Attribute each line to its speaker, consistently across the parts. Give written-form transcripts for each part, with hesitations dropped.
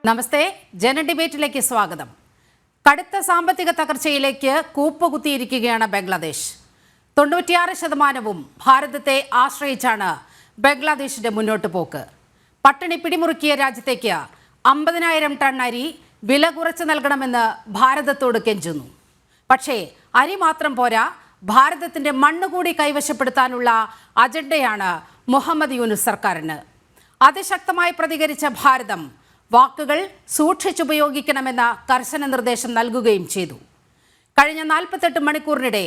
Speaker 1: നമസ്തേ, ജന ഡിബേറ്റിലേക്ക് സ്വാഗതം. കടുത്ത സാമ്പത്തിക തകർച്ചയിലേക്ക് കൂപ്പുകുത്തിയിരിക്കുകയാണ് ബംഗ്ലാദേശ്. 96% ഭാരതത്തെ ആശ്രയിച്ചാണ് ബംഗ്ലാദേശിന്റെ മുന്നോട്ട് പോക്ക്. പട്ടിണി പിടിമുറുക്കിയ രാജ്യത്തേക്ക് 50,000 ടൺ അരി വില കുറച്ച് നൽകണമെന്ന് ഭാരതത്തോട് കെഞ്ചുന്നു. പക്ഷേ അരി മാത്രം പോരാ, ഭാരതത്തിന്റെ മണ്ണുകൂടി കൈവശപ്പെടുത്താനുള്ള അജണ്ടയാണ് മുഹമ്മദ് യൂനുസ് സർക്കാരിന്. അതിശക്തമായി പ്രതികരിച്ച ഭാരതം വാക്കുകൾ സൂക്ഷിച്ചുപയോഗിക്കണമെന്ന കർശന നിർദ്ദേശം നൽകുകയും ചെയ്തു. കഴിഞ്ഞ 48 മണിക്കൂറിനിടെ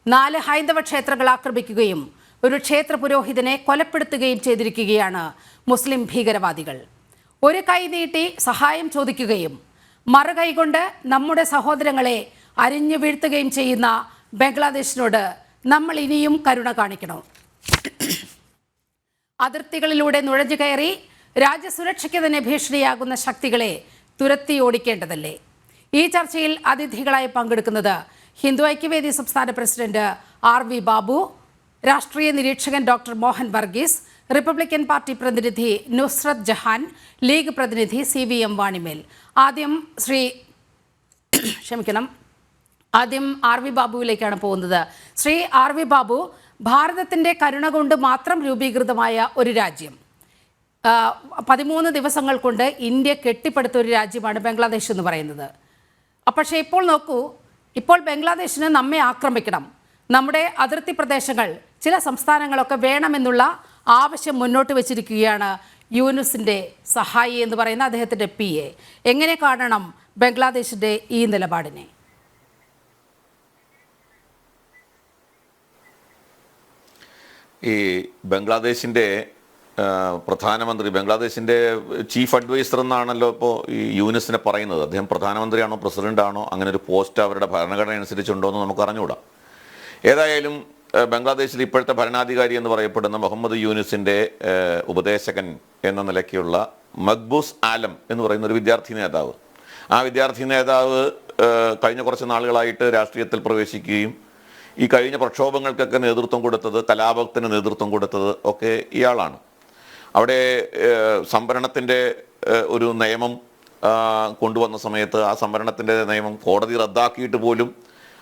Speaker 1: 4 ഹൈന്ദവ ക്ഷേത്രങ്ങൾ ആക്രമിക്കുകയും ഒരു ക്ഷേത്ര പുരോഹിതനെ കൊലപ്പെടുത്തുകയും ചെയ്തിരിക്കുകയാണ് മുസ്ലിം ഭീകരവാദികൾ. ഒരു കൈ നീട്ടി സഹായം ചോദിക്കുകയും മറുകൈകൊണ്ട് നമ്മുടെ സഹോദരങ്ങളെ അരിഞ്ഞു വീഴ്ത്തുകയും ചെയ്യുന്ന ബംഗ്ലാദേശിനോട് നമ്മൾ ഇനിയും കരുണ കാണിക്കണം. അതിർത്തികളിലൂടെ നുഴഞ്ഞു കയറി രാജ്യസുരക്ഷയ്ക്ക് തന്നെ ഭീഷണിയാകുന്ന ശക്തികളെ തുരത്തി ഓടിക്കേണ്ടതല്ലേ? ഈ ചർച്ചയിൽ അതിഥികളായി പങ്കെടുക്കുന്നത് ഹിന്ദു ഐക്യവേദി സംസ്ഥാന പ്രസിഡന്റ് RV ബാബു, രാഷ്ട്രീയ നിരീക്ഷകൻ doctor Mohan Varghese, Republican Party പ്രതിനിധി നുസ്രത് ജഹാൻ, ലീഗ് പ്രതിനിധി CVM വാണിമേൽ. ആദ്യം RV ബാബുവിലേക്കാണ് പോകുന്നത്. ശ്രീ RV ബാബു, ഭാരതത്തിൻ്റെ കരുണ കൊണ്ട് മാത്രം രൂപീകൃതമായ ഒരു രാജ്യം, 13 ദിവസങ്ങൾ കൊണ്ട് ഇന്ത്യ കെട്ടിപ്പടുത്ത ഒരു രാജ്യമാണ് ബംഗ്ലാദേശ് എന്ന് പറയുന്നത്. പക്ഷേ ഇപ്പോൾ നോക്കൂ, ഇപ്പോൾ ബംഗ്ലാദേശിന് നമ്മെ ആക്രമിക്കണം, നമ്മുടെ അതിർത്തി പ്രദേശങ്ങൾ, ചില സംസ്ഥാനങ്ങളൊക്കെ വേണമെന്നുള്ള ആവശ്യം മുന്നോട്ട് വച്ചിരിക്കുകയാണ് യൂനുസിൻ്റെ സഹായി എന്ന് പറയുന്ന അദ്ദേഹത്തിൻ്റെ PA. എങ്ങനെ കാണണം ബംഗ്ലാദേശിൻ്റെ ഈ നിലപാടിനെ?
Speaker 2: ഈ ബംഗ്ലാദേശിൻ്റെ പ്രധാനമന്ത്രി, ബംഗ്ലാദേശിൻ്റെ ചീഫ് അഡ്വൈസർ എന്നാണല്ലോ ഇപ്പോൾ ഈ യൂനുസിനെ പറയുന്നത്. അദ്ദേഹം പ്രധാനമന്ത്രിയാണോ പ്രസിഡൻ്റാണോ, അങ്ങനെ ഒരു പോസ്റ്റ് അവരുടെ ഭരണഘടന അനുസരിച്ചുണ്ടോ എന്ന് നമുക്ക് അറിഞ്ഞുകൂടാ. ഏതായാലും ബംഗ്ലാദേശിൽ ഇപ്പോഴത്തെ ഭരണാധികാരി എന്ന് പറയപ്പെടുന്ന മുഹമ്മദ് യൂനുസിൻ്റെ ഉപദേശകൻ എന്ന നിലയ്ക്കുള്ള മഖ്ബൂസ് ആലം എന്ന് പറയുന്ന ഒരു വിദ്യാർത്ഥി നേതാവ്, ആ വിദ്യാർത്ഥി നേതാവ് കഴിഞ്ഞ കുറച്ച് നാളുകളായിട്ട് രാഷ്ട്രീയത്തിൽ പ്രവേശിക്കുകയും ഈ കഴിഞ്ഞ പ്രക്ഷോഭങ്ങൾക്കൊക്കെ നേതൃത്വം കൊടുത്തത്, കലാപത്തിന് നേതൃത്വം കൊടുത്തത് ഒക്കെ ഇയാളാണ്. അവിടെ സംവരണത്തിൻ്റെ ഒരു നിയമം കൊണ്ടുവന്ന സമയത്ത് ആ സംവരണത്തിൻ്റെ നിയമം കോടതി റദ്ദാക്കിയിട്ട് പോലും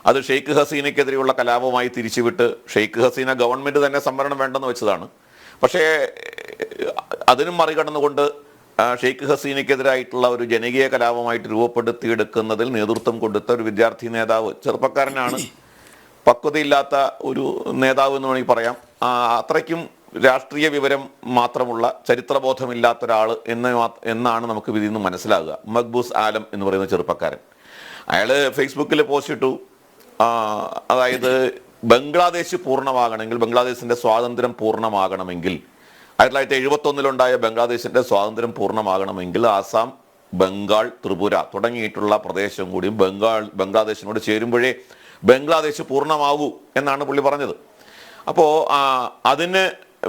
Speaker 2: അത് ഷെയ്ഖ് ഹസീനയ്ക്കെതിരെയുള്ള കലാപമായി തിരിച്ചുവിട്ട് ഷെയ്ഖ് ഹസീന ഗവൺമെൻറ് തന്നെ സംവരണം വേണ്ടെന്ന് വെച്ചതാണ്. പക്ഷേ അതിനും മറികടന്നുകൊണ്ട് ഷെയ്ഖ് ഹസീനയ്ക്കെതിരായിട്ടുള്ള ഒരു ജനകീയ കലാപമായിട്ട് രൂപപ്പെടുത്തിയെടുക്കുന്നതിൽ നേതൃത്വം കൊടുത്ത ഒരു വിദ്യാർത്ഥി നേതാവ്, ചെറുപ്പക്കാരനാണ്, പക്വതയില്ലാത്ത ഒരു നേതാവ് എന്ന് വേണമെങ്കിൽ പറയാം. അത്രയ്ക്കും രാഷ്ട്രീയ വിവരം മാത്രമുള്ള, ചരിത്രബോധമില്ലാത്ത ഒരാൾ എന്നാണ് നമുക്ക് ഇതിൽ നിന്ന് മനസ്സിലാകുക. മഖ്ബൂസ് ആലം എന്ന് പറയുന്ന ചെറുപ്പക്കാരൻ, അയാൾ ഫേസ്ബുക്കിൽ പോസ്റ്റ് ഇട്ടു, അതായത് ബംഗ്ലാദേശ് പൂർണ്ണമാകണമെങ്കിൽ, ബംഗ്ലാദേശിൻ്റെ സ്വാതന്ത്ര്യം പൂർണ്ണമാകണമെങ്കിൽ, 1971 ബംഗ്ലാദേശിൻ്റെ സ്വാതന്ത്ര്യം പൂർണ്ണമാകണമെങ്കിൽ ആസാം, ബംഗാൾ, ത്രിപുര തുടങ്ങിയിട്ടുള്ള പ്രദേശം കൂടി ബംഗ്ലാദേശിനോട് ചേരുമ്പോഴേ ബംഗ്ലാദേശ് പൂർണ്ണമാകൂ എന്നാണ് പുള്ളി പറഞ്ഞത്. അപ്പോൾ അതിന്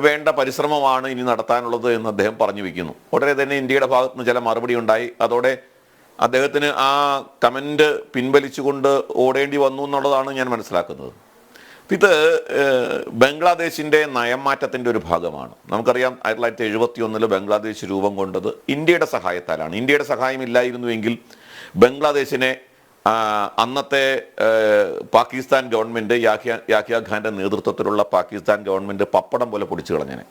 Speaker 2: വേണ്ട പരിശ്രമമാണ് ഇനി നടത്താനുള്ളത് എന്ന് അദ്ദേഹം പറഞ്ഞു വയ്ക്കുന്നു. ഉടനെ തന്നെ ഇന്ത്യയുടെ ഭാഗത്ത് നിന്ന് ചില മറുപടി ഉണ്ടായി. അതോടെ അദ്ദേഹത്തിന് ആ കമൻറ്റ് പിൻവലിച്ചുകൊണ്ട് ഓടേണ്ടി വന്നു എന്നുള്ളതാണ് ഞാൻ മനസ്സിലാക്കുന്നത്. ഇത് ബംഗ്ലാദേശിൻ്റെ നയംമാറ്റത്തിൻ്റെ ഒരു ഭാഗമാണ്. നമുക്കറിയാം 1971 ബംഗ്ലാദേശ് രൂപം കൊണ്ടത് ഇന്ത്യയുടെ സഹായത്താലാണ്. ഇന്ത്യയുടെ സഹായമില്ലായിരുന്നുവെങ്കിൽ ബംഗ്ലാദേശിനെ അന്നത്തെ പാകിസ്ഥാൻ ഗവൺമെൻറ്, യാഹ്യ ഖാൻ്റെ നേതൃത്വത്തിലുള്ള പാകിസ്ഥാൻ ഗവൺമെൻറ് പപ്പടം പോലെ പൊടിച്ചു കളഞ്ഞേനെ.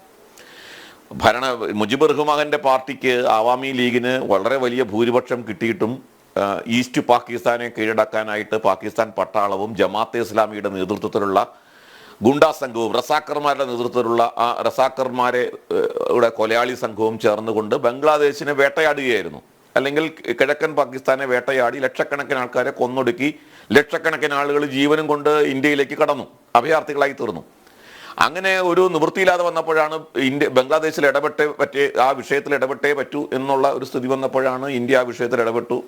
Speaker 2: മുജിബുർ റഹ്മാന്റെ പാർട്ടിക്ക്, ആവാമി ലീഗിന് വളരെ വലിയ ഭൂരിപക്ഷം കിട്ടിയിട്ടും ഈസ്റ്റ് പാകിസ്ഥാനെ കീഴടക്കാനായിട്ട് പാകിസ്ഥാൻ പട്ടാളവും ജമാഅത്തെ ഇസ്ലാമിയുടെ നേതൃത്വത്തിലുള്ള ഗുണ്ടാ സംഘവും റസാക്കർമാരുടെ നേതൃത്വത്തിലുള്ള ആ റസാക്കർമാരെ കൊലയാളി സംഘവും ചേർന്നുകൊണ്ട് ബംഗ്ലാദേശിനെ വേട്ടയാടുകയായിരുന്നു. അല്ലെങ്കിൽ കിഴക്കൻ പാകിസ്ഥാനെ വേട്ടയാടി ലക്ഷക്കണക്കിന് ആൾക്കാരെ കൊന്നൊടുക്കി, ലക്ഷക്കണക്കിന് ആളുകൾ ജീവനും കൊണ്ട് ഇന്ത്യയിലേക്ക് കടന്നു, അഭയാർത്ഥികളായി തീർന്നു. അങ്ങനെ ഒരു നിവൃത്തിയില്ലാതെ വന്നപ്പോഴാണ് ബംഗ്ലാദേശിൽ ആ വിഷയത്തിൽ ഇടപെട്ടേ പറ്റൂ എന്നുള്ള ഒരു സ്ഥിതി വന്നപ്പോഴാണ് ഇന്ത്യ ആ വിഷയത്തിൽ ഇടപെട്ടു.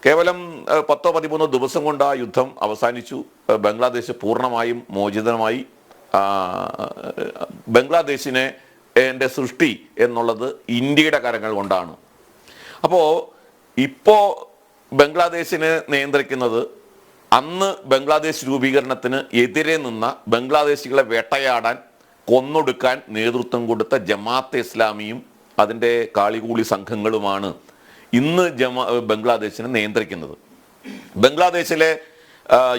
Speaker 2: കേവലം 10-13 ദിവസം കൊണ്ട് ആ യുദ്ധം അവസാനിച്ചു. ബംഗ്ലാദേശ് പൂർണ്ണമായും മോചിതമായി. ബംഗ്ലാദേശിനെ സൃഷ്ടി എന്നുള്ളത് ഇന്ത്യയുടെ കരങ്ങൾ കൊണ്ടാണ്. അപ്പോൾ ഇപ്പോൾ ബംഗ്ലാദേശിനെ നിയന്ത്രിക്കുന്നത് അന്ന് ബംഗ്ലാദേശ് രൂപീകരണത്തിന് എതിരെ നിന്ന ബംഗ്ലാദേശികളെ വേട്ടയാടാൻ, കൊന്നൊടുക്കാൻ നേതൃത്വം കൊടുത്ത ജമാഅത്തെ ഇസ്ലാമിയും അതിൻ്റെ കാളികൂളി സംഘങ്ങളുമാണ് ഇന്ന് ബംഗ്ലാദേശിനെ നിയന്ത്രിക്കുന്നത്. ബംഗ്ലാദേശിലെ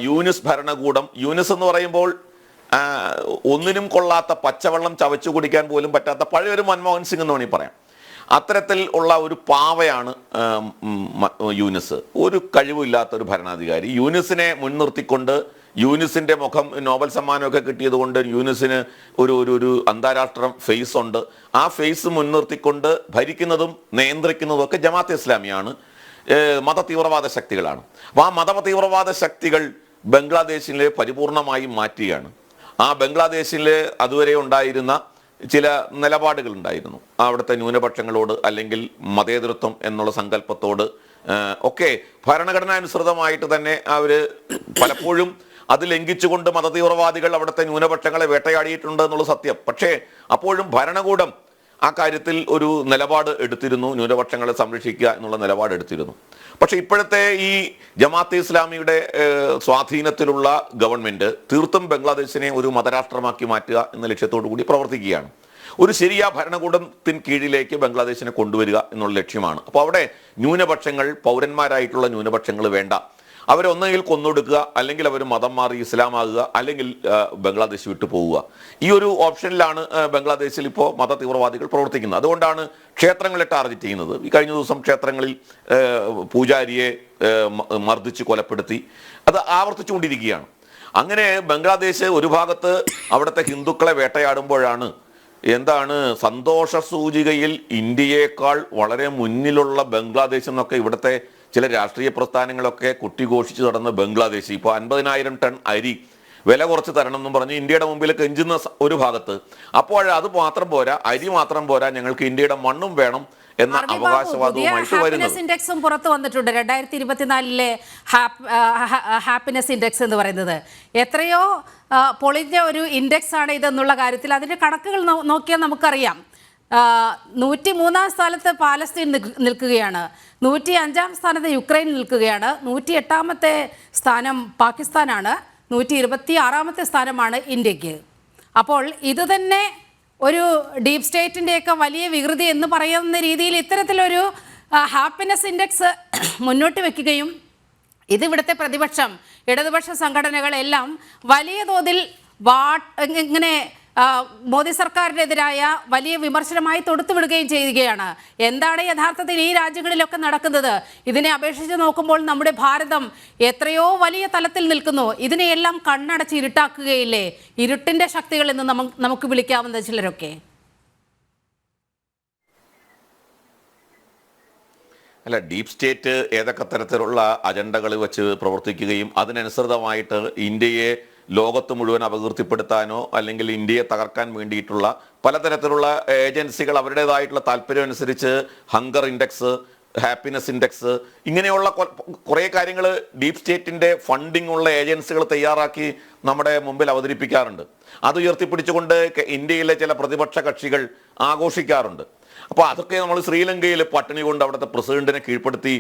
Speaker 2: യൂനിസ് ഭരണകൂടം, യൂനിസ് എന്ന് പറയുമ്പോൾ ഒന്നിനും കൊള്ളാത്ത പച്ചവെള്ളം ചവച്ചു കുടിക്കാൻ പോലും പറ്റാത്ത പഴയൊരു മൻമോഹൻ സിംഗ് എന്ന് വേണമെങ്കിൽ പറയാം. അത്തരത്തിൽ ഉള്ള ഒരു പാവയാണ് യൂനിസ്. ഒരു കഴിവില്ലാത്ത ഒരു ഭരണാധികാരി. യൂനിസിനെ മുൻനിർത്തിക്കൊണ്ട്, യൂനിസിന്റെ മുഖം നോബൽ സമ്മാനമൊക്കെ കിട്ടിയതുകൊണ്ട് യൂനിസിന് ഒരു അന്താരാഷ്ട്ര ഫേസ് ഉണ്ട്. ആ ഫേസ് മുൻനിർത്തിക്കൊണ്ട് ഭരിക്കുന്നതും നിയന്ത്രിക്കുന്നതും ഒക്കെ ജമാഅത്തെ ഇസ്ലാമിയാണ്, മത തീവ്രവാദ ശക്തികളാണ്. അപ്പോൾ ആ മത തീവ്രവാദ ശക്തികൾ ബംഗ്ലാദേശിലെ പരിപൂർണമായി മാറ്റുകയാണ്. ആ ബംഗ്ലാദേശിൽ അതുവരെ ഉണ്ടായിരുന്ന ചില നിലപാടുകൾ ഉണ്ടായിരുന്നു, അവിടുത്തെ ന്യൂനപക്ഷങ്ങളോട് അല്ലെങ്കിൽ മതേതരത്വം എന്നുള്ള സങ്കല്പത്തോട് ഒക്കെ ഭരണഘടനാനുസൃതമായിട്ട് തന്നെ അവർ പലപ്പോഴും അത് ലംഘിച്ചുകൊണ്ട് മതതീവ്രവാദികൾ അവിടുത്തെ ന്യൂനപക്ഷങ്ങളെ വേട്ടയാടിയിട്ടുണ്ട് എന്നുള്ള സത്യം. പക്ഷേ അപ്പോഴും ഭരണകൂടം ആ കാര്യത്തിൽ ഒരു നിലപാട് എടുത്തിരുന്നു, ന്യൂനപക്ഷങ്ങളെ സംരക്ഷിക്കുക എന്നുള്ള നിലപാട് എടുത്തിരുന്നു. പക്ഷെ ഇപ്പോഴത്തെ ഈ ജമാഅത്തെ ഇസ്ലാമിയുടെ സ്വാധീനത്തിലുള്ള ഗവൺമെന്റ് തീർത്തും ബംഗ്ലാദേശിനെ ഒരു മതരാഷ്ട്രമാക്കി മാറ്റുക എന്ന ലക്ഷ്യത്തോടു കൂടി പ്രവർത്തിക്കുകയാണ്. ഒരു ശരിയായ ഭരണകൂടത്തിന് കീഴിലേക്ക് ബംഗ്ലാദേശിനെ കൊണ്ടുവരിക എന്നുള്ള ലക്ഷ്യമാണ്. അപ്പോൾ അവിടെ ന്യൂനപക്ഷങ്ങൾ, പൗരന്മാരായിട്ടുള്ള ന്യൂനപക്ഷങ്ങൾ വേണ്ട, അവരൊന്നെങ്കിൽ കൊന്നൊടുക്കുക, അല്ലെങ്കിൽ അവർ മതം മാറി ഇസ്ലാമാകുക, അല്ലെങ്കിൽ ബംഗ്ലാദേശ് വിട്ടു പോവുക. ഈ ഒരു ഓപ്ഷനിലാണ് ബംഗ്ലാദേശിൽ ഇപ്പോൾ മത തീവ്രവാദികൾ പ്രവർത്തിക്കുന്നത്. അതുകൊണ്ടാണ് ക്ഷേത്രങ്ങളെ ടാർഗറ്റ് ചെയ്യുന്നത്. ഈ കഴിഞ്ഞ ദിവസം ക്ഷേത്രങ്ങളിൽ പൂജാരിയെ മർദ്ദിച്ച് കൊലപ്പെടുത്തി. അത് ആവർത്തിച്ചുകൊണ്ടിരിക്കുകയാണ്. അങ്ങനെ ബംഗ്ലാദേശ് ഒരു ഭാഗത്ത് അവിടുത്തെ ഹിന്ദുക്കളെ വേട്ടയാടുമ്പോഴാണ് എന്താണ് സന്തോഷ സൂചികയിൽ ഇന്ത്യയേക്കാൾ വളരെ മുന്നിലുള്ള ബംഗ്ലാദേശ് എന്നൊക്കെ ഇവിടുത്തെ ചില രാഷ്ട്രീയ പ്രസ്ഥാനങ്ങളൊക്കെ കുട്ടിഘോഷിച്ച് നടന്ന ബംഗ്ലാദേശ് ഇപ്പോൾ 50,000 ടൺ അരി വില കുറച്ച് തരണം എന്നും പറഞ്ഞ് ഇന്ത്യയുടെ മുമ്പിൽ കെഞ്ചുന്ന ഒരു ഭാഗത്ത്. അപ്പോൾ അത് മാത്രം പോരാ, അരി മാത്രം പോരാ, ഞങ്ങൾക്ക് ഇന്ത്യയുടെ മണ്ണും വേണം എന്ന അവകാശവാദവുമായിട്ട് വരുന്നത്.
Speaker 1: ഇൻഡെക്സും പുറത്തു വന്നിട്ടുണ്ട്. 2024 ഹാപ്പിനെസ് ഇൻഡെക്സ് എന്ന് പറയുന്നത് എത്രയോ പൊളിഞ്ഞ ഒരു ഇൻഡെക്സ് ആണ് ഇതെന്നുള്ള കാര്യത്തിൽ അതിന്റെ കണക്കുകൾ നോക്കിയാൽ നമുക്കറിയാം. 103-ാം സ്ഥാനത്ത് പാലസ്തീൻ നിൽക്കുകയാണ്, 105-ാം സ്ഥാനത്ത് യുക്രൈൻ നിൽക്കുകയാണ്, 108-ാമത്തെ സ്ഥാനം പാകിസ്ഥാനാണ്, 126-ാമത്തെ സ്ഥാനമാണ് ഇന്ത്യക്ക്. അപ്പോൾ ഇത് തന്നെ ഒരു ഡീപ് സ്റ്റേറ്റിൻ്റെയൊക്കെ വലിയ വികൃതി എന്ന് പറയുന്ന രീതിയിൽ ഇത്തരത്തിലൊരു ഹാപ്പിനെസ് ഇൻഡെക്സ് മുന്നോട്ട് വെക്കുകയും ഇതിവിടുത്തെ പ്രതിപക്ഷം, ഇടതുപക്ഷ സംഘടനകളെല്ലാം വലിയ തോതിൽ ഇങ്ങനെ മോദി സർക്കാരിനെതിരായ വലിയ വിമർശനമായി തൊടുത്തുവിടുകയും ചെയ്യുകയാണ്. എന്താണ് യഥാർത്ഥത്തിൽ ഈ രാജ്യങ്ങളിലൊക്കെ നടക്കുന്നത്? ഇതിനെ അപേക്ഷിച്ച് നോക്കുമ്പോൾ നമ്മുടെ ഭാരതം എത്രയോ വലിയ തലത്തിൽ നിൽക്കുന്നു. ഇതിനെയെല്ലാം കണ്ണടച്ച് ഇരുട്ടാക്കുകയില്ലേ ഇരുട്ടിന്റെ ശക്തികൾ എന്ന് നമുക്ക് വിളിക്കാവുന്ന ചിലരൊക്കെ?
Speaker 2: അല്ല, ഡീപ് സ്റ്റേറ്റ് ഏതൊക്കെ തരത്തിലുള്ള അജണ്ടകൾ വെച്ച് പ്രവർത്തിക്കുകയും അതിനനുസൃതമായിട്ട് ഇന്ത്യയെ ലോകത്ത് മുഴുവൻ അപകീർത്തിപ്പെടുത്താനോ അല്ലെങ്കിൽ ഇന്ത്യയെ തകർക്കാൻ വേണ്ടിയിട്ടുള്ള പലതരത്തിലുള്ള ഏജൻസികൾ അവരുടേതായിട്ടുള്ള താല്പര്യം അനുസരിച്ച് ഹങ്കർ ഇൻഡെക്സ്, ഹാപ്പിനെസ് ഇൻഡെക്സ്, ഇങ്ങനെയുള്ള കുറേ കാര്യങ്ങൾ ഡീപ് സ്റ്റേറ്റിൻ്റെ ഫണ്ടിങ് ഉള്ള ഏജൻസികൾ തയ്യാറാക്കി നമ്മുടെ മുമ്പിൽ അവതരിപ്പിക്കാറുണ്ട്. അത് ഉയർത്തിപ്പിടിച്ചുകൊണ്ട് ഇന്ത്യയിലെ ചില പ്രതിപക്ഷ കക്ഷികൾ ആഘോഷിക്കാറുണ്ട്. അപ്പോൾ അതൊക്കെ നമ്മൾ ശ്രീലങ്കയിൽ പട്ടിണി കൊണ്ട് അവിടുത്തെ പ്രസിഡന്റിനെ കീഴ്പ്പെടുത്തി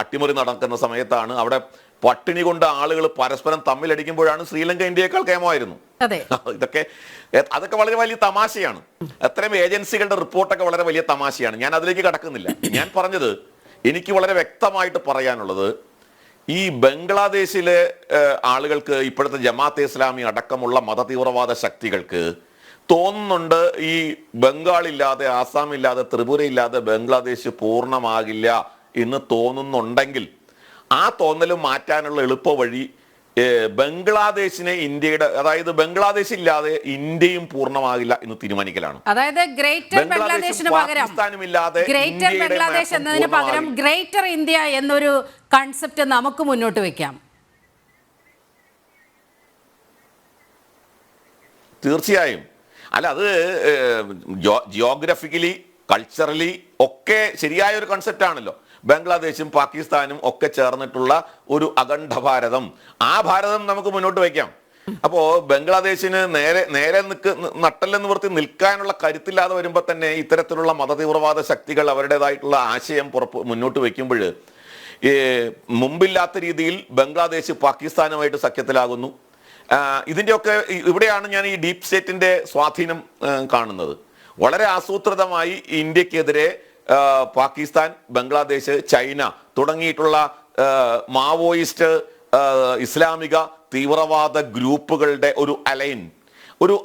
Speaker 2: അട്ടിമറി നടക്കുന്ന സമയത്താണ് അവിടെ പട്ടിണി കൊണ്ട് ആളുകൾ പരസ്പരം തമ്മിലടിക്കുമ്പോഴാണ് ശ്രീലങ്ക ഇന്ത്യയേക്കാൾ കേമമായിരുന്നു. അതൊക്കെ വളരെ വലിയ തമാശയാണ്. അത്തരം ഏജൻസികളുടെ റിപ്പോർട്ടൊക്കെ വളരെ വലിയ തമാശയാണ്. ഞാൻ അതിലേക്ക് കടക്കുന്നില്ല. ഞാൻ പറഞ്ഞത്, എനിക്ക് വളരെ വ്യക്തമായിട്ട് പറയാനുള്ളത്, ഈ ബംഗ്ലാദേശിലെ ആളുകൾക്ക്, ഇപ്പോഴത്തെ ജമാഅത്തെ ഇസ്ലാമി അടക്കമുള്ള മതതീവ്രവാദ ശക്തികൾക്ക് തോന്നുന്നുണ്ട് ഈ ബംഗാളില്ലാതെ, ആസാമില്ലാതെ, ത്രിപുരയില്ലാതെ ബംഗ്ലാദേശ് പൂർണ്ണമാകില്ല എന്ന് തോന്നുന്നുണ്ടെങ്കിൽ ആ തോന്നൽ മാറ്റാനുള്ള എളുപ്പ വഴി ബംഗ്ലാദേശിനെ ഇന്ത്യയുടെ, അതായത് ബംഗ്ലാദേശ് ഇല്ലാതെ ഇന്ത്യയും പൂർണ്ണമാകില്ല എന്ന് തീരുമാനിക്കലാണ്.
Speaker 1: അതായത് ഗ്രേറ്റർ ബംഗ്ലാദേശിന് പകരം ഗ്രേറ്റർ ബംഗ്ലാദേശ് എന്നതിന് പകരം ഗ്രേറ്റർ ഇന്ത്യ എന്നൊരു കൺസെപ്റ്റ് നമുക്ക് മുന്നോട്ട് വെക്കാം.
Speaker 2: തീർച്ചയായും. അല്ല, അത് ജിയോഗ്രഫിക്കലി, കൾച്ചറലി ഒക്കെ ശരിയായ ഒരു കൺസെപ്റ്റ് ആണല്ലോ. ബംഗ്ലാദേശും പാകിസ്ഥാനും ഒക്കെ ചേർന്നിട്ടുള്ള ഒരു അഖണ്ഡ ഭാരതം, ആ ഭാരതം നമുക്ക് മുന്നോട്ട് വയ്ക്കാം. അപ്പോൾ ബംഗ്ലാദേശിന് നേരെ നട്ടല്ലെന്ന് നിർത്തി നിൽക്കാനുള്ള കരുത്തില്ലാതെ വരുമ്പോൾ തന്നെ ഇത്തരത്തിലുള്ള മതതീവ്രവാദ ശക്തികൾ അവരുടേതായിട്ടുള്ള ആശയം മുന്നോട്ട് വയ്ക്കുമ്പോൾ മുമ്പില്ലാത്ത രീതിയിൽ ബംഗ്ലാദേശ് പാകിസ്ഥാനുമായിട്ട് സഖ്യത്തിലാകുന്നു. ഇതിൻ്റെയൊക്കെ ഇവിടെയാണ് ഞാൻ ഈ ഡീപ് സ്റ്റേറ്റിൻ്റെ സ്വാധീനം കാണുന്നത്. വളരെ ആസൂത്രിതമായി ഇന്ത്യക്കെതിരെ പാകിസ്ഥാൻ, ബംഗ്ലാദേശ്, ചൈന തുടങ്ങിയിട്ടുള്ള മാവോയിസ്റ്റ് ഇസ്ലാമിക തീവ്രവാദ ഗ്രൂപ്പുകളുടെ ഒരു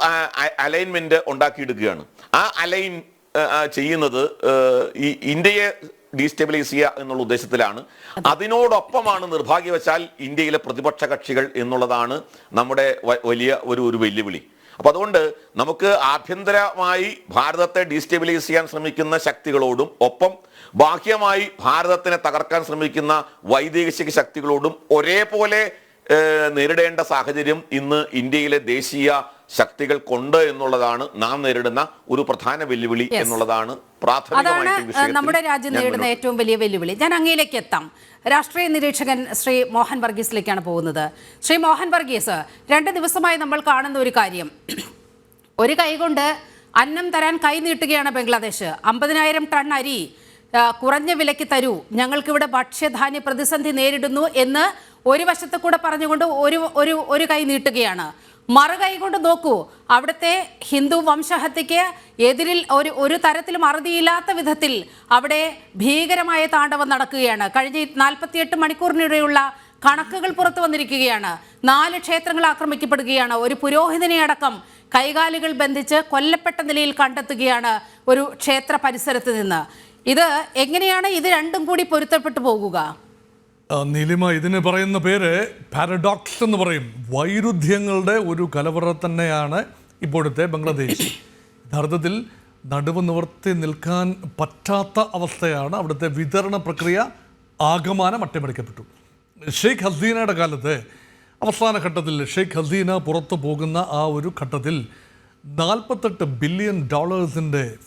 Speaker 2: അലൈൻമെന്റ് ഉണ്ടാക്കിയെടുക്കുകയാണ്. ആ അലൈൻ ചെയ്യുന്നത് ഈ ഇന്ത്യയെ ഡീസ്റ്റെബിലൈസ് ചെയ്യുക എന്നുള്ള ഉദ്ദേശത്തിലാണ്. അതിനോടൊപ്പമാണ് നിർഭാഗ്യവശാൽ ഇന്ത്യയിലെ പ്രതിപക്ഷ കക്ഷികൾ എന്നുള്ളതാണ് നമ്മുടെ വലിയ ഒരു വെല്ലുവിളി. അപ്പൊ അതുകൊണ്ട് നമുക്ക് ആഭ്യന്തരമായി ഭാരതത്തെ ഡീസ്റ്റെബിലൈസ് ചെയ്യാൻ ശ്രമിക്കുന്ന ശക്തികളോടും ഒപ്പം ബാഹ്യമായി ഭാരതത്തിനെ തകർക്കാൻ ശ്രമിക്കുന്ന വൈദേശിക ശക്തികളോടും ഒരേപോലെ നേരിടേണ്ട സാഹചര്യം ഇന്ന് ഇന്ത്യയിലെ ദേശീയ ശക്തികൾക്കുണ്ട് എന്നുള്ളതാണ് നാം നേരിടുന്ന ഒരു പ്രധാന വെല്ലുവിളി എന്നുള്ളതാണ്
Speaker 1: നമ്മുടെ രാജ്യം നേരിടുന്ന ഏറ്റവും വലിയ വെല്ലുവിളി. ഞാൻ അങ്ങയിലേക്ക് എത്താം. രാഷ്ട്രീയ നിരീക്ഷകൻ ശ്രീ മോഹൻ വർഗീസിലേക്കാണ് പോകുന്നത്. ശ്രീ മോഹൻ വർഗീസ്, 2 ദിവസമായി നമ്മൾ കാണുന്ന ഒരു കാര്യം, ഒരു കൈകൊണ്ട് അന്നം തരാൻ കൈ നീട്ടുകയാണ് ബംഗ്ലാദേശ്. 50,000 ടൺ അരി കുറഞ്ഞ വിലയ്ക്ക് തരൂ, ഞങ്ങൾക്കിവിടെ ഭക്ഷ്യധാന്യ പ്രതിസന്ധി നേരിടുന്നു എന്ന് ഒരു വശത്ത് കൂടെ പറഞ്ഞുകൊണ്ട് ഒരു കൈ നീട്ടുകയാണ്. മറുകൈ കൊണ്ട് നോക്കൂ, അവിടുത്തെ ഹിന്ദു വംശഹത്യക്ക് എതിരിൽ ഒരു തരത്തിലും അറുതിയില്ലാത്ത വിധത്തിൽ അവിടെ ഭീകരമായ താണ്ഡവം നടക്കുകയാണ്. കഴിഞ്ഞ 48 മണിക്കൂറിനിടെയുള്ള കണക്കുകൾ പുറത്തു വന്നിരിക്കുകയാണ്. 4 ക്ഷേത്രങ്ങൾ ആക്രമിക്കപ്പെടുകയാണ്. ഒരു പുരോഹിതനെ അടക്കം കൈകാലുകൾ ബന്ധിച്ച് കൊല്ലപ്പെട്ട നിലയിൽ കണ്ടെത്തുകയാണ് ഒരു ക്ഷേത്ര പരിസരത്ത് നിന്ന്. ഇത് എങ്ങനെയാണ് ഇത് രണ്ടും കൂടി പൊരുത്തപ്പെട്ടു പോകുക?
Speaker 3: നീലിമ, ഇതിന് പറയുന്ന പേര് പാരഡോക്സ് എന്ന് പറയും. വൈരുദ്ധ്യങ്ങളുടെ ഒരു കലവറ തന്നെയാണ് ഇപ്പോഴത്തെ ബംഗ്ലാദേശ്. യഥാർത്ഥത്തിൽ നടുവ് നിവർത്തി നിൽക്കാൻ പറ്റാത്ത അവസ്ഥയാണ്. അവിടുത്തെ വിതരണ പ്രക്രിയ ആകമാനം അട്ടിമറിക്കപ്പെട്ടു. ഷെയ്ഖ് ഹസീനയുടെ കാലത്ത് അവസാന ഘട്ടത്തിൽ ഷെയ്ഖ് ഹസീന പുറത്തു പോകുന്ന ആ ഒരു ഘട്ടത്തിൽ $48 ബില്യൺ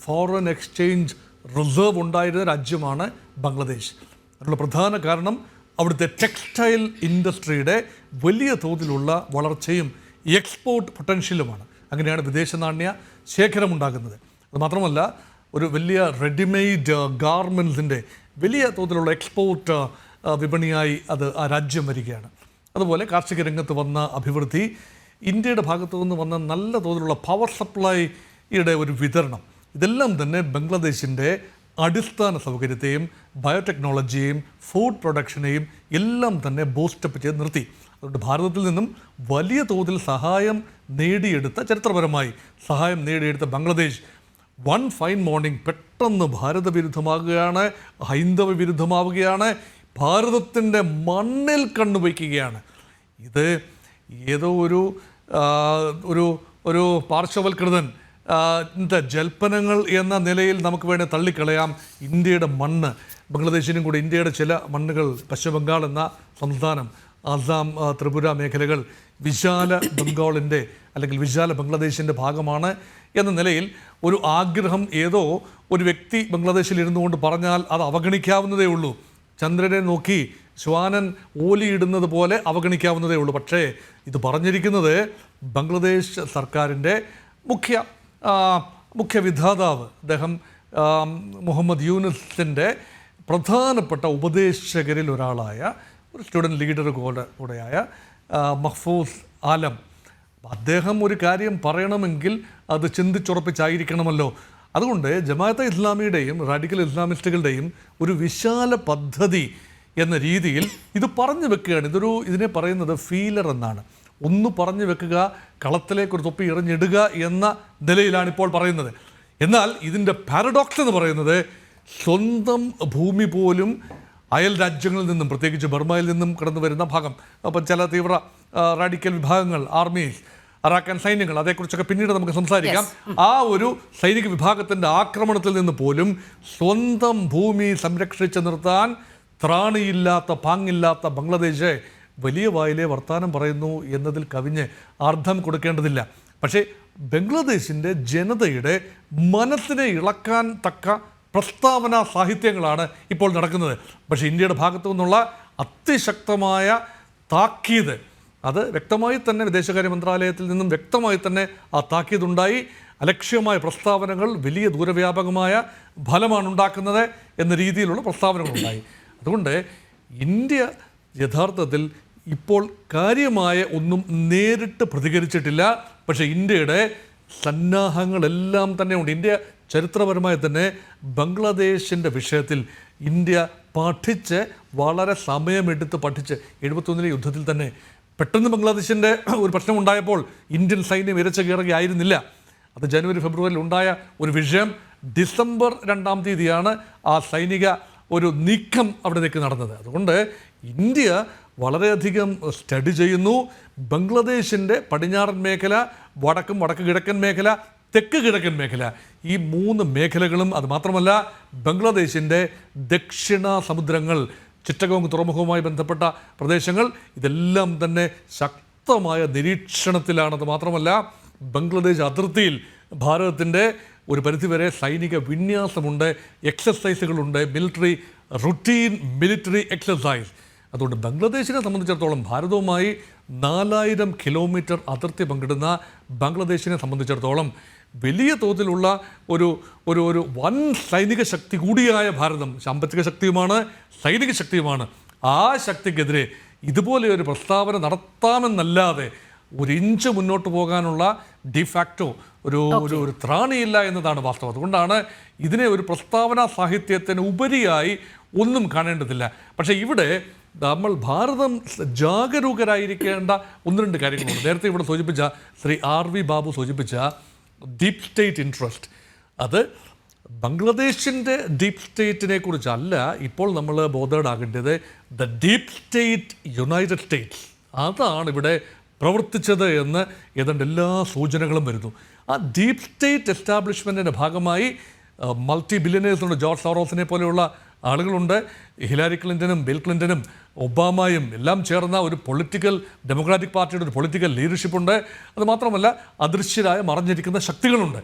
Speaker 3: ഫോറിൻ എക്സ്ചേഞ്ച് റിസർവ് ഉണ്ടായിരുന്ന രാജ്യമാണ് ബംഗ്ലാദേശ്. അതിനുള്ള പ്രധാന കാരണം അവിടുത്തെ ടെക്സ്റ്റൈൽ ഇൻഡസ്ട്രിയുടെ വലിയ തോതിലുള്ള വളർച്ചയും എക്സ്പോർട്ട് പൊട്ടൻഷ്യലുമാണ്. അങ്ങനെയാണ് വിദേശ നാണ്യ ശേഖരമുണ്ടാകുന്നത്. അതുമാത്രമല്ല, ഒരു വലിയ റെഡിമെയ്ഡ് ഗാർമെൻസിൻ്റെ വലിയ തോതിലുള്ള എക്സ്പോർട്ട് വിപണിയായി ആ രാജ്യം വരികയാണ്. അതുപോലെ കാർഷിക രംഗത്ത് വന്ന അഭിവൃദ്ധി, ഇന്ത്യയുടെ ഭാഗത്തു നിന്ന് വന്ന നല്ല തോതിലുള്ള പവർ സപ്ലൈയുടെ ഒരു വിതരണം, ഇതെല്ലാം തന്നെ ബംഗ്ലാദേശിൻ്റെ അടിസ്ഥാന സൗകര്യത്തെയും ബയോടെക്നോളജിയെയും ഫുഡ് പ്രൊഡക്ഷനെയും എല്ലാം തന്നെ ബൂസ്റ്റപ്പ് ചെയ്ത് നിർത്തി. അതുകൊണ്ട് ഭാരതത്തിൽ നിന്നും വലിയ തോതിൽ ചരിത്രപരമായി സഹായം നേടിയെടുത്ത ബംഗ്ലാദേശ് വൺ ഫൈൻ മോർണിംഗ് പെട്ടെന്ന് ഭാരത വിരുദ്ധമാകുകയാണ്, ഹൈന്ദവ വിരുദ്ധമാവുകയാണ്, ഭാരതത്തിൻ്റെ മണ്ണിൽ കണ്ണുവയ്ക്കുകയാണ്. ഇത് ഏതോ ഒരു പാർശ്വവൽകൃതൻ ജൽപ്പനങ്ങൾ എന്ന നിലയിൽ നമുക്ക് വേണേൽ തള്ളിക്കളയാം. ഇന്ത്യയുടെ മണ്ണ്, ബംഗ്ലാദേശിനും കൂടി ഇന്ത്യയുടെ ചില മണ്ണുകൾ, പശ്ചിമ ബംഗാൾ എന്ന സംസ്ഥാനം, ആസാം, ത്രിപുര മേഖലകൾ വിശാല ബംഗാളിൻ്റെ അല്ലെങ്കിൽ വിശാല ബംഗ്ലാദേശിൻ്റെ ഭാഗമാണ് എന്ന നിലയിൽ ഒരു ആഗ്രഹം ഏതോ ഒരു വ്യക്തി ബംഗ്ലാദേശിൽ ഇരുന്നു കൊണ്ട് പറഞ്ഞാൽ അത് അവഗണിക്കാവുന്നതേ ഉള്ളൂ. ചന്ദ്രനെ നോക്കി ശ്വാനൻ ഓലിയിടുന്നത് പോലെ അവഗണിക്കാവുന്നതേ ഉള്ളൂ. പക്ഷേ ഇത് പറഞ്ഞിരിക്കുന്നത് ബംഗ്ലാദേശ് സർക്കാരിൻ്റെ മുഖ്യ വിധാതാവ്, അദ്ദേഹം മുഹമ്മദ് യൂനുസിൻ്റെ പ്രധാനപ്പെട്ട ഉപദേശകരിൽ ഒരാളായ ഒരു സ്റ്റുഡൻറ്റ് ലീഡർ കൂടെയായ മഹ്ഫൂസ് ആലം. അദ്ദേഹം ഒരു കാര്യം പറയണമെങ്കിൽ അത് ചിന്തിച്ചുറപ്പിച്ചായിരിക്കണമല്ലോ. അതുകൊണ്ട് ജമാഅത്തെ ഇസ്ലാമിയുടെയും റാഡിക്കൽ ഇസ്ലാമിസ്റ്റുകളുടെയും ഒരു വിശാല പദ്ധതി എന്ന രീതിയിൽ ഇത് പറഞ്ഞു വെക്കുകയാണ്. ഇതിനെ പറയുന്നത് ഫീലർ എന്നാണ്. ഒന്ന് പറഞ്ഞു വെക്കുക, കളത്തിലേക്ക് ഒരു തൊപ്പി എറിഞ്ഞിടുക എന്ന നിലയിലാണ് ഇപ്പോൾ പറയുന്നത്. എന്നാൽ ഇതിൻ്റെ പാരഡോക്സ് എന്ന് പറയുന്നത് സ്വന്തം ഭൂമി പോലും അയൽ രാജ്യങ്ങളിൽ നിന്നും, പ്രത്യേകിച്ച് ബർമയിൽ നിന്നും കടന്നു വരുന്ന ഭാഗം, അപ്പം ചില തീവ്ര റാഡിക്കൽ വിഭാഗങ്ങൾ, ആർമീസ്, അറാക്കൻ സൈന്യങ്ങൾ, അതേക്കുറിച്ചൊക്കെ പിന്നീട് നമുക്ക് സംസാരിക്കാം. ആ ഒരു സൈനിക വിഭാഗത്തിൻ്റെ ആക്രമണത്തിൽ നിന്ന് പോലും സ്വന്തം ഭൂമി സംരക്ഷിച്ച് നിർത്താൻ ത്രാണിയില്ലാത്ത, പാങ്ങില്ലാത്ത ബംഗ്ലാദേശ് വലിയ വായിലെ വർത്തമാനം പറയുന്നു എന്നതിൽ കവിഞ്ഞ് അർത്ഥം കൊടുക്കേണ്ടതില്ല. പക്ഷേ ബംഗ്ലാദേശിൻ്റെ ജനതയുടെ മനസ്സിനെ ഇളക്കാൻ തക്ക പ്രസ്താവന സാഹിത്യങ്ങളാണ് ഇപ്പോൾ നടക്കുന്നത്. പക്ഷേ ഇന്ത്യയുടെ ഭാഗത്തു നിന്നുള്ള അതിശക്തമായ താക്കീത്, അത് വ്യക്തമായി തന്നെ വിദേശകാര്യ മന്ത്രാലയത്തിൽ നിന്നും വ്യക്തമായി തന്നെ ആ താക്കീതുണ്ടായി. അലക്ഷ്യമായ പ്രസ്താവനകൾ വലിയ ദൂരവ്യാപകമായ ഫലമാണ് ഉണ്ടാക്കുന്നത് എന്ന രീതിയിലുള്ള പ്രസ്താവനകളുണ്ടായി. അതുകൊണ്ട് ഇന്ത്യ യഥാർത്ഥത്തിൽ ഇപ്പോൾ കാര്യമായ ഒന്നും നേരിട്ട് പ്രതികരിച്ചിട്ടില്ല. പക്ഷേ ഇന്ത്യയുടെ സന്നാഹങ്ങളെല്ലാം തന്നെ ഉണ്ട്. ഇന്ത്യ ചരിത്രപരമായി തന്നെ ബംഗ്ലാദേശിൻ്റെ വിഷയത്തിൽ ഇന്ത്യ പഠിച്ച് വളരെ സമയമെടുത്ത് പഠിച്ച് 71 യുദ്ധത്തിൽ തന്നെ പെട്ടെന്ന് ബംഗ്ലാദേശിൻ്റെ ഒരു പ്രശ്നമുണ്ടായപ്പോൾ ഇന്ത്യൻ സൈന്യം ഇരച്ചു കയറുകയായിരുന്നില്ല. അത് ജനുവരി ഫെബ്രുവരിയിൽ ഉണ്ടായ ഒരു വിഷയം. ഡിസംബർ 2-ാം തീയതിയാണ് ആ സൈനിക ഒരു നീക്കം അവിടേക്ക് നടന്നത്. അതുകൊണ്ട് ഇന്ത്യ വളരെയധികം സ്റ്റഡി ചെയ്യുന്നു. ബംഗ്ലാദേശിൻ്റെ പടിഞ്ഞാറൻ മേഖല, വടക്ക് കിഴക്കൻ മേഖല, തെക്ക് കിഴക്കൻ മേഖല, ഈ 3 മേഖലകളും, അതുമാത്രമല്ല ബംഗ്ലാദേശിൻ്റെ ദക്ഷിണ സമുദ്രങ്ങൾ, ചിറ്റഗോങ് തുറമുഖവുമായി ബന്ധപ്പെട്ട പ്രദേശങ്ങൾ, ഇതെല്ലാം തന്നെ ശക്തമായ നിരീക്ഷണത്തിലാണത്. മാത്രമല്ല ബംഗ്ലാദേശ് അതിർത്തിയിൽ ഭാരതത്തിൻ്റെ ഒരു പരിധിവരെ സൈനിക വിന്യാസമുണ്ട്, എക്സസൈസുകളുണ്ട്, റുട്ടീൻ മിലിറ്ററി എക്സസൈസ്. അതുകൊണ്ട് ബംഗ്ലാദേശിനെ സംബന്ധിച്ചിടത്തോളം ഭാരതവുമായി 4000 കിലോമീറ്റർ അതിർത്തി പങ്കിടുന്ന ബംഗ്ലാദേശിനെ സംബന്ധിച്ചിടത്തോളം വലിയ തോതിലുള്ള ഒരു വൻ സൈനിക ശക്തി കൂടിയായ ഭാരതം, സാമ്പത്തിക ശക്തിയുമാണ്, സൈനിക ശക്തിയുമാണ്. ആ ശക്തിക്കെതിരെ ഇതുപോലെ ഒരു പ്രസ്താവന നടത്താമെന്നല്ലാതെ ഒരു ഇഞ്ച് മുന്നോട്ട് പോകാനുള്ള ഡിഫാക്റ്റോ ഒരു ത്രാണിയില്ല എന്നതാണ് വാസ്തവം. അതുകൊണ്ടാണ് ഇതിനെ ഒരു പ്രസ്താവന സാഹിത്യത്തിന് ഉപരിയായി ഒന്നും കാണേണ്ടതില്ല. പക്ഷേ ഇവിടെ നമ്മൾ ഭാരതം ജാഗരൂകരായിരിക്കേണ്ട 1-2 കാര്യങ്ങളുണ്ട്. നേരത്തെ ഇവിടെ സൂചിപ്പിച്ച ശ്രീ RV ബാബു സൂചിപ്പിച്ച ഡീപ് സ്റ്റേറ്റ് ഇൻട്രസ്റ്റ്, അത് ബംഗ്ലാദേശിൻ്റെ ഡീപ് സ്റ്റേറ്റിനെ കുറിച്ചല്ല ഇപ്പോൾ നമ്മൾ ബോധേഡാകേണ്ടത്. The deep state United States, അതാണ് ഇവിടെ പ്രവർത്തിച്ചത് എന്ന് ഏതാണ്ട് എല്ലാ സൂചനകളും വരുന്നു. ആ ഡീപ് സ്റ്റേറ്റ് എസ്റ്റാബ്ലിഷ്മെൻറ്റിൻ്റെ ഭാഗമായി മൾട്ടി ബില്യനേഴ്സുണ്ട്. ജോർജ് സോറോസിനെ പോലെയുള്ള ആളുകളുണ്ട്. ഹിലാരി ക്ലിൻ്റനും ബിൽ ക്ലിൻ്റനും ഒബാമയും എല്ലാം ചേർന്ന ഒരു ഡെമോക്രാറ്റിക് പാർട്ടിയുടെ ഒരു പൊളിറ്റിക്കൽ ലീഡർഷിപ്പുണ്ട്. അതുമാത്രമല്ല അദൃശ്യരായ മറഞ്ഞിരിക്കുന്ന ശക്തികളുണ്ട്.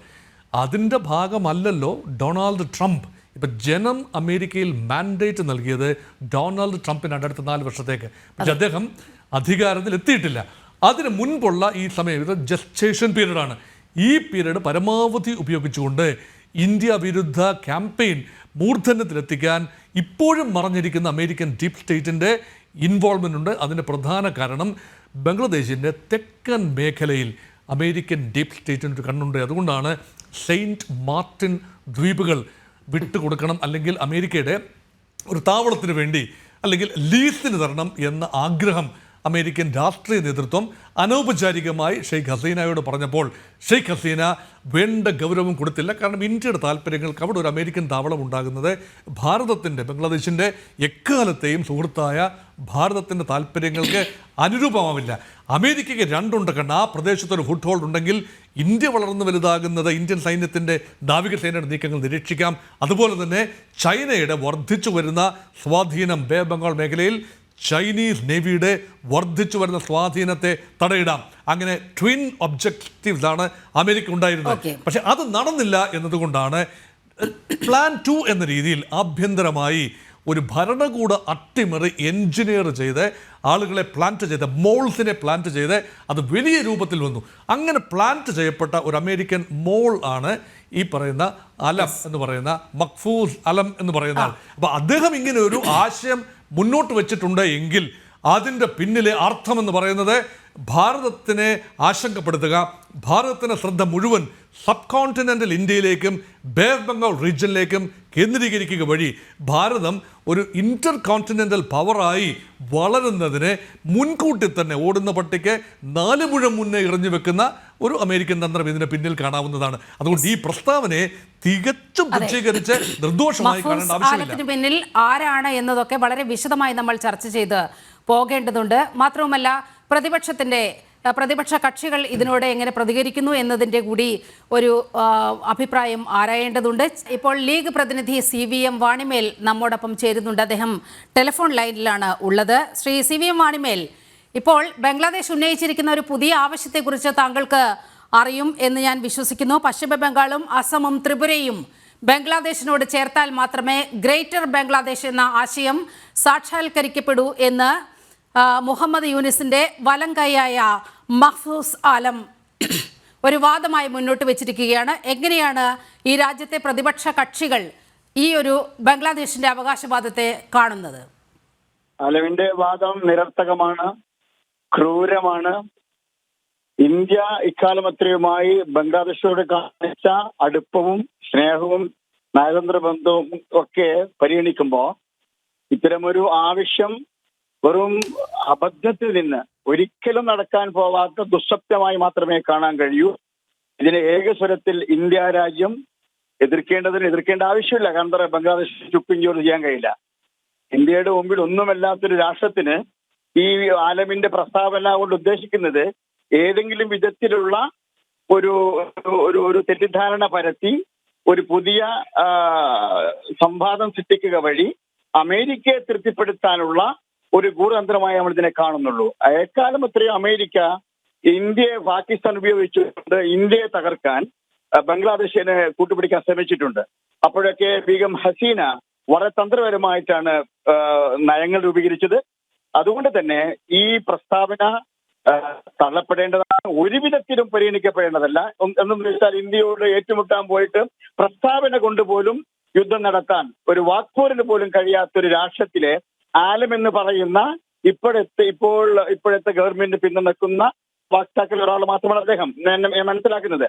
Speaker 3: അതിൻ്റെ ഭാഗമല്ലല്ലോ ഡൊണാൾഡ് ട്രംപ്. ഇപ്പം ജനം അമേരിക്കയിൽ മാൻഡേറ്റ് നൽകിയത് ഡൊണാൾഡ് ട്രംപിനാണ് അടുത്ത 4 വർഷത്തേക്ക്. പക്ഷെ അദ്ദേഹം അധികാരത്തിൽ എത്തിയിട്ടില്ല. അതിന് മുൻപുള്ള ഈ സമയം ഇത് ജസ്റ്റേഷൻ പീരീഡാണ്. ഈ പീരീഡ് പരമാവധി ഉപയോഗിച്ചുകൊണ്ട് ഇന്ത്യ വിരുദ്ധ ക്യാമ്പയിൻ മൂർധന്യത്തിലെത്തിക്കാൻ ഇപ്പോഴും മറഞ്ഞിരിക്കുന്ന അമേരിക്കൻ ഡീപ് സ്റ്റേറ്റിൻ്റെ ഇൻവോൾവ്മെൻ്റ് ഉണ്ട്. അതിൻ്റെ പ്രധാന കാരണം ബംഗ്ലാദേശിൻ്റെ തെക്കൻ മേഖലയിൽ അമേരിക്കൻ ഡീപ് സ്റ്റേറ്റിന് ഒരു കണ്ണുണ്ട്. അതുകൊണ്ടാണ് സെയിൻറ്റ് മാർട്ടിൻ ദ്വീപുകൾ വിട്ടുകൊടുക്കണം, അല്ലെങ്കിൽ അമേരിക്കയുടെ ഒരു താവളത്തിന് വേണ്ടി അല്ലെങ്കിൽ ലീസിന് തരണം എന്ന ആഗ്രഹം അമേരിക്കൻ രാഷ്ട്രീയ നേതൃത്വം അനൗപചാരികമായി ഷെയ്ഖ് ഹസീനയോട് പറഞ്ഞപ്പോൾ ഷെയ്ഖ് ഹസീന വേണ്ട ഗൗരവം കൊടുത്തില്ല. കാരണം ഇന്ത്യയുടെ താല്പര്യങ്ങൾക്ക് അവിടെ ഒരു അമേരിക്കൻ താവളം ഉണ്ടാകുന്നത് ഭാരതത്തിൻ്റെ, ബംഗ്ലാദേശിൻ്റെ എക്കാലത്തെയും സുഹൃത്തായ ഭാരതത്തിൻ്റെ താല്പര്യങ്ങൾക്ക് അനുരൂപമാവില്ല. അമേരിക്കയ്ക്ക് 2 ഉണ്ട്. കാരണം ആ പ്രദേശത്തൊരു ഫുട് ഹോൾഡ് ഉണ്ടെങ്കിൽ ഇന്ത്യ വളർന്നു വലുതാകുന്നത് ഇന്ത്യൻ സൈന്യത്തിൻ്റെ നാവികസേനയുടെ നീക്കങ്ങൾ നിരീക്ഷിക്കാം. അതുപോലെ തന്നെ ചൈനയുടെ വർദ്ധിച്ചു വരുന്ന സ്വാധീനം ബേ ബംഗാൾ മേഖലയിൽ ചൈനീസ് നേവിയുടെ വർദ്ധിച്ചു വരുന്ന സ്വാധീനത്തെ തടയിടാം. അങ്ങനെ ട്വിൻ ഒബ്ജക്റ്റീവ്സ് ആണ് അമേരിക്ക ഉണ്ടായിരുന്നത്. പക്ഷെ അത് നടന്നില്ല എന്നതുകൊണ്ടാണ് പ്ലാൻ 2 എന്ന രീതിയിൽ ആഭ്യന്തരമായി ഒരു ഭരണകൂട അട്ടിമറി എൻജിനീയർ ചെയ്ത് ആളുകളെ പ്ലാന്റ് ചെയ്ത്, മോൾസിനെ പ്ലാന്റ് ചെയ്ത് അത് വലിയ രൂപത്തിൽ വന്നു. അങ്ങനെ പ്ലാന്റ് ചെയ്യപ്പെട്ട ഒരു അമേരിക്കൻ മോൾ ആണ് ഈ പറയുന്ന അലം എന്ന് പറയുന്ന മഖ്ഫൂസ് അലം എന്ന് പറയുന്ന ആൾ. അപ്പോൾ അദ്ദേഹം ഇങ്ങനെ ഒരു ആശയം മുന്നോട്ട് വെച്ചിട്ടുണ്ട് എങ്കിൽ അതിൻ്റെ പിന്നിലെ അർത്ഥമെന്ന് പറയുന്നത് ഭാരതത്തിനെ ആശങ്കപ്പെടുത്തുക, ഭാരതത്തിൻ്റെ ശ്രദ്ധ മുഴുവൻ സബ് കോണ്ടിനെൻ്റൽ ഇന്ത്യയിലേക്കും ബേ ബംഗാൾ റീജിയനിലേക്കും കേന്ദ്രീകരിക്കുക വഴി ഭാരതം ഒരു ഇൻ്റർ കോണ്ടിനെൻ്റൽ പവറായി വളരുന്നതിന് മുൻകൂട്ടി തന്നെ ഓടുന്ന പട്ടിക്ക് 4 മുഴം മുന്നേ എറിഞ്ഞു വെക്കുന്ന ഒരു അമേരിക്കൻ തന്ത്രം ഇതിന് പിന്നിൽ കാണാവുന്നതാണ്. അതുകൊണ്ട് ഈ പ്രസ്താവനയെ തികച്ചും പുച്ഛീകരിച്ച് നിർദോഷമായി കാണേണ്ട ആവശ്യമില്ല.
Speaker 1: പിന്നിൽ ആരാണ് എന്നതൊക്കെ വളരെ വിശദമായി നമ്മൾ ചർച്ച ചെയ്ത് പോകേണ്ടതുണ്ട്. മാത്രവുമല്ല പ്രതിപക്ഷ കക്ഷികൾ ഇതിനോട് എങ്ങനെ പ്രതികരിക്കുന്നു എന്നതിൻ്റെ കൂടി ഒരു അഭിപ്രായം ആരായേണ്ടതുണ്ട്. ഇപ്പോൾ ലീഗ് പ്രതിനിധി CVM വാണിമേൽ നമ്മോടൊപ്പം ചേരുന്നുണ്ട്. അദ്ദേഹം ടെലിഫോൺ ലൈനിലാണ് ഉള്ളത്. ശ്രീ CVM വാണിമേൽ, ഇപ്പോൾ ബംഗ്ലാദേശ് ഉന്നയിച്ചിരിക്കുന്ന ഒരു പുതിയ ആവശ്യത്തെക്കുറിച്ച് താങ്കൾക്ക് അറിയും എന്ന് ഞാൻ വിശ്വസിക്കുന്നു. പശ്ചിമ ബംഗാളും അസമും ത്രിപുരയും ബംഗ്ലാദേശിനോട് ചേർത്താൽ മാത്രമേ ഗ്രേറ്റർ ബംഗ്ലാദേശ് എന്ന ആശയം സാക്ഷാത്കരിക്കപ്പെടൂ എന്ന് മുഹമ്മദ് യൂനിസിൻ്റെ വലം കൈയായ മഖ്ഫൂസ് ആലം ഒരു വാദമായി മുന്നോട്ട് വെച്ചിരിക്കുകയാണ്. എങ്ങനെയാണ് ഈ രാജ്യത്തെ പ്രതിപക്ഷ കക്ഷികൾ ഈ ഒരു ബംഗ്ലാദേശിന്റെ അവകാശവാദത്തെ കാണുന്നത്?
Speaker 4: ആലമിന്റെ വാദം നിരർത്ഥകമാണ്, ക്രൂരമാണ്. ഇന്ത്യ ഇക്കാലം അത്രയുമായി ബംഗ്ലാദേശോട് കാണിച്ച അടുപ്പവും സ്നേഹവും നയതന്ത്ര ബന്ധവും ഒക്കെ പരിഗണിക്കുമ്പോൾ ഇത്തരമൊരു ആവശ്യം വെറും അബദ്ധത്തിൽ നിന്ന് ഒരിക്കലും നടക്കാൻ പോവാത്ത ദുസ്വപ്നമായി മാത്രമേ കാണാൻ കഴിയൂ. ഇതിനെ ഏകസ്വരത്തിൽ ഇന്ത്യ രാജ്യം എതിർക്കേണ്ട ആവശ്യമില്ല. കാരണം എന്താ പറയുക, ബംഗ്ലാദേശ് ചുപ്പിഞ്ചോട് ചെയ്യാൻ കഴിയില്ല. ഇന്ത്യയുടെ മുമ്പിൽ ഒന്നുമല്ലാത്തൊരു രാഷ്ട്രത്തിന് ഈ ആലമിന്റെ പ്രസ്താവന കൊണ്ട് ഉദ്ദേശിക്കുന്നത് ഏതെങ്കിലും വിധത്തിലുള്ള ഒരു ഒരു തെറ്റിദ്ധാരണ പരത്തി ഒരു പുതിയ സംവാദം സൃഷ്ടിക്കുക വഴി അമേരിക്കയെ തൃപ്തിപ്പെടുത്താനുള്ള ഒരു ഗൂഢതന്ത്രമായി നമ്മൾ ഇതിനെ കാണുന്നുള്ളൂ. എക്കാലം അത്രയും അമേരിക്ക ഇന്ത്യയെ പാകിസ്ഥാൻ ഉപയോഗിച്ചുകൊണ്ട് ഇന്ത്യയെ തകർക്കാൻ ബംഗ്ലാദേശിനെ കൂട്ടുപിടിക്കാൻ ശ്രമിച്ചിട്ടുണ്ട്. അപ്പോഴൊക്കെ ബീഗം ഹസീന വളരെ തന്ത്രപരമായിട്ടാണ് നയങ്ങൾ രൂപീകരിച്ചത്. അതുകൊണ്ട് തന്നെ ഈ പ്രസ്താവന തള്ളപ്പെടേണ്ടതാണ്, ഒരു വിധത്തിലും പരിഗണിക്കപ്പെടേണ്ടതല്ല. എന്തെന്ന് വെച്ചാൽ ഇന്ത്യയോട് ഏറ്റുമുട്ടാൻ പോയിട്ട് പ്രസ്താവന കൊണ്ടുപോലും യുദ്ധം നടത്താൻ ഒരു വാക്പോരിന് പോലും കഴിയാത്തൊരു രാഷ്ട്രത്തിലെ ആലം എന്ന് പറയുന്ന ഇപ്പോഴത്തെ ഗവൺമെന്റ് പിന്തുണക്കുന്ന വക്താക്കൾ ഒരാൾ മാത്രമാണ് അദ്ദേഹം. ഞാൻ മനസ്സിലാക്കുന്നത്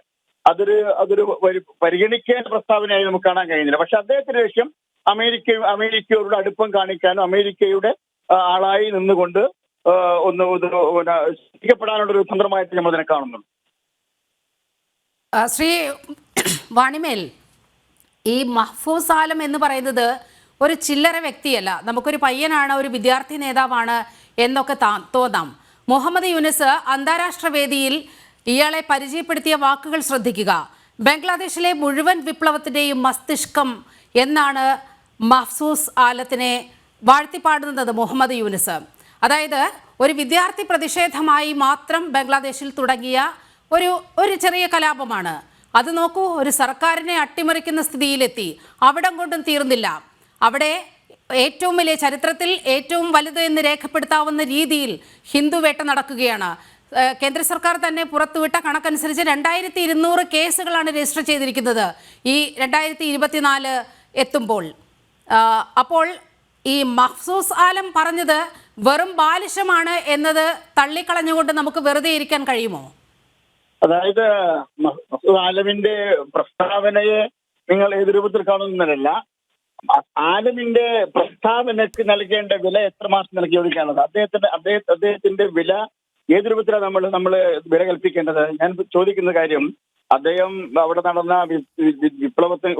Speaker 4: അതൊരു പരിഗണിക്കേണ്ട പ്രസ്താവനയായി നമുക്ക് കാണാൻ കഴിയുന്നില്ല. പക്ഷെ അദ്ദേഹത്തിന്റെ ലക്ഷ്യം അമേരിക്കയോട് അടുപ്പം കാണിക്കാനും അമേരിക്കയുടെ ആളായി നിന്നുകൊണ്ട് ഒന്ന് ശ്രദ്ധിക്കപ്പെടാനുള്ള ഒരു തന്ത്രമായിട്ട് നമ്മൾ അതിനെ കാണുന്നുണ്ട്.
Speaker 1: ശ്രീ വാണിമേൽ, ഈ മഹ്ഫൂസ് ആലം എന്ന് പറയുന്നത് ഒരു ചില്ലറ വ്യക്തിയല്ല. നമുക്കൊരു പയ്യനാണ്, ഒരു വിദ്യാർത്ഥി നേതാവാണ് എന്നൊക്കെ തോന്നാം. മുഹമ്മദ് യൂനിസ് അന്താരാഷ്ട്ര വേദിയിൽ ഇയാളെ പരിചയപ്പെടുത്തിയ വാക്കുകൾ ശ്രദ്ധിക്കുക. ബംഗ്ലാദേശിലെ മുഴുവൻ വിപ്ലവത്തിൻ്റെയും മസ്തിഷ്കം എന്നാണ് മഹ്ഫൂസ് ആലത്തിനെ വാഴ്ത്തിപ്പാടുന്നത് മുഹമ്മദ് യൂനിസ്. അതായത് ഒരു വിദ്യാർത്ഥി പ്രതിഷേധമായി മാത്രം ബംഗ്ലാദേശിൽ തുടങ്ങിയ ഒരു ചെറിയ കലാപമാണ്. അത് നോക്കൂ, ഒരു സർക്കാരിനെ അട്ടിമറിക്കുന്ന സ്ഥിതിയിലെത്തി. അവിടം കൊണ്ടും തീർന്നില്ല. അവിടെ ഏറ്റവും വലിയ ചരിത്രത്തിൽ ഏറ്റവും വലുത് എന്ന് രേഖപ്പെടുത്താവുന്ന രീതിയിൽ ഹിന്ദുവേട്ട നടക്കുകയാണ്. കേന്ദ്ര സർക്കാർ തന്നെ പുറത്തുവിട്ട കണക്കനുസരിച്ച് 2200 കേസുകളാണ് രജിസ്റ്റർ ചെയ്തിരിക്കുന്നത് ഈ 2024 എത്തുമ്പോൾ. അപ്പോൾ ഈ മഹ്ഫൂസ് ആലം പറഞ്ഞത് വെറും ബാലിശമാണ് എന്നത് തള്ളിക്കളഞ്ഞുകൊണ്ട് നമുക്ക് വെറുതെ ഇരിക്കാൻ കഴിയുമോ?
Speaker 4: അതായത് മഹ്ഫൂസ് ആലമിന്റെ പ്രസ്താവനയെ നിങ്ങൾ ഏത് രൂപത്തിൽ കാണുന്നതല്ല, ആലമിന്റെ പ്രസ്താവനക്ക് നൽകേണ്ട വില എത്രമാത്രം നൽകിയൊഴിക്കാനുള്ളത്. അദ്ദേഹത്തിന്റെ വില ഏത് രൂപത്തിലാണ് നമ്മൾ വില കൽപ്പിക്കേണ്ടത്? ഞാൻ ചോദിക്കുന്ന കാര്യം, അദ്ദേഹം അവിടെ നടന്ന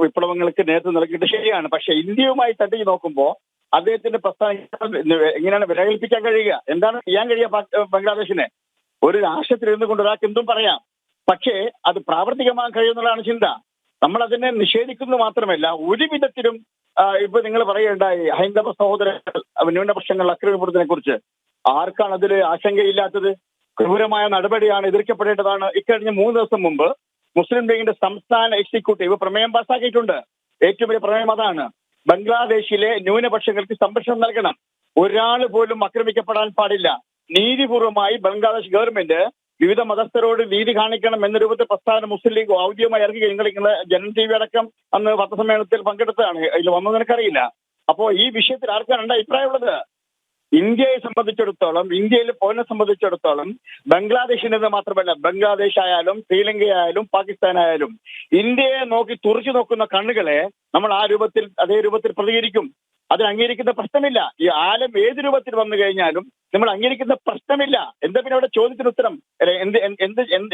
Speaker 4: വിപ്ലവങ്ങൾക്ക് നേതൃത്വം നൽകിയിട്ട് ശരിയാണ്. പക്ഷെ ഇന്ത്യയുമായി തട്ടി നോക്കുമ്പോൾ അദ്ദേഹത്തിന്റെ പ്രസ്താവന എങ്ങനെയാണ് വില കൽപ്പിക്കാൻ കഴിയുക? എന്താണ് ചെയ്യാൻ കഴിയുക ബംഗ്ലാദേശിന്? ഒരു രാഷ്ട്രത്തിൽ ഇരുന്നു കൊണ്ട് ഒരാൾക്ക് എന്തും പറയാം, പക്ഷേ അത് പ്രാവർത്തികമാകാൻ കഴിയുന്നതാണ് ചിന്ത. നമ്മൾ അതിനെ നിഷേധിക്കുന്നത് മാത്രമല്ല, ഒരു വിധത്തിലും ഇപ്പൊ നിങ്ങൾ പറയേണ്ടായി ഹൈന്ദവ സഹോദരങ്ങൾ ന്യൂനപക്ഷങ്ങൾ ആക്രമിക്കപ്പെടുന്നതിനെ കുറിച്ച് ആർക്കാണ് അതിൽ ആശങ്കയില്ലാത്തത്? ക്രൂരമായ നടപടിയാണ്, എതിർക്കപ്പെടേണ്ടതാണ്. ഇക്കഴിഞ്ഞ 3 ദിവസം മുമ്പ് മുസ്ലിം ലീഗിന്റെ സംസ്ഥാന എക്സിക്യൂട്ടീവ് പ്രമേയം പാസ്സാക്കിയിട്ടുണ്ട്. ഏറ്റവും വലിയ പ്രമേയം അതാണ്. ബംഗ്ലാദേശിലെ ന്യൂനപക്ഷങ്ങൾക്ക് സംരക്ഷണം നൽകണം, ഒരാൾ പോലും ആക്രമിക്കപ്പെടാൻ പാടില്ല, നീതിപൂർവമായി ബംഗ്ലാദേശ് ഗവൺമെന്റ് വിവിധ മതസ്ഥരോട് നീതി കാണിക്കണം എന്ന രൂപത്തിൽ പ്രസ്താവന മുസ്ലിം ലീഗ് ഔദ്യോഗികമായി ഇറക്കി. നിങ്ങളെ ജനൻ ടി വി അടക്കം അന്ന് പത്രസമ്മേളനത്തിൽ പങ്കെടുത്തതാണ്. ഇതിൽ വന്നത് എനിക്കറിയില്ല. അപ്പോ ഈ വിഷയത്തിൽ ആർക്കാണ് എൻ്റെ അഭിപ്രായമുള്ളത്? ഇന്ത്യയെ സംബന്ധിച്ചിടത്തോളം, ഇന്ത്യയിലെ പൗരനെ സംബന്ധിച്ചിടത്തോളം ബംഗ്ലാദേശിൻ്റെത് മാത്രമല്ല, ബംഗ്ലാദേശ് ആയാലും ശ്രീലങ്കയായാലും പാകിസ്ഥാനായാലും ഇന്ത്യയെ നോക്കി തുറച്ചു നോക്കുന്ന കണ്ണുകളെ നമ്മൾ അതേ രൂപത്തിൽ പ്രതികരിക്കും. അത് അംഗീകരിക്കുന്ന പ്രശ്നമില്ല. ഈ ആലം ഏത് രൂപത്തിൽ വന്നു കഴിഞ്ഞാലും നമ്മൾ അംഗീകരിക്കുന്ന പ്രശ്നമില്ല. എന്താ പിന്നെ അവിടെ ചോദ്യത്തിന് ഉത്തരം?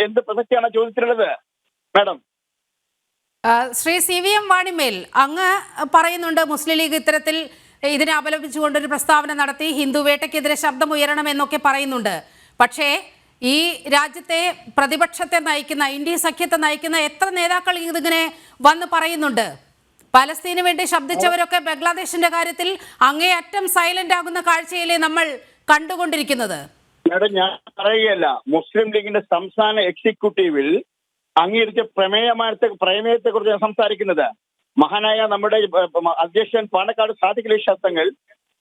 Speaker 4: എന്ത് പ്രസക്തിയാണ് ചോദ്യത്തിനുള്ളത് മാഡം?
Speaker 1: ശ്രീ CVM വാണിമേൽ, അങ്ങ് പറയുന്നുണ്ട് മുസ്ലിം ലീഗ് ഇത്തരത്തിൽ ഇതിനെ അപലപിച്ചുകൊണ്ടൊരു പ്രസ്താവന നടത്തി, ഹിന്ദുവേട്ടയ്ക്കെതിരെ ശബ്ദമുയരണം എന്നൊക്കെ പറയുന്നുണ്ട്. പക്ഷേ ഈ രാജ്യത്തെ പ്രതിപക്ഷത്തെ നയിക്കുന്ന, ഇന്ത്യ സഖ്യത്തെ നയിക്കുന്ന എത്ര നേതാക്കൾ ഇതിങ്ങനെ വന്ന് പറയുന്നുണ്ട്? പലസ്തീന് വേണ്ടി ശബ്ദിച്ചവരൊക്കെ ബംഗ്ലാദേശിന്റെ കാര്യത്തിൽ അങ്ങേയറ്റം സൈലന്റ് ആകുന്ന കാഴ്ചയിലെ നമ്മൾ കണ്ടുകൊണ്ടിരിക്കുന്നത്.
Speaker 4: മാഡം, ഞാൻ പറയുകയല്ല, മുസ്ലിം ലീഗിന്റെ സംസ്ഥാന എക്സിക്യൂട്ടീവിൽ അംഗീകരിച്ച പ്രമേയത്തെ കുറിച്ച് സംസാരിക്കുന്നത്. മഹാനായ നമ്മുടെ അധ്യക്ഷൻ പാണക്കാട് സാദിഖ് അലി ശബ്ദങ്ങൾ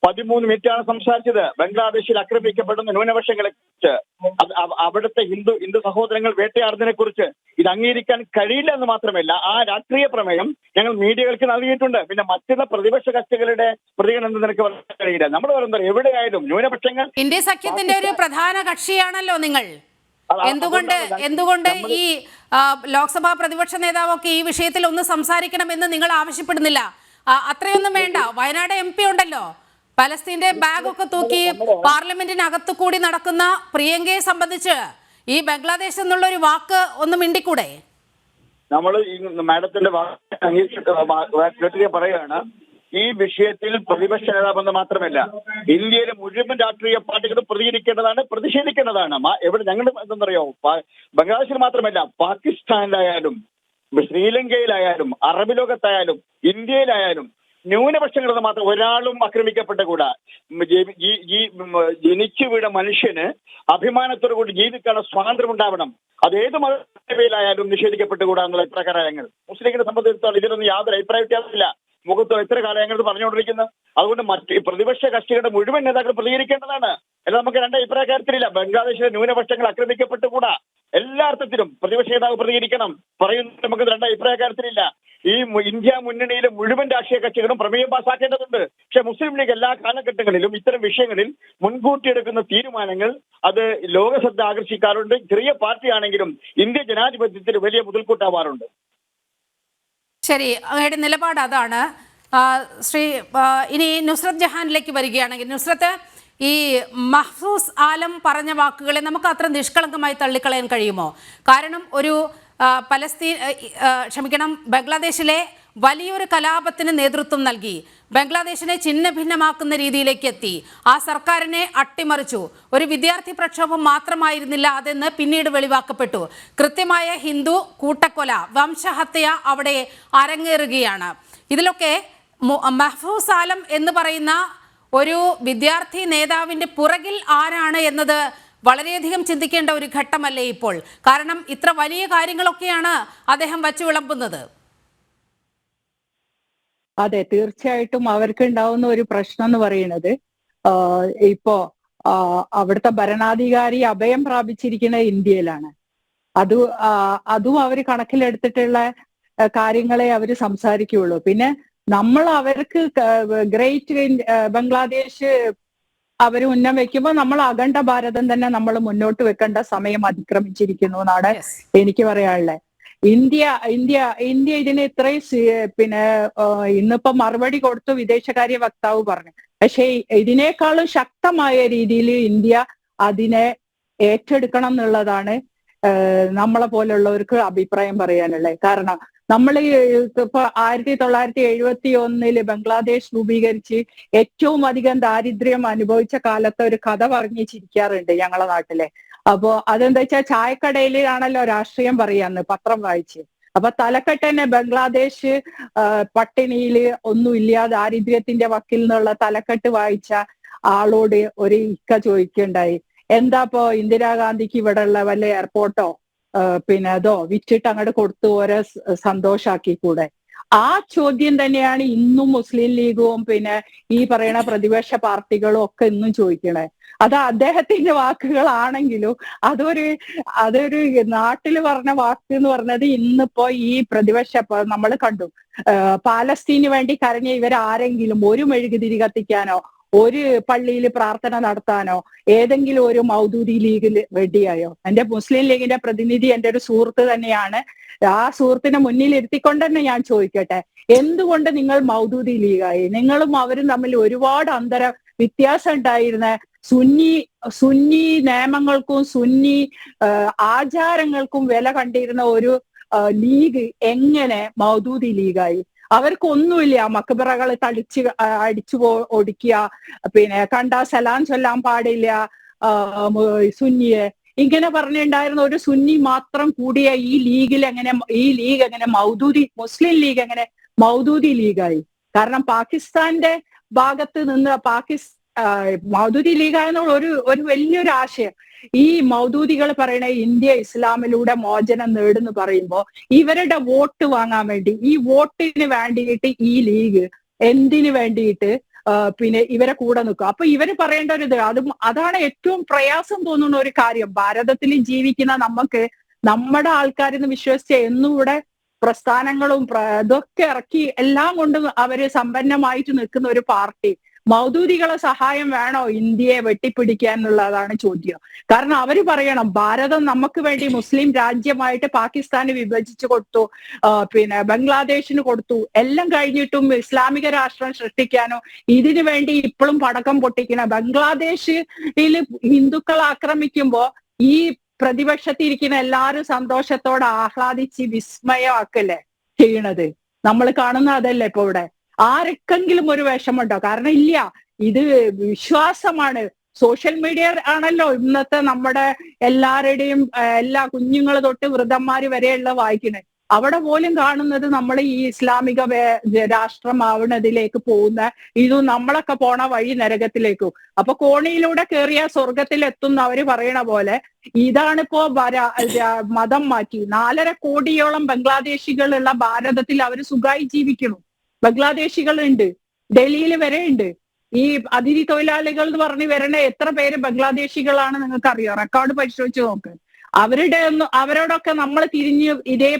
Speaker 4: 13 മിനിറ്റാണ് സംസാരിച്ചത് ബംഗ്ലാദേശിൽ ആക്രമിക്കപ്പെടുന്ന ന്യൂനപക്ഷങ്ങളെ കുറിച്ച്, അവിടുത്തെ ഹിന്ദു സഹോദരങ്ങൾ വേട്ടയാടുന്നതിനെ കുറിച്ച്. ഇത് അംഗീകരിക്കാൻ കഴിയില്ല എന്ന് മാത്രമല്ല, ആ രാഷ്ട്രീയ പ്രമേയം ഞങ്ങൾ മീഡിയകൾക്ക് നൽകിയിട്ടുണ്ട്. പിന്നെ മറ്റുള്ള പ്രതിപക്ഷ കക്ഷികളുടെ പ്രതികരണം നിനക്ക് പറയാൻ കഴിയില്ല. നമ്മൾ പറയുന്നത് എവിടെയായാലും ന്യൂനപക്ഷങ്ങൾ
Speaker 1: ഇന്ത്യ സഖ്യത്തിന്റെ ഒരു പ്രധാന കക്ഷിയാണല്ലോ നിങ്ങൾ. എന്തുകൊണ്ട് ഈ ലോക്സഭാ പ്രതിപക്ഷ നേതാവൊക്കെ ഈ വിഷയത്തിൽ ഒന്ന് സംസാരിക്കണമെന്ന് നിങ്ങൾ ആവശ്യപ്പെടുന്നില്ല? അത്രയൊന്നും വേണ്ട. വയനാട് MP ഉണ്ടല്ലോ, പലസ്തീന്റെ ബാഗൊക്കെ തൂക്കി പാർലമെന്റിനകത്തു കൂടി നടക്കുന്ന പ്രിയങ്കയെ സംബന്ധിച്ച് ഈ ബംഗ്ലാദേശ് എന്നുള്ള ഒരു വാക്ക് ഒന്ന് മിണ്ടിക്കൂടെ?
Speaker 4: നമ്മൾ ഈ മാഡത്തിന്റെ വാക്ക് പറയുകയാണ്, ഈ വിഷയത്തിൽ പ്രതിപക്ഷ നേതാവെന്ന് മാത്രമല്ല ഇന്ത്യയിലെ മുഴുവൻ രാഷ്ട്രീയ പാർട്ടികളും പ്രതികരിക്കേണ്ടതാണ്, പ്രതിഷേധിക്കേണ്ടതാണ്. എവിടെ ഞങ്ങൾ എന്തെന്നറിയോ, ബംഗ്ലാദേശിൽ മാത്രമല്ല പാകിസ്ഥാനിലായാലും ശ്രീലങ്കയിലായാലും അറബ് ലോകത്തായാലും ഇന്ത്യയിലായാലും ന്യൂനപക്ഷങ്ങളെന്ന് മാത്രം ഒരാളും ആക്രമിക്കപ്പെട്ടുകൂടാ. ജനിച്ചു വീണ മനുഷ്യന് അഭിമാനത്തോടു കൂടി ജീവിക്കാനുള്ള സ്വാതന്ത്ര്യം ഉണ്ടാവണം. അത് ഏത് മതത്തിലായാലും നിഷേധിക്കപ്പെട്ടുകൂടാ എന്നുള്ള അഭിപ്രായങ്ങൾ മുസ്ലിം ലീഗിനെ സംബന്ധിച്ചിടത്തോളം ഇതിലൊന്നും യാതൊരു അഭിപ്രായ വ്യത്യാസമില്ല. മുഖത്തോ എത്ര കാലം ഞങ്ങൾ പറഞ്ഞുകൊണ്ടിരിക്കുന്നത്. അതുകൊണ്ട് മറ്റ് പ്രതിപക്ഷ കക്ഷികളുടെ മുഴുവൻ നേതാക്കൾ പ്രതികരിക്കേണ്ടതാണ്. അല്ല, നമുക്ക് രണ്ട് അഭിപ്രായ കാര്യത്തിലില്ല. ബംഗ്ലാദേശിലെ ന്യൂനപക്ഷങ്ങൾ ആക്രമിക്കപ്പെട്ടുകൂടാ. എല്ലാ അർത്ഥത്തിലും പ്രതിപക്ഷ നേതാവ് പ്രതികരിക്കണം. പറയുന്നത് നമുക്ക് രണ്ട് അഭിപ്രായ കാര്യത്തിലില്ല. ഈ ഇന്ത്യ മുന്നണിയിലെ മുഴുവൻ രാഷ്ട്രീയ കക്ഷികളും പ്രമേയം പാസാക്കേണ്ടതുണ്ട്. പക്ഷെ മുസ്ലിം ലീഗ് എല്ലാ കാലഘട്ടങ്ങളിലും ഇത്തരം വിഷയങ്ങളിൽ മുൻകൂട്ടി എടുക്കുന്ന തീരുമാനങ്ങൾ അത് ലോകശ്രദ്ധ ആകർഷിക്കാറുണ്ട്. ചെറിയ പാർട്ടിയാണെങ്കിലും ഇന്ത്യ ജനാധിപത്യത്തിൽ വലിയ മുതൽക്കൂട്ടാവാറുണ്ട്.
Speaker 1: ശരി, അങ്ങയുടെ നിലപാട് അതാണ്. ഇനി നുസ്രത്ത് ജഹാനിലേക്ക് വരികയാണെങ്കിൽ, നുസ്രത്ത്, ഈ മഹ്ഫൂസ് ആലം പറഞ്ഞ വാക്കുകളെ നമുക്ക് അത്ര നിഷ്കളങ്കമായി തള്ളിക്കളയാൻ കഴിയുമോ? കാരണം ഒരു ബംഗ്ലാദേശിലെ വലിയൊരു കലാപത്തിന് നേതൃത്വം നൽകി, ബംഗ്ലാദേശിനെ ഛിന്ന ഭിന്നമാക്കുന്ന രീതിയിലേക്ക് എത്തി, ആ സർക്കാരിനെ അട്ടിമറിച്ചു. ഒരു വിദ്യാർത്ഥി പ്രക്ഷോഭം മാത്രമായിരുന്നില്ല അതെന്ന് പിന്നീട് വെളിവാക്കപ്പെട്ടു. കൃത്യമായ ഹിന്ദു കൂട്ടക്കൊല, വംശഹത്യ അവിടെ അരങ്ങേറുകയാണ്. ഇതിലൊക്കെ മഹ്ഫൂസ് ആലം എന്ന് പറയുന്ന ഒരു വിദ്യാർത്ഥി നേതാവിൻ്റെ പുറകിൽ ആരാണ് എന്നത് വളരെയധികം ചിന്തിക്കേണ്ട ഒരു ഘട്ടമല്ലേ ഇപ്പോൾ? കാരണം ഇത്ര വലിയ കാര്യങ്ങളൊക്കെയാണ് അദ്ദേഹം വച്ചു വിളമ്പുന്നത്.
Speaker 5: അതെ, തീർച്ചയായിട്ടും അവർക്ക് ഉണ്ടാവുന്ന ഒരു പ്രശ്നം എന്ന് പറയുന്നത്, ഇപ്പോ അവിടുത്തെ ഭരണാധികാരി അഭയം പ്രാപിച്ചിരിക്കുന്നത് ഇന്ത്യയിലാണ്. അതും അവർ കണക്കിലെടുത്തിട്ടുള്ള കാര്യങ്ങളെ അവർ സംസാരിക്കുകയുള്ളൂ. പിന്നെ നമ്മൾ അവർക്ക് ഗ്രേറ്റ് ബംഗ്ലാദേശ് അവർ ഉന്നം വെക്കുമ്പോൾ നമ്മൾ അഖണ്ഡ ഭാരതം തന്നെ നമ്മൾ മുന്നോട്ട് വെക്കേണ്ട സമയം അതിക്രമിച്ചിരിക്കുന്നു എന്നാണ് എനിക്ക് പറയാനുള്ളത്. ഇന്ത്യ ഇതിന് ഇത്രയും ഇന്നിപ്പോ മറുപടി കൊടുത്തു വിദേശകാര്യ വക്താവ് പറഞ്ഞു. പക്ഷേ ഇതിനേക്കാളും ശക്തമായ രീതിയിൽ ഇന്ത്യ അതിനെ ഏറ്റെടുക്കണം എന്നുള്ളതാണ് നമ്മളെ പോലുള്ളവർക്ക് അഭിപ്രായം പറയാനുള്ളത്. കാരണം നമ്മൾ ഇപ്പൊ 1971 ബംഗ്ലാദേശ് രൂപീകരിച്ച് ഏറ്റവും അധികം ദാരിദ്ര്യം അനുഭവിച്ച കാലത്തെ ഒരു കഥ പറഞ്ഞു ചിരിക്കാറുണ്ട് ഞങ്ങളെ നാട്ടിലെ. അപ്പോ അതെന്താ വെച്ചാൽ ചായക്കടയിലാണല്ലോ രാഷ്ട്രീയം പറയാന്ന് പത്രം വായിച്ച്. അപ്പൊ തലക്കെട്ട് തന്നെ ബംഗ്ലാദേശ് പട്ടിണിയില് ഒന്നുമില്ല, ദാരിദ്ര്യത്തിന്റെ വക്കിൽ നിന്നുള്ള തലക്കെട്ട് വായിച്ച ആളോട് ഒരു ഇക്ക ചോദിക്കുകയുണ്ടായി, എന്താപ്പോ ഇന്ദിരാഗാന്ധിക്ക് ഇവിടെ ഉള്ള വല്ല എയർപോർട്ടോ അതോ വിറ്റിട്ട് അങ്ങോട്ട് കൊടുത്തു ഓരോ സന്തോഷാക്കി കൂടെ? ആ ചോദ്യം തന്നെയാണ് ഇന്നും മുസ്ലിം ലീഗും ഈ പറയുന്ന പ്രതിപക്ഷ പാർട്ടികളും ഒക്കെ ഇന്നും ചോദിക്കണേ. അത് അദ്ദേഹത്തിന്റെ വാക്കുകളാണെങ്കിലും അതൊരു നാട്ടില് പറഞ്ഞ വാക്ക് എന്ന് പറഞ്ഞത് ഇന്നിപ്പോ ഈ പ്രതിപക്ഷ നമ്മൾ കണ്ടു. പാലസ്തീന് വേണ്ടി കരഞ്ഞ ഇവരാരെങ്കിലും ഒരു മെഴുകുതിരി കത്തിക്കാനോ ഒരു പള്ളിയിൽ പ്രാർത്ഥന നടത്താനോ ഏതെങ്കിലും ഒരു മൗദൂദി ലീഗിൽ റെഡിയായോ? എന്റെ മുസ്ലിം ലീഗിന്റെ പ്രതിനിധി എന്റെ ഒരു സുഹൃത്ത് തന്നെയാണ്. ആ സുഹൃത്തിനെ മുന്നിൽ ഇരുത്തിക്കൊണ്ട് തന്നെ ഞാൻ ചോദിക്കട്ടെ, എന്തുകൊണ്ട് നിങ്ങൾ മൗദൂദി ലീഗായി? നിങ്ങളും അവരും തമ്മിൽ ഒരുപാട് വ്യത്യാസം ഉണ്ടായിരുന്ന സുന്നി നിയമങ്ങൾക്കും സുന്നി ആചാരങ്ങൾക്കും വില കണ്ടിരുന്ന ഒരു ലീഗ് എങ്ങനെ മൗദൂദി ലീഗായി? അവർക്കൊന്നുമില്ല, മക്ബറകൾ അടിച്ചു ഒടിക്കുക, കണ്ടാ സലാം ചൊല്ലാൻ പാടില്ല സുന്നിയെ, ഇങ്ങനെ പറഞ്ഞിട്ടുണ്ടായിരുന്ന ഒരു സുന്നി മാത്രം കൂടിയ ഈ ലീഗ് എങ്ങനെ മുസ്ലിം ലീഗ് എങ്ങനെ മൗദൂദി ലീഗായി? കാരണം പാകിസ്ഥാന്റെ ഭാഗത്ത് നിന്ന് മൗദൂദി ലീഗായെന്നുള്ള ഒരു വലിയൊരു ആശയം. ഈ മൗദൂദികൾ പറയണ ഇന്ത്യ ഇസ്ലാമിലൂടെ മോചനം നേടുന്നു പറയുമ്പോൾ ഇവരുടെ വോട്ട് വാങ്ങാൻ വേണ്ടി, ഈ വോട്ടിന് വേണ്ടിയിട്ട് ഈ ലീഗ് എന്തിനു വേണ്ടിയിട്ട് ഇവരെ കൂടെ നിൽക്കും. അപ്പൊ ഇവര് പറയേണ്ട ഒരു അതാണ് ഏറ്റവും പ്രയാസം തോന്നുന്ന ഒരു കാര്യം. ഭാരതത്തിൽ ജീവിക്കുന്ന നമുക്ക് നമ്മുടെ ആൾക്കാരെന്ന് വിശ്വസിച്ച എന്നും ഇവിടെ പ്രസ്ഥാനങ്ങളും ഇതൊക്കെ ഇറക്കി എല്ലാം കൊണ്ടും അവര് സമ്പന്നമായിട്ട് നിൽക്കുന്ന ഒരു പാർട്ടി മൗദൂദികളെ സഹായം വേണോ ഇന്ത്യയെ വെട്ടിപ്പിടിക്കാൻ എന്നുള്ളതാണ് ചോദ്യം. കാരണം അവര് പറയണം ഭാരതം നമുക്ക് വേണ്ടി മുസ്ലിം രാജ്യമായിട്ട് പാകിസ്ഥാന് വിഭജിച്ചു കൊടുത്തു, പിന്നെ ബംഗ്ലാദേശിന് കൊടുത്തു, എല്ലാം കഴിഞ്ഞിട്ടും ഇസ്ലാമിക രാഷ്ട്രം സൃഷ്ടിക്കാനോ ഇതിനു വേണ്ടി ഇപ്പോഴും പടക്കം പൊട്ടിക്കണം. ബംഗ്ലാദേശിൽ ഹിന്ദുക്കൾ ആക്രമിക്കുമ്പോ ഈ പ്രതിപക്ഷത്തിരിക്കുന്ന എല്ലാവരും സന്തോഷത്തോടെ ആഹ്ലാദിച്ച് വിസ്മയമാക്കല്ലേ ചെയ്യണത്. നമ്മൾ കാണുന്ന അതല്ലേ ഇപ്പൊ ഇവിടെ. ആർക്കെങ്കിലും ഒരു വിഷമുണ്ടോ? കാരണം ഇല്ല, ഇത് വിശ്വാസമാണ്. സോഷ്യൽ മീഡിയ ആണല്ലോ ഇന്നത്തെ നമ്മുടെ എല്ലാവരുടെയും, എല്ലാ കുഞ്ഞുങ്ങൾ തൊട്ട് വൃദ്ധന്മാര് വരെയുള്ള വായിക്കുന്നത്. അവിടെ പോലും കാണുന്നത് നമ്മൾ ഈ ഇസ്ലാമിക രാഷ്ട്രമാവുന്നതിലേക്ക് പോകുന്ന ഇതും നമ്മളൊക്കെ പോണ വഴി നരകത്തിലേക്കും. അപ്പൊ കോണിയിലൂടെ കയറിയ സ്വർഗത്തിൽ എത്തുന്ന അവര് പറയണ പോലെ ഇതാണിപ്പോ മതം മാറ്റി 4.5 കോടിയോളം ബംഗ്ലാദേശികളുള്ള ഭാരതത്തിൽ അവര് സുഖമായി ജീവിക്കുന്നു. ബംഗ്ലാദേശികളുണ്ട്, ഡൽഹിയിൽ വരെ ഉണ്ട്. ഈ അതിഥി തൊഴിലാളികൾ എന്ന് പറഞ്ഞ് വരണ എത്ര പേര് ബംഗ്ലാദേശികളാണ് നിങ്ങൾക്ക് അറിയോ? റെക്കോർഡ് പരിശോധിച്ച് നോക്ക്. അവരോടൊക്കെ നമ്മൾ തിരിഞ്ഞ് ഇതേ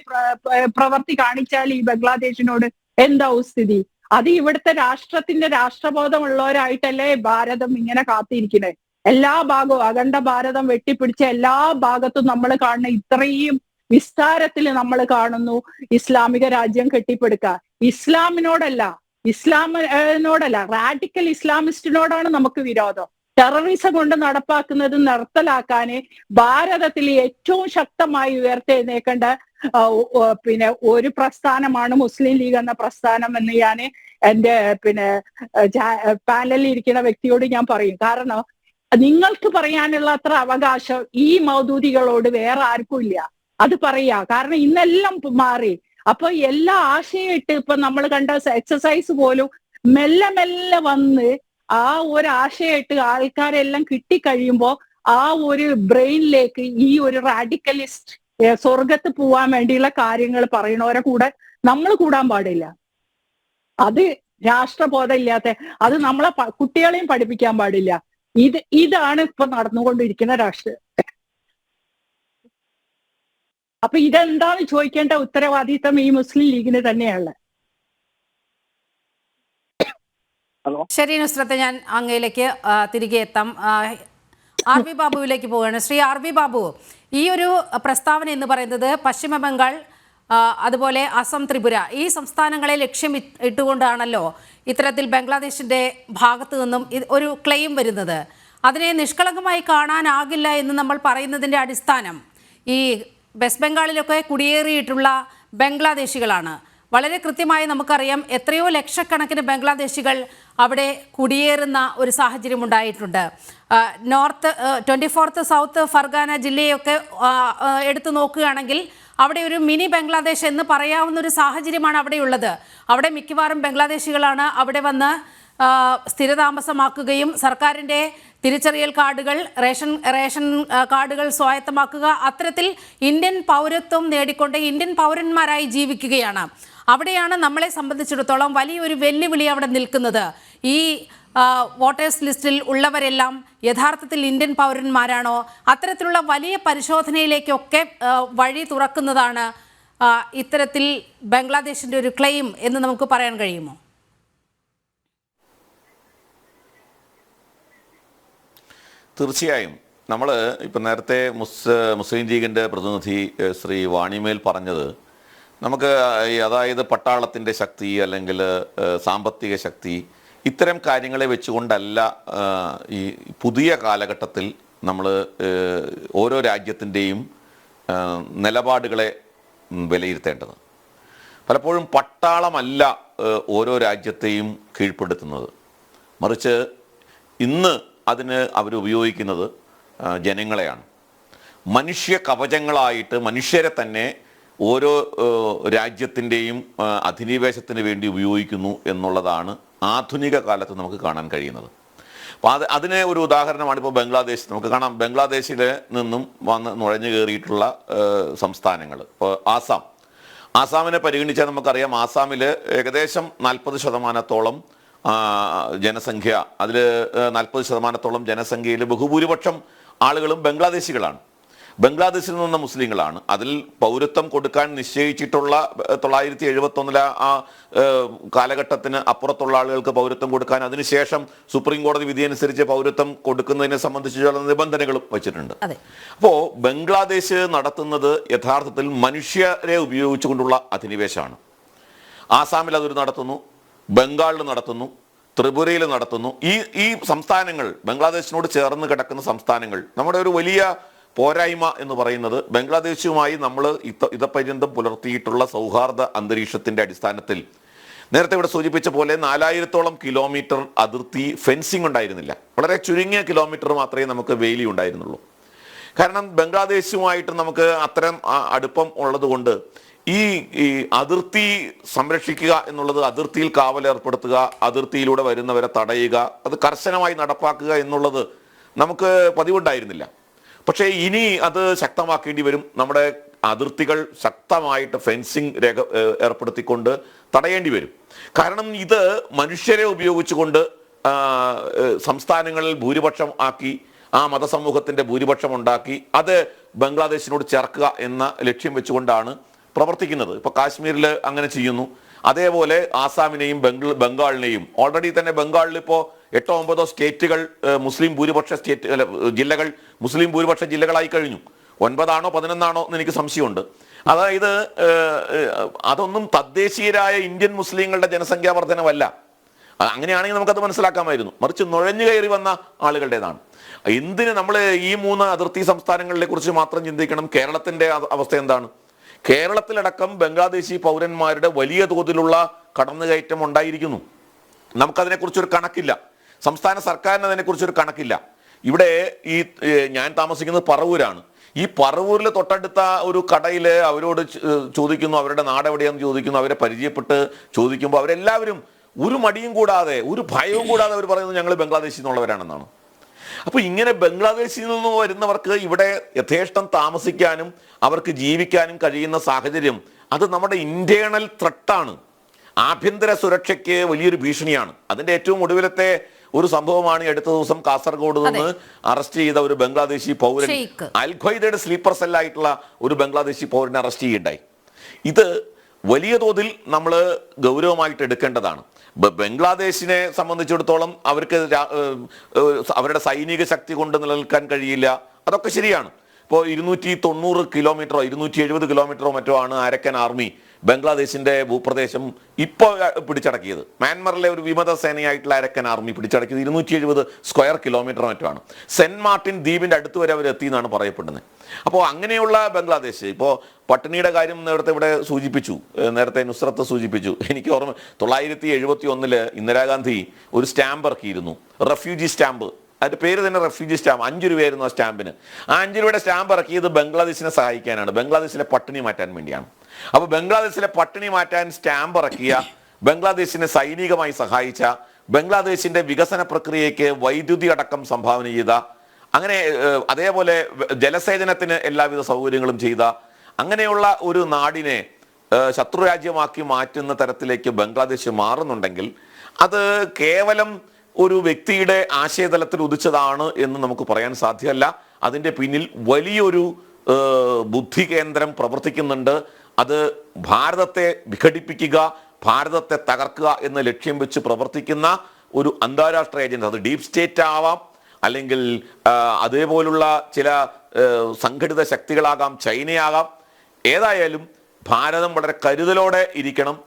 Speaker 5: പ്രവർത്തി കാണിച്ചാൽ ഈ ബംഗ്ലാദേശിനോട് എന്താവും സ്ഥിതി? അത് ഇവിടുത്തെ രാഷ്ട്രത്തിന്റെ രാഷ്ട്രബോധമുള്ളവരായിട്ടല്ലേ ഭാരതം ഇങ്ങനെ കാത്തിരിക്കുന്നത്. എല്ലാ ഭാഗവും അഖണ്ഡ ഭാരതം വെട്ടിപ്പിടിച്ച എല്ലാ ഭാഗത്തും നമ്മൾ കാണുന്ന ഇത്രയും വിസ്താരത്തിൽ നമ്മൾ കാണുന്നു ഇസ്ലാമിക രാജ്യം കെട്ടിപ്പടുക്കുക. ഇസ്ലാമിനോടല്ല, റാഡിക്കൽ ഇസ്ലാമിസ്റ്റിനോടാണ് നമുക്ക് വിരോധം. ടെററിസം കൊണ്ട് നടപ്പാക്കുന്നത് നിർത്തലാക്കാന് ഭാരതത്തിൽ ഏറ്റവും ശക്തമായി ഉയർത്തെഴുന്നേക്കേണ്ട പിന്നെ ഒരു പ്രസ്ഥാനമാണ് മുസ്ലിം ലീഗ് എന്ന പ്രസ്ഥാനം എന്ന് ഞാൻ എന്റെ പാനലിൽ ഇരിക്കുന്ന വ്യക്തിയോട് ഞാൻ പറയും. കാരണം നിങ്ങൾക്ക് പറയാനുള്ള അത്ര അവകാശം ഈ മൗദൂദികളോട് വേറെ ആർക്കും ഇല്ല. അത് പറയാ. കാരണം ഇന്നെല്ലാം മാറി. അപ്പൊ എല്ലാ ആശയമായിട്ട് ഇപ്പൊ നമ്മൾ കണ്ട എക്സസൈസ് പോലും മെല്ലെ മെല്ലെ വന്ന് ആ ഒരു ആശയമായിട്ട് ആൾക്കാരെല്ലാം കിട്ടിക്കഴിയുമ്പോ ആ ഒരു ബ്രെയിനിലേക്ക് ഈ ഒരു റാഡിക്കലിസ്റ്റ് സ്വർഗത്ത് പോവാൻ വേണ്ടിയുള്ള കാര്യങ്ങൾ പറയണവരെ കൂടെ നമ്മൾ കൂടാൻ പാടില്ല. അത് രാഷ്ട്രബോധം ഇല്ലാത്ത, അത് നമ്മളെ കുട്ടികളെയും പഠിപ്പിക്കാൻ പാടില്ല. ഇതാണ് ഇപ്പൊ നടന്നുകൊണ്ടിരിക്കുന്ന രാഷ്ട്രീയം. അപ്പൊ ഇതെന്താന്ന് ചോദിക്കേണ്ട ഉത്തരവാദിത്തം ഈ മുസ്ലിം ലീഗിന് തന്നെയാണ്.
Speaker 1: ശരി നുസ്രത്ത്, ഞാൻ അങ്ങയിലേക്ക് തിരികെ എത്താം. ആർ വി ബാബുവിലേക്ക് പോവുകയാണ്. ശ്രീ ആർ വി ബാബു, ഈ ഒരു പ്രസ്താവന എന്ന് പറയുന്നത് പശ്ചിമ ബംഗാൾ, അതുപോലെ അസം, ത്രിപുര ഈ സംസ്ഥാനങ്ങളെ ലക്ഷ്യം ഇട്ടുകൊണ്ടാണല്ലോ ഇത്തരത്തിൽ ബംഗ്ലാദേശിൻ്റെ ഭാഗത്തു നിന്നും ഒരു ക്ലെയിം വരുന്നത്. അതിനെ നിഷ്കളങ്കമായി കാണാനാകില്ല എന്ന് നമ്മൾ പറയുന്നതിൻ്റെ അടിസ്ഥാനം ഈ വെസ്റ്റ് ബംഗാളിലൊക്കെ കുടിയേറിയിട്ടുള്ള ബംഗ്ലാദേശികളാണ്. വളരെ കൃത്യമായി നമുക്കറിയാം എത്രയോ ലക്ഷക്കണക്കിന് ബംഗ്ലാദേശികൾ അവിടെ കുടിയേറുന്ന ഒരു സാഹചര്യം ഉണ്ടായിട്ടുണ്ട്. 24th സൗത്ത് ഫർഗാന ജില്ലയൊക്കെ എടുത്തു നോക്കുകയാണെങ്കിൽ അവിടെ ഒരു മിനി ബംഗ്ലാദേശ് എന്ന് പറയാവുന്ന ഒരു സാഹചര്യമാണ് അവിടെയുള്ളത്. അവിടെ മിക്കവാറും ബംഗ്ലാദേശികളാണ് അവിടെ വന്ന് സ്ഥിരതാമസമാക്കുകയും സർക്കാരിൻ്റെ തിരിച്ചറിയൽ കാർഡുകൾ, റേഷൻ കാർഡുകൾ സ്വായത്തമാക്കുക, അത്തരത്തിൽ ഇന്ത്യൻ പൗരത്വം നേടിക്കൊണ്ട് ഇന്ത്യൻ പൗരന്മാരായി ജീവിക്കുകയാണ്. അവിടെയാണ് നമ്മളെ സംബന്ധിച്ചിടത്തോളം വലിയൊരു വെല്ലുവിളി അവിടെ നിൽക്കുന്നത്. ഈ വോട്ടേഴ്സ് ലിസ്റ്റിൽ ഉള്ളവരെല്ലാം യഥാർത്ഥത്തിൽ ഇന്ത്യൻ പൗരന്മാരാണോ? അത്തരത്തിലുള്ള വലിയ പരിശോധനയിലേക്കൊക്കെ വഴി തുറക്കുന്നതാണ് ഇത്തരത്തിൽ ബംഗ്ലാദേശിൻ്റെ ഒരു ക്ലെയിം എന്ന് നമുക്ക് പറയാൻ കഴിയുമോ?
Speaker 2: തീർച്ചയായും. നമ്മൾ ഇപ്പം നേരത്തെ മുസ്ലിം ലീഗിൻ്റെ പ്രതിനിധി ശ്രീ വാണിമേൽ പറഞ്ഞത് നമുക്ക് അതായത് പട്ടാളത്തിൻ്റെ ശക്തി അല്ലെങ്കിൽ സാമ്പത്തിക ശക്തി ഇത്തരം കാര്യങ്ങളെ വെച്ചുകൊണ്ടല്ല ഈ പുതിയ കാലഘട്ടത്തിൽ നമ്മൾ ഓരോ രാജ്യത്തിൻ്റെയും നിലപാടുകളെ വിലയിരുത്തേണ്ടത്. പലപ്പോഴും പട്ടാളമല്ല ഓരോ രാജ്യത്തെയും കീഴ്പ്പെടുത്തുന്നത്, മറിച്ച് ഇന്ന് അതിന് അവരുപയോഗിക്കുന്നത് ജനങ്ങളെയാണ്. മനുഷ്യ കവചങ്ങളായിട്ട് മനുഷ്യരെ തന്നെ ഓരോ രാജ്യത്തിൻ്റെയും അധിനിവേശത്തിന് വേണ്ടി ഉപയോഗിക്കുന്നു എന്നുള്ളതാണ് ആധുനിക കാലത്ത് നമുക്ക് കാണാൻ കഴിയുന്നത്. അപ്പോൾ അതിന് ഒരു ഉദാഹരണമാണ് ഇപ്പോൾ ബംഗ്ലാദേശ്. നമുക്ക് കാണാം ബംഗ്ലാദേശിൽ നിന്നും വന്ന് നുഴഞ്ഞു കയറിയിട്ടുള്ള സംസ്ഥാനങ്ങൾ. ഇപ്പോൾ ആസാമിനെ പരിഗണിച്ചാൽ നമുക്കറിയാം ആസാമിൽ ഏകദേശം 40% ജനസംഖ്യ, അതിൽ 40% ജനസംഖ്യയിൽ ബഹുഭൂരിപക്ഷം ആളുകളും ബംഗ്ലാദേശികളാണ്. ബംഗ്ലാദേശിൽ നിന്ന മുസ്ലിങ്ങളാണ്. അതിൽ പൗരത്വം കൊടുക്കാൻ നിശ്ചയിച്ചിട്ടുള്ള 971 ആ കാലഘട്ടത്തിന് അപ്പുറത്തുള്ള ആളുകൾക്ക് പൗരത്വം കൊടുക്കാൻ അതിനുശേഷം സുപ്രീം കോടതി വിധി അനുസരിച്ച് പൗരത്വം കൊടുക്കുന്നതിനെ സംബന്ധിച്ചുള്ള നിബന്ധനകളും വെച്ചിട്ടുണ്ട്. അപ്പോൾ ബംഗ്ലാദേശ് നടത്തുന്നത് യഥാർത്ഥത്തിൽ മനുഷ്യരെ ഉപയോഗിച്ചുകൊണ്ടുള്ള അധിനിവേശമാണ്. ആസാമിൽ അതൊരു നടത്തുന്നു, ബംഗാളിൽ നടത്തുന്നു, ത്രിപുരയിൽ നടത്തുന്നു. ഈ സംസ്ഥാനങ്ങൾ, ബംഗ്ലാദേശിനോട് ചേർന്ന് കിടക്കുന്ന സംസ്ഥാനങ്ങൾ, നമ്മുടെ ഒരു വലിയ പോരായ്മ എന്ന് പറയുന്നത് ബംഗ്ലാദേശുമായി നമ്മൾ ഇതപര്യന്തം പുലർത്തിയിട്ടുള്ള സൗഹാർദ്ദ അന്തരീക്ഷത്തിന്റെ അടിസ്ഥാനത്തിൽ നേരത്തെ ഇവിടെ സൂചിപ്പിച്ച പോലെ 4000-ഓളം കിലോമീറ്റർ അതിർത്തി ഫെൻസിങ് ഉണ്ടായിരുന്നില്ല. വളരെ ചുരുങ്ങിയ കിലോമീറ്റർ മാത്രമേ നമുക്ക് വേലി ഉണ്ടായിരുന്നുള്ളൂ. കാരണം ബംഗ്ലാദേശുമായിട്ട് നമുക്ക് അത്തരം അടുപ്പം ഉള്ളതുകൊണ്ട് ഈ അതിർത്തി സംരക്ഷിക്കുക എന്നുള്ളത്, അതിർത്തിയിൽ കാവലേർപ്പെടുത്തുക, അതിർത്തിയിലൂടെ വരുന്നവരെ തടയുക, അത് കർശനമായി നടപ്പാക്കുക എന്നുള്ളത് നമുക്ക് പതിവുണ്ടായിരുന്നില്ല. പക്ഷേ ഇനി അത് ശക്തമാക്കേണ്ടി വരും. നമ്മുടെ അതിർത്തികൾ ശക്തമായിട്ട് ഫെൻസിങ് ഏർപ്പെടുത്തിക്കൊണ്ട് തടയേണ്ടി വരും. കാരണം ഇത് മനുഷ്യരെ ഉപയോഗിച്ചുകൊണ്ട് സംസ്ഥാനങ്ങളിൽ ഭൂരിപക്ഷം ആക്കി, ആ മതസമൂഹത്തിന്റെ ഭൂരിപക്ഷം ഉണ്ടാക്കി അത് ബംഗ്ലാദേശിനോട് ചേർക്കുക എന്ന ലക്ഷ്യം വെച്ചുകൊണ്ടാണ് പ്രവർത്തിക്കുന്നത്. ഇപ്പോൾ കാശ്മീരിൽ അങ്ങനെ ചെയ്യുന്നു. അതേപോലെ ആസാമിനെയും ബംഗാളിനെയും, ഓൾറെഡി തന്നെ ബംഗാളിൽ ഇപ്പോൾ 8-9 സ്റ്റേറ്റുകൾ മുസ്ലിം ഭൂരിപക്ഷ ജില്ലകൾ മുസ്ലിം ഭൂരിപക്ഷ ജില്ലകളായി കഴിഞ്ഞു. 9 ആണോ 11 ആണോ എന്ന് എനിക്ക് സംശയമുണ്ട്. അതായത് അതൊന്നും തദ്ദേശീയരായ ഇന്ത്യൻ മുസ്ലിങ്ങളുടെ ജനസംഖ്യാ വർധനവല്ല. അങ്ങനെയാണെങ്കിൽ നമുക്കത് മനസ്സിലാക്കാമായിരുന്നു. മറിച്ച് നുഴഞ്ഞു കയറി വന്ന ആളുകളുടേതാണ്. എന്തിന് നമ്മൾ ഈ 3 അതിർത്തി സംസ്ഥാനങ്ങളെ കുറിച്ച് മാത്രം ചിന്തിക്കണം? കേരളത്തിന്റെ അവസ്ഥ എന്താണ്? കേരളത്തിലടക്കം ബംഗ്ലാദേശി പൗരന്മാരുടെ വലിയ തോതിലുള്ള കടന്നുകയറ്റം ഉണ്ടായിരിക്കുന്നു. നമുക്കതിനെക്കുറിച്ചൊരു കണക്കില്ല. സംസ്ഥാന സർക്കാരിന് അതിനെക്കുറിച്ചൊരു കണക്കില്ല. ഇവിടെ ഞാൻ താമസിക്കുന്നത് പറവൂരാണ്. ഈ പറവൂരിൽ തൊട്ടടുത്ത ഒരു കടയിൽ അവരോട് ചോദിക്കുന്നു, അവരുടെ നാടെവിടെയാണെന്ന് ചോദിക്കുന്നു, അവരെ പരിചയപ്പെട്ട് ചോദിക്കുമ്പോൾ അവരെല്ലാവരും ഒരു മടിയും കൂടാതെ, ഒരു ഭയവും കൂടാതെ അവർ പറയുന്നത് ഞങ്ങൾ ബംഗ്ലാദേശിൽ നിന്നുള്ളവരാണെന്നാണ്. അപ്പോൾ ഇങ്ങനെ ബംഗ്ലാദേശിൽ നിന്ന് വരുന്നവർക്ക് ഇവിടെ യഥേഷ്ടം താമസിക്കാനും അവർക്ക് ജീവിക്കാനും കഴിയുന്ന സാഹചര്യം അത് നമ്മുടെ ഇന്റേണൽ ത്രെട്ടാണ്. ആഭ്യന്തര സുരക്ഷയ്ക്ക് വലിയൊരു ഭീഷണിയാണ്. അതിന്റെ ഏറ്റവും ഒടുവിലത്തെ ഒരു സംഭവമാണ് അടുത്ത ദിവസം കാസർഗോഡ് നിന്ന് അറസ്റ്റ് ചെയ്ത ഒരു ബംഗ്ലാദേശി പൗരൻ, അൽ ഖ്വയ്ദയുടെ സ്ലീപ്പർ സെല്ലായിട്ടുള്ള ഒരു ബംഗ്ലാദേശി പൗരനെ അറസ്റ്റ് ചെയ്യുകയുണ്ടായി. ഇത് വലിയ തോതിൽ നമ്മൾ ഗൗരവമായിട്ട് എടുക്കേണ്ടതാണ്. ബംഗ്ലാദേശിനെ സംബന്ധിച്ചിടത്തോളം അവർക്ക് അവരുടെ സൈനിക ശക്തി കൊണ്ട് നിലനിൽക്കാൻ കഴിയില്ല. അതൊക്കെ ശരിയാണ്. ഇപ്പോൾ 290 കിലോമീറ്ററോ 270 കിലോമീറ്ററോ മറ്റോ ആണ് അരക്കൻ ആർമി ബംഗ്ലാദേശിന്റെ ഭൂപ്രദേശം ഇപ്പോൾ പിടിച്ചടക്കിയത്. മ്യാൻമറിലെ ഒരു വിമത സേനയായിട്ടുള്ള അരക്കൻ ആർമി പിടിച്ചടക്കിയത് 270 സ്ക്വയർ കിലോമീറ്റർ മറ്റുമാണ്. സെന്റ് മാർട്ടിൻ ദ്വീപിന്റെ അടുത്ത് വരെ അവർ എത്തി എന്നാണ് പറയപ്പെടുന്നത്. അപ്പോൾ അങ്ങനെയുള്ള ബംഗ്ലാദേശ്, ഇപ്പോൾ പട്ടിണിയുടെ കാര്യം നേരത്തെ ഇവിടെ സൂചിപ്പിച്ചു, നേരത്തെ നുസ്രത്ത് സൂചിപ്പിച്ചു. എനിക്ക് ഓർമ്മ 971 ഇന്ദിരാഗാന്ധി ഒരു സ്റ്റാമ്പ് ഇറക്കിയിരുന്നു, റെഫ്യൂജി സ്റ്റാമ്പ്. അതിന്റെ പേര് തന്നെ റെഫ്യൂജി സ്റ്റാമ്പ്. 5 രൂപയായിരുന്നു ആ സ്റ്റാമ്പിന്. ആ 5 രൂപയുടെ സ്റ്റാമ്പ് ഇറക്കിയത് ബംഗ്ലാദേശിനെ സഹായിക്കാനാണ്, ബംഗ്ലാദേശിലെ പട്ടിണി മാറ്റാൻ വേണ്ടിയാണ്. അപ്പൊ ബംഗ്ലാദേശിലെ പട്ടിണി മാറ്റാൻ സ്റ്റാമ്പ് ഇറക്കിയ, ബംഗ്ലാദേശിനെ സൈനികമായി സഹായിച്ച, ബംഗ്ലാദേശിന്റെ വികസന പ്രക്രിയയ്ക്ക് വൈദ്യുതി അടക്കം സംഭാവന ചെയ്ത, അങ്ങനെ അതേപോലെ ജലസേചനത്തിന് എല്ലാവിധ സൗകര്യങ്ങളും ചെയ്ത അങ്ങനെയുള്ള ഒരു നാടിനെ ശത്രുരാജ്യമാക്കി മാറ്റുന്ന തരത്തിലേക്ക് ബംഗ്ലാദേശ് മാറുന്നുണ്ടെങ്കിൽ അത് കേവലം ഒരു വ്യക്തിയുടെ ആശയതലത്തിൽ ഉദിച്ചതാണ് എന്ന് നമുക്ക് പറയാൻ സാധ്യമല്ല. അതിൻ്റെ പിന്നിൽ വലിയൊരു ബുദ്ധി കേന്ദ്രം പ്രവർത്തിക്കുന്നുണ്ട്. അത് ഭാരതത്തെ വിഘടിപ്പിക്കുക, ഭാരതത്തെ തകർക്കുക എന്ന ലക്ഷ്യം വെച്ച് പ്രവർത്തിക്കുന്ന ഒരു അന്താരാഷ്ട്ര ഏജൻസി. അത് ഡീപ് സ്റ്റേറ്റ് ആവാം, അല്ലെങ്കിൽ അതേപോലുള്ള ചില സംഘടിത ശക്തികളാകാം, ചൈനയാകാം. ഏതായാലും ഭാരതം വളരെ കരുതലോടെ ഇരിക്കണം.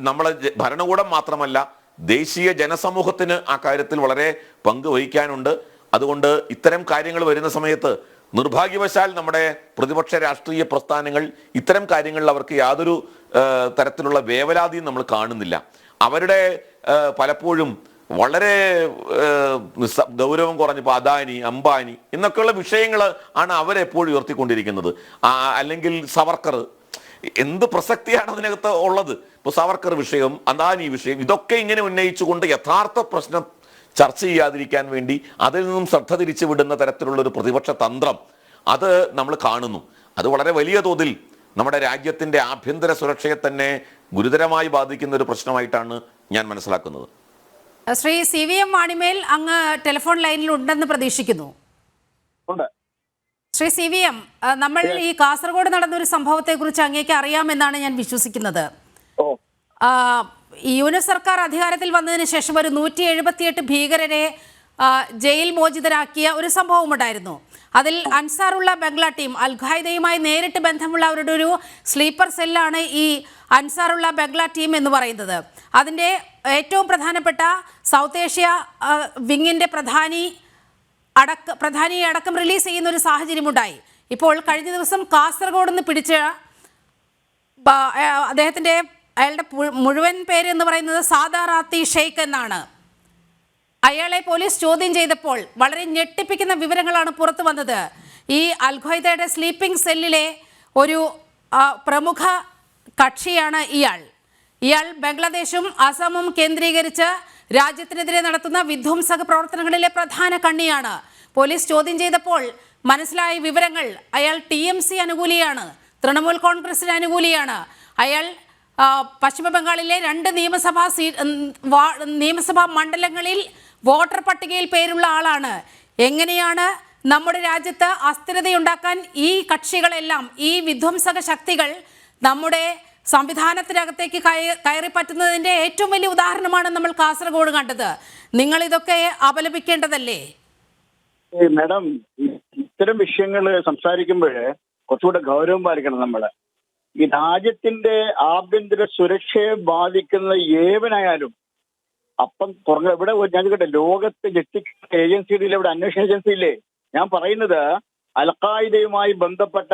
Speaker 2: നമ്മളെ ഭരണകൂടം മാത്രമല്ല, ദേശീയ ജനസമൂഹത്തിന് ആ കാര്യത്തിൽ വളരെ പങ്ക് വഹിക്കാനുണ്ട്. അതുകൊണ്ട് ഇത്തരം കാര്യങ്ങൾ വരുന്ന സമയത്ത് നിർഭാഗ്യവശാൽ നമ്മുടെ പ്രതിപക്ഷ രാഷ്ട്രീയ പ്രസ്ഥാനങ്ങൾ ഇത്തരം കാര്യങ്ങളിൽ അവർക്ക് യാതൊരു തരത്തിലുള്ള വേവലാതിയും നമ്മൾ കാണുന്നില്ല. അവരുടെ പലപ്പോഴും വളരെ ഗൗരവം കുറഞ്ഞപ്പോൾ അദാനി, അംബാനി എന്നൊക്കെയുള്ള വിഷയങ്ങൾ ആണ് അവരെപ്പോഴും ഉയർത്തിക്കൊണ്ടിരിക്കുന്നത്. അല്ലെങ്കിൽ സവർക്കർ, എന്ത് പ്രസക്തിയാണ് അതിനകത്ത് ഉള്ളത്? ഇപ്പോൾ സവർക്കർ വിഷയം, അദാനി വിഷയം, ഇതൊക്കെ ഇങ്ങനെ ഉന്നയിച്ചുകൊണ്ട് യഥാർത്ഥ പ്രശ്നം ചർച്ച ചെയ്യാതിരിക്കാൻ വേണ്ടി അതിൽ നിന്നും ശ്രദ്ധ തിരിച്ചു വിടുന്ന തരത്തിലുള്ള ഒരു പ്രതിപക്ഷ തന്ത്രം അത് നമ്മൾ കാണുന്നു. അത് വളരെ വലിയ തോതിൽ നമ്മുടെ രാജ്യത്തിന്റെ ആഭ്യന്തര സുരക്ഷയെ തന്നെ ഗുരുതരമായി ബാധിക്കുന്ന ഒരു പ്രശ്നമായിട്ടാണ് ഞാൻ മനസ്സിലാക്കുന്നത്.
Speaker 1: ശ്രീ CVM വാണിമേൽ അങ്ങ് ടെലിഫോൺ ലൈനിൽ ഉണ്ടെന്ന് പ്രതീക്ഷിക്കുന്നു. ശ്രീ CVM, നമ്മൾ ഈ കാസർഗോഡ് നടന്ന ഒരു സംഭവത്തെക്കുറിച്ച് അങ്ങേക്ക് അറിയാമെന്നാണ് ഞാൻ വിശ്വസിക്കുന്നത്.
Speaker 4: ഓ
Speaker 1: യൂനിസ് സർക്കാർ അധികാരത്തിൽ വന്നതിന് ശേഷം ഒരു 178 ഭീകരരെ ജയിൽ മോചിതരാക്കിയ ഒരു സംഭവമുണ്ടായിരുന്നു. അതിൽ അൻസാറുള്ള ബംഗ്ലാ ടീം, അൽ ഖായ്ദയുമായി നേരിട്ട് ബന്ധമുള്ള അവരുടെ ഒരു സ്ലീപ്പർ സെല്ലാണ് ഈ അൻസാറുള്ള ബംഗ്ലാ ടീം എന്ന് പറയുന്നത്. അതിൻ്റെ ഏറ്റവും പ്രധാനപ്പെട്ട സൗത്ത് ഏഷ്യ വിങ്ങിൻ്റെ പ്രധാനിയെ അടക്കം റിലീസ് ചെയ്യുന്ന ഒരു സാഹചര്യമുണ്ടായി. ഇപ്പോൾ കഴിഞ്ഞ ദിവസം കാസർഗോഡ് നിന്ന് പിടിച്ച അയാളുടെ മുഴുവൻ പേര് എന്ന് പറയുന്നത് സാദാറാത്തി ഷെയ്ഖ് എന്നാണ്. അയാളെ പോലീസ് ചോദ്യം ചെയ്തപ്പോൾ വളരെ ഞെട്ടിപ്പിക്കുന്ന വിവരങ്ങളാണ് പുറത്തു വന്നത്. ഈ അൽ ഖ്വയ്ദയുടെ സ്ലീപ്പിംഗ് സെല്ലിലെ ഒരു പ്രമുഖ കക്ഷിയാണ് ഇയാൾ ബംഗ്ലാദേശും അസമും കേന്ദ്രീകരിച്ച് രാജ്യത്തിനെതിരെ നടത്തുന്ന വിധ്വംസക പ്രവർത്തനങ്ങളിലെ പ്രധാന കണ്ണിയാണ്. പോലീസ് ചോദ്യം ചെയ്തപ്പോൾ മനസ്സിലായ വിവരങ്ങൾ, അയാൾ TMC അനുകൂലിയാണ്, തൃണമൂൽ കോൺഗ്രസിന് അനുകൂലിയാണ്. അയാൾ പശ്ചിമ ബംഗാളിലെ 2 നിയമസഭാ മണ്ഡലങ്ങളിൽ വോട്ടർ പട്ടികയിൽ പേരുള്ള ആളാണ്. എങ്ങനെയാണ് നമ്മുടെ രാജ്യത്ത് അസ്ഥിരതയുണ്ടാക്കാൻ ഈ കക്ഷികളെല്ലാം, ഈ വിധ്വംസക ശക്തികൾ നമ്മുടെ സംവിധാനത്തിനകത്തേക്ക് കയറി പറ്റുന്നതിൻ്റെ ഏറ്റവും വലിയ ഉദാഹരണമാണ് നമ്മൾ കാസർഗോഡ് കണ്ടത്. നിങ്ങൾ ഇതൊക്കെ അപലപിക്കേണ്ടതല്ലേ?
Speaker 4: മാഡം, ഇത്തരം വിഷയങ്ങൾ സംസാരിക്കുമ്പോൾ കുറച്ചുകൂടെ ഗൗരവം പാലിക്കണം. നമ്മള് ഈ രാജ്യത്തിന്റെ ആഭ്യന്തര സുരക്ഷയെ ബാധിക്കുന്ന ഏവനായാലും അപ്പം ഇവിടെ ഞാൻ കേട്ടെ, ലോകത്തെ ഞെട്ടിക്കുന്ന ഏജൻസിയുടെ ഇവിടെ അന്വേഷണ ഏജൻസി ഇല്ലേ? ഞാൻ പറയുന്നത് അൽ ഖായ്ദയുമായി ബന്ധപ്പെട്ട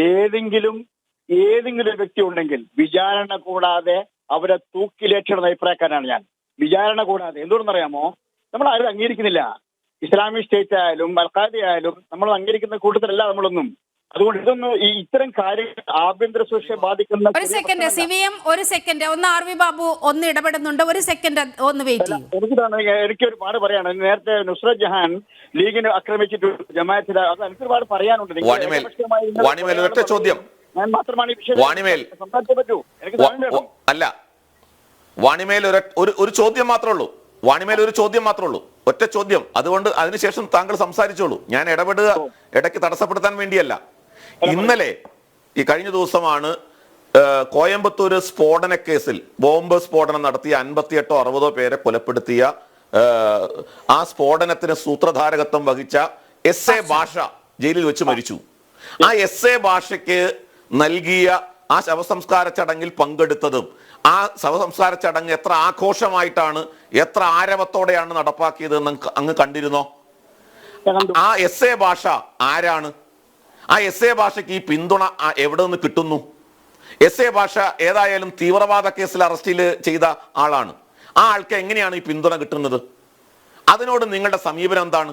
Speaker 4: ഏതെങ്കിലും വ്യക്തി ഉണ്ടെങ്കിൽ വിചാരണ കൂടാതെ അവരെ തൂക്കിലേറ്റണം അഭിപ്രായക്കാരാണ് ഞാൻ. വിചാരണ കൂടാതെ. എന്തുകൊണ്ടെന്നറിയാമോ? നമ്മൾ ആരും അംഗീകരിക്കുന്നില്ല. ഇസ്ലാമിക് സ്റ്റേറ്റ് ആയാലും അൽ ഖായ്ദ ആയാലും നമ്മൾ അംഗീകരിക്കുന്ന കൂട്ടത്തിലല്ല നമ്മളൊന്നും. അതുകൊണ്ട് ഇതൊന്നും ഈ കാര്യങ്ങൾ ആഭ്യന്തര സുരക്ഷയെ ബാധിക്കുന്ന.
Speaker 1: ഒരു സെക്കൻഡ് CVM, ഒരു സെക്കൻഡ് ഒന്ന് RV ബാബു ഒന്ന് ഇടപെടുന്നുണ്ട്. ഒരു സെക്കൻഡ് ഒന്ന് വെയിറ്റ് ചെയ്യും.
Speaker 4: എനിക്കൊരു പാട് പറയാണ്. നേരത്തെ നുസ്രത് ജഹാൻ ലീഗിനെ ആക്രമിച്ചിട്ട് ജമാഅത്തിന്, അത് എനിക്ക് ഒരുപാട് പറയാനുണ്ട്. ഞാൻ മാത്രമാണ് ഈ വിഷയം സംസാരിച്ചേ പറ്റൂ. എനിക്ക്
Speaker 2: അല്ല, വാണിമേൽ ഒരു ചോദ്യം മാത്രമേ ഉള്ളൂ. ഒറ്റ ചോദ്യം. അതുകൊണ്ട് അതിനുശേഷം താങ്കൾ സംസാരിച്ചോളൂ. ഞാൻ ഇടപെടുക ഇടയ്ക്ക് തടസ്സപ്പെടുത്താൻ വേണ്ടിയല്ല. ഇന്നലെ ഈ കഴിഞ്ഞ ദിവസമാണ് കോയമ്പത്തൂർ സ്ഫോടന കേസിൽ ബോംബ് സ്ഫോടനം നടത്തിയ 58 or 60 പേരെ കൊലപ്പെടുത്തിയ ആ സ്ഫോടനത്തിന് സൂത്രധാരകത്വം വഹിച്ച SA ഭാഷ ജയിലിൽ വെച്ച് മരിച്ചു. ആ SA ഭാഷയ്ക്ക് നൽകിയ ആ ശവസംസ്കാര ചടങ്ങിൽ പങ്കെടുത്തതും ആ ശവസംസ്കാര ചടങ്ങ് എത്ര ആഘോഷമായിട്ടാണ്, എത്ര ആരവത്തോടെയാണ് നടപ്പാക്കിയതെന്ന് അങ്ങ് കണ്ടിരുന്നോ? ആ SA ഭാഷ ആരാണ്? ആ SA ഭാഷയ്ക്ക് ഈ പിന്തുണ എവിടെ നിന്ന് കിട്ടുന്നു? SA ഭാഷ ഏതായാലും തീവ്രവാദ കേസിൽ അറസ്റ്റിൽ ചെയ്ത ആളാണ്. ആ ആൾക്ക് എങ്ങനെയാണ് ഈ പിന്തുണ കിട്ടുന്നത്? അതിനോട് നിങ്ങളുടെ സമീപനം എന്താണ്?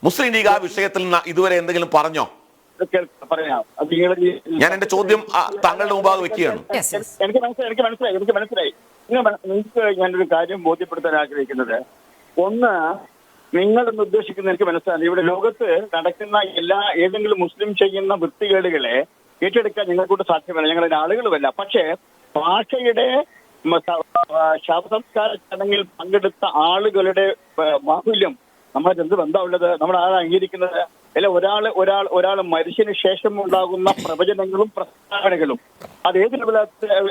Speaker 2: മുസ്ലിം ലീഗ് ആ വിഷയത്തിൽ ഇതുവരെ എന്തെങ്കിലും പറഞ്ഞോ? ഞാൻ എന്റെ ചോദ്യം താങ്കളുടെ മുമ്പാകെ വെക്കുകയാണ്.
Speaker 4: എനിക്ക് മനസ്സിലായി. നിങ്ങൾക്ക് ഞാനൊരു കാര്യം ബോധ്യപ്പെടുത്താൻ ആഗ്രഹിക്കുന്നത്, ഒന്ന്, നിങ്ങളെന്ന് ഉദ്ദേശിക്കുന്നത് എനിക്ക് മനസ്സിലായി. ഇവിടെ ലോകത്ത് നടക്കുന്ന ഏതെങ്കിലും മുസ്ലിം ചെയ്യുന്ന വൃത്തികേടുകളെ ഏറ്റെടുക്കാൻ ഞങ്ങൾക്കൂട്ട് സാധ്യമല്ല. ഞങ്ങളുടെ ആളുകളുമല്ല. പക്ഷേ ഭാഷയുടെ ശവസംസ്കാര ചടങ്ങിൽ പങ്കെടുത്ത ആളുകളുടെ ബാഹുല്യം നമ്മളെ എന്ത് ബന്ധമുള്ളത്? നമ്മൾ ആരാ അംഗീകരിക്കുന്നത്? അല്ല, ഒരാൾ മരിച്ചതിന് ശേഷം ഉണ്ടാകുന്ന പ്രവചനങ്ങളും പ്രസ്താവനകളും അത്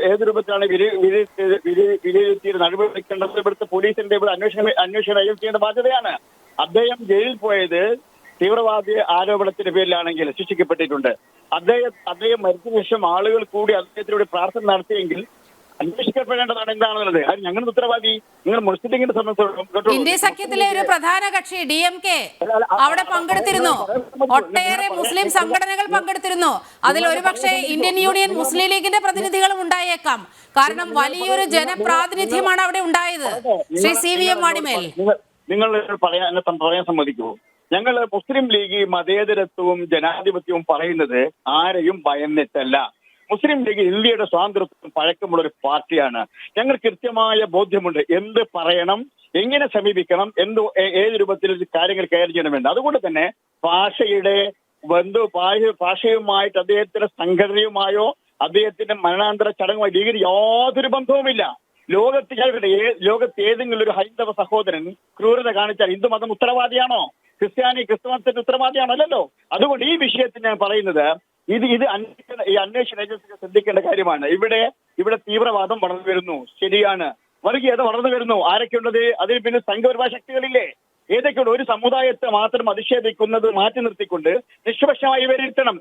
Speaker 4: ഏത് രൂപത്തിലാണ് വിലയിരുത്തിയത് നടപടിക്കേണ്ടത്? ഇവിടുത്തെ പോലീസിന്റെ ഇവിടെ അന്വേഷണ ഏജൻസിയുടെ ബാധ്യതയാണ്. അദ്ദേഹം ജയിലിൽ പോയത് തീവ്രവാദി ആരോപണത്തിന്റെ പേരിലാണെങ്കിൽ ശിക്ഷിക്കപ്പെട്ടിട്ടുണ്ട്. അദ്ദേഹം മരിച്ചതിന് ശേഷം ആളുകൾ കൂടി അദ്ദേഹത്തിലൂടെ പ്രാർത്ഥന നടത്തിയെങ്കിൽ അന്വേഷിക്കപ്പെടേണ്ടതാണ് എന്താണെന്നുള്ളത്. അത് ഞങ്ങളുടെ ഉത്തരവാദി. നിങ്ങൾ മുസ്ലിം ലീഗിന്റെ സംബന്ധിച്ചിടത്തോളം
Speaker 1: ഇന്ത്യ സഖ്യത്തിലെ ഒരു പ്രധാന കക്ഷി DMK അവിടെ പങ്കെടുത്തിരുന്നു. ഒട്ടേറെ മുസ്ലിം സംഘടനകൾ പങ്കെടുത്തിരുന്നു. അതിൽ ഒരുപക്ഷെ ഇന്ത്യൻ യൂണിയൻ മുസ്ലിം ലീഗിന്റെ പ്രതിനിധികളും ഉണ്ടായേക്കാം. കാരണം വലിയൊരു ജനപ്രാതിനിധ്യമാണ് അവിടെ ഉണ്ടായത്. ശ്രീ CVM വാണിമേൽ,
Speaker 4: നിങ്ങൾ പറയാൻ സമ്മതിക്കുമോ? ഞങ്ങൾ മുസ്ലിം ലീഗ് മതേതരത്വവും ജനാധിപത്യവും പറയുന്നത് ആരെയും ഭയന്നിട്ടല്ല. മുസ്ലിം ലീഗ് ഇന്ത്യയുടെ സ്വാതന്ത്ര്യത്തിനും പഴക്കമുള്ള ഒരു പാർട്ടിയാണ്. ഞങ്ങൾ കൃത്യമായ ബോധ്യമുണ്ട് എന്ത് പറയണം, എങ്ങനെ സമീപിക്കണം, ഏത് രൂപത്തിൽ കാര്യങ്ങൾ കൈകാര്യം ചെയ്യണമെന്ന്. അതുകൊണ്ട് തന്നെ ഭാഷയുമായിട്ട് അദ്ദേഹത്തിന്റെ സംഘടനയുമായോ അദ്ദേഹത്തിന്റെ മരണാന്തര ചടങ്ങുമായി ലീഗിന് യാതൊരു ബന്ധവുമില്ല. ലോകത്ത് ഏതെങ്കിലും ഒരു ഹൈന്ദവ സഹോദരൻ ക്രൂരത കാണിച്ചാൽ ഹിന്ദു മതം ഉത്തരവാദിയാണോ? ക്രിസ്തുമതത്തിന്റെ ഉത്തരവാദിയാണല്ലോ. അതുകൊണ്ട് ഈ വിഷയത്തിൽ ഞാൻ പറയുന്നത് ഇത് അന്വേഷണ ഏജൻസികൾ ശ്രദ്ധിക്കേണ്ട കാര്യമാണ്. ഇവിടെ തീവ്രവാദം വളർന്നു വരുന്നു, ശരിയാണ്. വർഗീയത വളർന്നു വരുന്നു. ആരൊക്കെയുള്ളത്? അതിൽ പിന്നെ സംഘപരിവാര ശക്തികളില്ലേ? ഏതൊക്കെയുണ്ട്? ഒരു സമുദായത്തെ മാത്രം അധിക്ഷേപിക്കുന്നത് മാറ്റി നിർത്തിക്കൊണ്ട് നിഷ്പക്ഷമായി വിലയിരുത്തണം.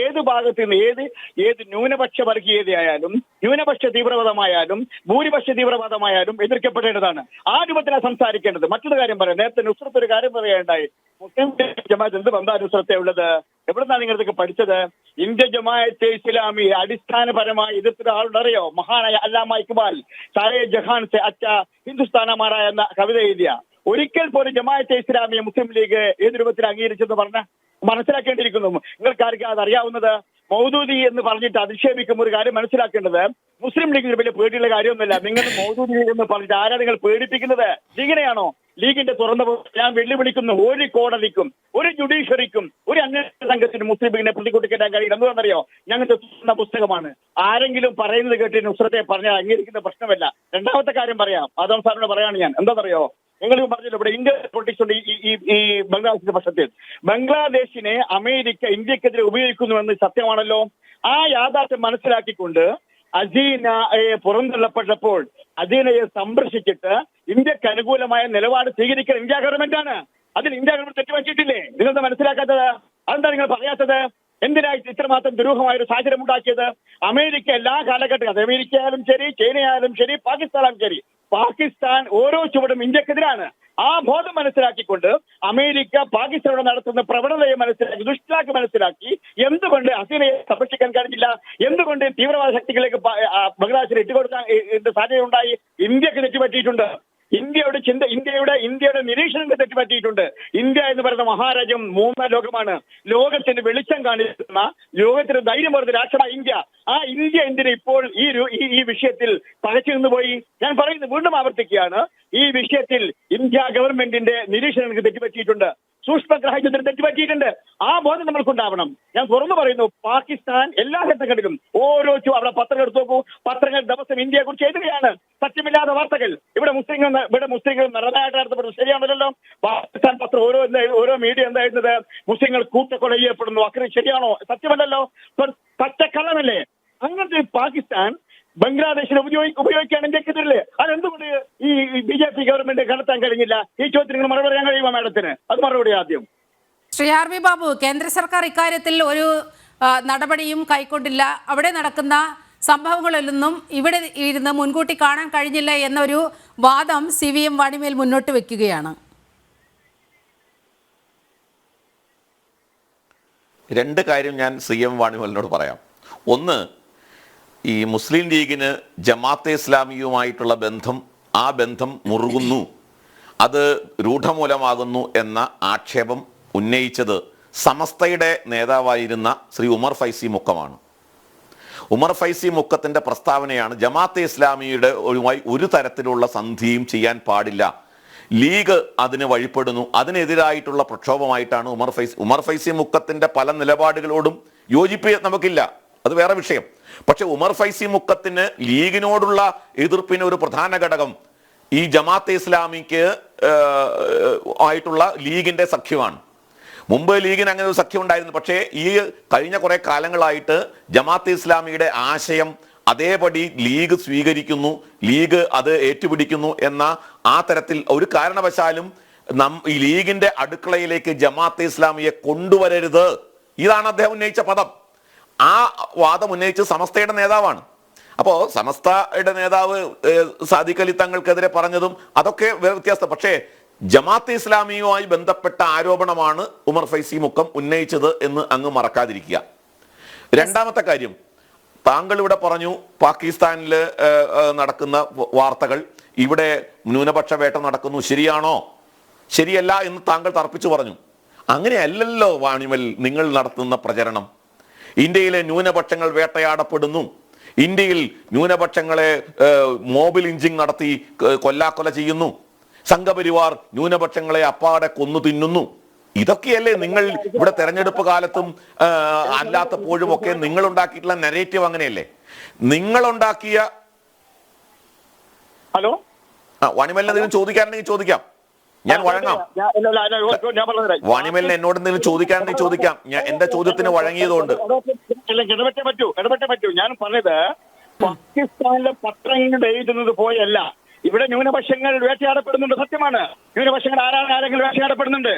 Speaker 4: ഏത് ഭാഗത്ത് നിന്ന് ഏത് ന്യൂനപക്ഷ വർഗീയതയായാലും ന്യൂനപക്ഷ തീവ്രവാദമായാലും ഭൂരിപക്ഷ തീവ്രവാദമായാലും എതിർക്കപ്പെടേണ്ടതാണ്. ആ രൂപത്തിലാണ് സംസാരിക്കേണ്ടത്. മറ്റൊരു കാര്യം പറയാം, നേരത്തെ നുസ്രത്ത് ഒരു കാര്യം പറയുകയുണ്ടായി. മുസ്ലിം ജമാഅത്ത് എന്ത് ബന്ധാ നുസ്രത്തെ ഉള്ളത്? എവിടുന്നാണ് നിങ്ങൾ ഇതൊക്കെ പഠിച്ചത്? ഇന്ത്യ ജമാഅത്തെ ഇസ്ലാമി അടിസ്ഥാനപരമായി എതിർത്ത ആളുണ്ടറിയോ? മഹാനായ അല്ലാമ ഇക്ബാൽ സാരേ ജഹാൻ സെ അച്ഛ ഹിന്ദുസ്ഥാൻ ഹമാരാ എന്ന കവിത എഴുതിയ. ഒരിക്കൽ പോലും ജമാഅത്തെ ഇസ്ലാമിയെ മുസ്ലിം ലീഗ് ഏത് രൂപത്തിൽ അംഗീകരിച്ചെന്ന് മനസ്സിലാക്കേണ്ടിയിരിക്കുന്നു. നിങ്ങൾക്കാർക്കും അത് അറിയാവുന്നത്? മൗദൂദി എന്ന് പറഞ്ഞിട്ട് അധിക്ഷേപിക്കുമ്പോൾ ഒരു കാര്യം മനസ്സിലാക്കേണ്ടത്, മുസ്ലിം ലീഗിന് വലിയ പേടിയുള്ള കാര്യമൊന്നുമില്ല. നിങ്ങൾ മൗദൂദി എന്ന് പറഞ്ഞിട്ട് ആരാ നിങ്ങൾ പേടിപ്പിക്കുന്നത്? ലീഗിനെയാണോ? ലീഗിന്റെ തുറന്ന ഞാൻ വെല്ലുവിളിക്കുന്നു, ഒരു കോടതിക്കും ഒരു ജുഡീഷ്യറിക്കും ഒരു അന്വേഷണ സംഘത്തിന് മുസ്ലിം ലീഗിനെ പ്രതികൂട്ടിക്കാൻ കഴിയില്ല. എന്താണെന്നറിയോ? ഞങ്ങൾക്ക് തുറന്ന പുസ്തകമാണ്. ആരെങ്കിലും പറയുന്നത് കേട്ട് നുസ്രത്തെ പറഞ്ഞാൽ അംഗീകരിക്കുന്ന പ്രശ്നമല്ല. രണ്ടാമത്തെ കാര്യം പറയാം, ആദം സാറിനോട് പറയാണ് ഞാൻ. എന്താണെന്നറിയോ? നിങ്ങൾ പറഞ്ഞല്ലോ ഇവിടെ ഇന്ത്യൻ പൊളിറ്റിക്സ് ഉണ്ട് ഈ ബംഗ്ലാദേശിന്റെ പക്ഷത്തിൽ. ബംഗ്ലാദേശിനെ അമേരിക്ക ഇന്ത്യക്കെതിരെ ഉപയോഗിക്കുന്നുവെന്ന് സത്യമാണല്ലോ. ആ യാഥാർത്ഥ്യം മനസ്സിലാക്കിക്കൊണ്ട് അസീനയെ പുറന്തള്ളപ്പെട്ടപ്പോൾ അസീനയെ സംരക്ഷിച്ചിട്ട് ഇന്ത്യക്ക് അനുകൂലമായ നിലപാട് സ്വീകരിക്കുന്ന ഇന്ത്യ ഗവൺമെന്റ് ആണ്. അതിൽ ഇന്ത്യ ഗവൺമെന്റ് തെറ്റുപറ്റിയിട്ടില്ലേ? നിങ്ങളത് മനസ്സിലാക്കാത്തത്? അതെന്താ നിങ്ങൾ പറയാത്തത്? എന്തിനായി ഇത്രമാത്രം ദുരൂഹമായ ഒരു സാഹചര്യം ഉണ്ടാക്കിയത്? അമേരിക്ക എല്ലാ കാലഘട്ടവും, അത് അമേരിക്കയായാലും ശരി, ചൈനയായാലും ശരി, പാകിസ്ഥാനായാലും ശരി, പാകിസ്ഥാൻ ഓരോ ചുവടും ഇന്ത്യക്കെതിരാണ്. ആ ബോധം മനസ്സിലാക്കിക്കൊണ്ട് അമേരിക്ക പാകിസ്ഥാനോട് നടത്തുന്ന പ്രവണതയെ മനസ്സിലാക്കി, ദുഷ്ടാക്കി മനസ്സിലാക്കി എന്തുകൊണ്ട് ഹസീനയെ സംരക്ഷിക്കാൻ കഴിഞ്ഞില്ല? എന്തുകൊണ്ട് തീവ്രവാദ ശക്തികളിലേക്ക് ബംഗ്ലാദേശിൽ ഇട്ടുകൊടുക്കാൻ സാധ്യത ഉണ്ടായി? ഇന്ത്യക്ക് തെറ്റുപറ്റിയിട്ടുണ്ട്. ഇന്ത്യയുടെ നിരീക്ഷണങ്ങൾ തെറ്റുപറ്റിയിട്ടുണ്ട്. ഇന്ത്യ എന്ന് പറയുന്ന മഹാരാജ്യം മൂന്നാം ലോകമാണ്. ലോകത്തിന് വെളിച്ചം കാണിക്കുന്ന, ലോകത്തിന് ധൈര്യം പറയുന്ന രാഷ്ട്രമായ ഇന്ത്യ. ആ ഇന്ത്യ എന്തിന് ഇപ്പോൾ ഈ വിഷയത്തിൽ പകച്ചു നിന്നുപോയി? ഞാൻ പറയുന്നത് വീണ്ടും ആവർത്തിക്കുകയാണ്, ഈ വിഷയത്തിൽ ഇന്ത്യ ഗവൺമെന്റിന്റെ നിരീക്ഷണങ്ങൾക്ക് തെറ്റുപറ്റിയിട്ടുണ്ട്. സൂക്ഷ്മഗ്രാഹ്യത്തിന് തെറ്റുപറ്റിയിട്ടുണ്ട്. ആ ബോധം നമ്മൾക്കുണ്ടാവണം. ഞാൻ തുറന്നു പറയുന്നു, പാകിസ്ഥാൻ എല്ലാ ഘട്ടങ്ങളിലും ഓരോ അവിടെ പത്രങ്ങൾ എടുത്തു നോക്കൂ. പത്രങ്ങൾ ദിവസം ഇന്ത്യയെ കുറിച്ച് എഴുതുകയാണ്. സത്യമില്ലാത്ത വാർത്തകൾ. ഇവിടെ മുസ്ലിങ്ങൾ നിറനായിട്ട് നടത്തപ്പെടുന്നു. ശരിയാണല്ലോ? പാകിസ്ഥാൻ പത്രം ഓരോ മീഡിയ എന്തായിരുന്നത്? മുസ്ലിങ്ങൾ കൂട്ടക്കൊല ചെയ്യപ്പെടുന്നു. അക്രമം ശരിയാണോ? സത്യമല്ലല്ലോ. പച്ചക്കള്ളമല്ലേ? അങ്ങനത്തെ പാകിസ്ഥാൻ ബംഗ്ലാദേശിൽ ഉപയോഗിക്കുകയാണ് ഇന്ത്യക്കെതിരെ. അതെന്തുകൊണ്ട് ഈ BJP ഗവൺമെന്റ് കണ്ടെത്താൻ കഴിഞ്ഞില്ല? ഈ ചോദ്യത്തിന് നിങ്ങൾ മറുപടി പറയാൻ കഴിയുമോ മാഡത്തിന്? അത് മറുപടി ആദ്യം.
Speaker 1: ശ്രീ ആർ.വി. ബാബു, കേന്ദ്ര സർക്കാർ ഇക്കാര്യത്തിൽ ഒരു നടപടിയും കൈക്കൊണ്ടില്ല. അവിടെ നടക്കുന്ന സംഭവങ്ങളിലൊന്നും ഇവിടെ ഇരുന്ന് മുൻകൂട്ടി കാണാൻ കഴിഞ്ഞില്ല എന്നൊരു വാദം CVM വാണിമേൽ മുന്നോട്ട് വെക്കുകയാണ്.
Speaker 2: രണ്ട് കാര്യം ഞാൻ CM വാണിമേലിനോട് പറയാം. ഒന്ന്, ഈ മുസ്ലിം ലീഗിന് ജമാഅത്തെ ഇസ്ലാമിയുമായിട്ടുള്ള ആ ബന്ധം മുറുകുന്നു, അത് രൂഢമൂലമാകുന്നു എന്ന ആക്ഷേപം ഉന്നയിച്ചത് സമസ്തയുടെ നേതാവായിരുന്ന ശ്രീ ഉമർ ഫൈസി മുക്കമാണ്. ഉമർ ഫൈസി മുക്കത്തിൻ്റെ പ്രസ്താവനയാണ് ജമാഅത്തെ ഇസ്ലാമിയുടെ ഒരു തരത്തിലുള്ള സന്ധിയും ചെയ്യാൻ പാടില്ല, ലീഗ് അതിന് വഴിപ്പെടുന്നു, അതിനെതിരായിട്ടുള്ള പ്രക്ഷോഭമായിട്ടാണ് ഉമർ ഫൈസി മുക്കത്തിൻ്റെ പല നിലപാടുകളോടും യോജിപ്പ് നമുക്കില്ല, അത് വേറെ വിഷയം. പക്ഷെ ഉമർ ഫൈസി മുക്കത്തിന് ലീഗിനോടുള്ള എതിർപ്പിന് ഒരു പ്രധാന ഘടകം ഈ ജമാഅത്തെ ഇസ്ലാമിക്ക് ആയിട്ടുള്ള ലീഗിന്റെ സഖ്യമാണ്. മുമ്പ് ലീഗിന് അങ്ങനെ ഒരു സഖ്യം ഉണ്ടായിരുന്നു. പക്ഷേ ഈ കഴിഞ്ഞ കുറെ കാലങ്ങളായിട്ട് ജമാഅത്തെ ഇസ്ലാമിയുടെ ആശയം അതേപടി ലീഗ് സ്വീകരിക്കുന്നു, ലീഗ് അത് ഏറ്റുപിടിക്കുന്നു എന്ന ആ തരത്തിൽ ഒരു കാരണവശാലും ഈ ലീഗിന്റെ അടുക്കളയിലേക്ക് ജമാഅത്തെ ഇസ്ലാമിയെ കൊണ്ടുവരരുത്, ഇതാണ് അദ്ദേഹം ഉന്നയിച്ച പദം. ആ വാദം ഉന്നയിച്ച് സമസ്തയുടെ നേതാവാണ്. അപ്പോൾ സമസ്തയുടെ നേതാവ് സാദിഖ് അലി തങ്ങൾക്കെതിരെ പറഞ്ഞതും അതൊക്കെ വ്യത്യാസം. പക്ഷേ ജമാഅത്തെ ഇസ്ലാമിയുമായി ബന്ധപ്പെട്ട ആരോപണമാണ് ഉമർ ഫൈസി മുക്കം ഉന്നയിച്ചത് എന്ന് അങ്ങ് മറക്കാതിരിക്കുക. രണ്ടാമത്തെ കാര്യം, താങ്കൾ ഇവിടെ പറഞ്ഞു പാകിസ്ഥാനിൽ നടക്കുന്ന വാർത്തകൾ, ഇവിടെ ന്യൂനപക്ഷ വേട്ട നടക്കുന്നു, ശരിയാണോ? ശരിയല്ല എന്ന് താങ്കൾ തർപ്പിച്ചു പറഞ്ഞു. അങ്ങനെയല്ലല്ലോ വാണിമൽ നിങ്ങൾ നടത്തുന്ന പ്രചരണം. ഇന്ത്യയിലെ ന്യൂനപക്ഷങ്ങൾ വേട്ടയാടപ്പെടുന്നു, ഇന്ത്യയിൽ ന്യൂനപക്ഷങ്ങളെ മോബ് ലിഞ്ചിങ് നടത്തി കൊല്ലാക്കൊല ചെയ്യുന്നു, സംഘപരിവാർ ന്യൂനപക്ഷങ്ങളെ അപ്പാടെ കൊന്നു തിന്നുന്നു. ഇതൊക്കെയല്ലേ നിങ്ങൾ ഇവിടെ തെരഞ്ഞെടുപ്പ് കാലത്തും അല്ലാത്തപ്പോഴും ഒക്കെ നിങ്ങൾ ഉണ്ടാക്കിയിട്ടുള്ള നെറേറ്റീവ്? അങ്ങനെയല്ലേ നിങ്ങളുണ്ടാക്കിയ?
Speaker 4: ഹലോ,
Speaker 2: വാണിമലിന് എന്തെങ്കിലും ചോദിക്കാറുണ്ടെങ്കിൽ ചോദിക്കാം. ഞാൻ വഴങ്ങാം.
Speaker 4: ഞാൻ പറഞ്ഞുതരാം.
Speaker 2: വാണിമേലിന് എന്നോട് എന്തെങ്കിലും ചോദിക്കാനെങ്കിൽ ചോദിക്കാം. ഞാൻ എന്റെ ചോദ്യത്തിന് വഴങ്ങിയതുകൊണ്ട്.
Speaker 4: ഇടപെട്ടേ പറ്റൂ. ഞാൻ പറഞ്ഞത് പാകിസ്ഥാനിലെ പത്രങ്ങൾ എഴുതുന്നത് പോയല്ല. ഇവിടെ ന്യൂനപക്ഷങ്ങൾ വേട്ടയാടപ്പെടുന്നുണ്ട്, സത്യമാണ്. ന്യൂനപക്ഷങ്ങൾ ആരെങ്കിലും വേട്ടയാടപ്പെടുന്നുണ്ട്.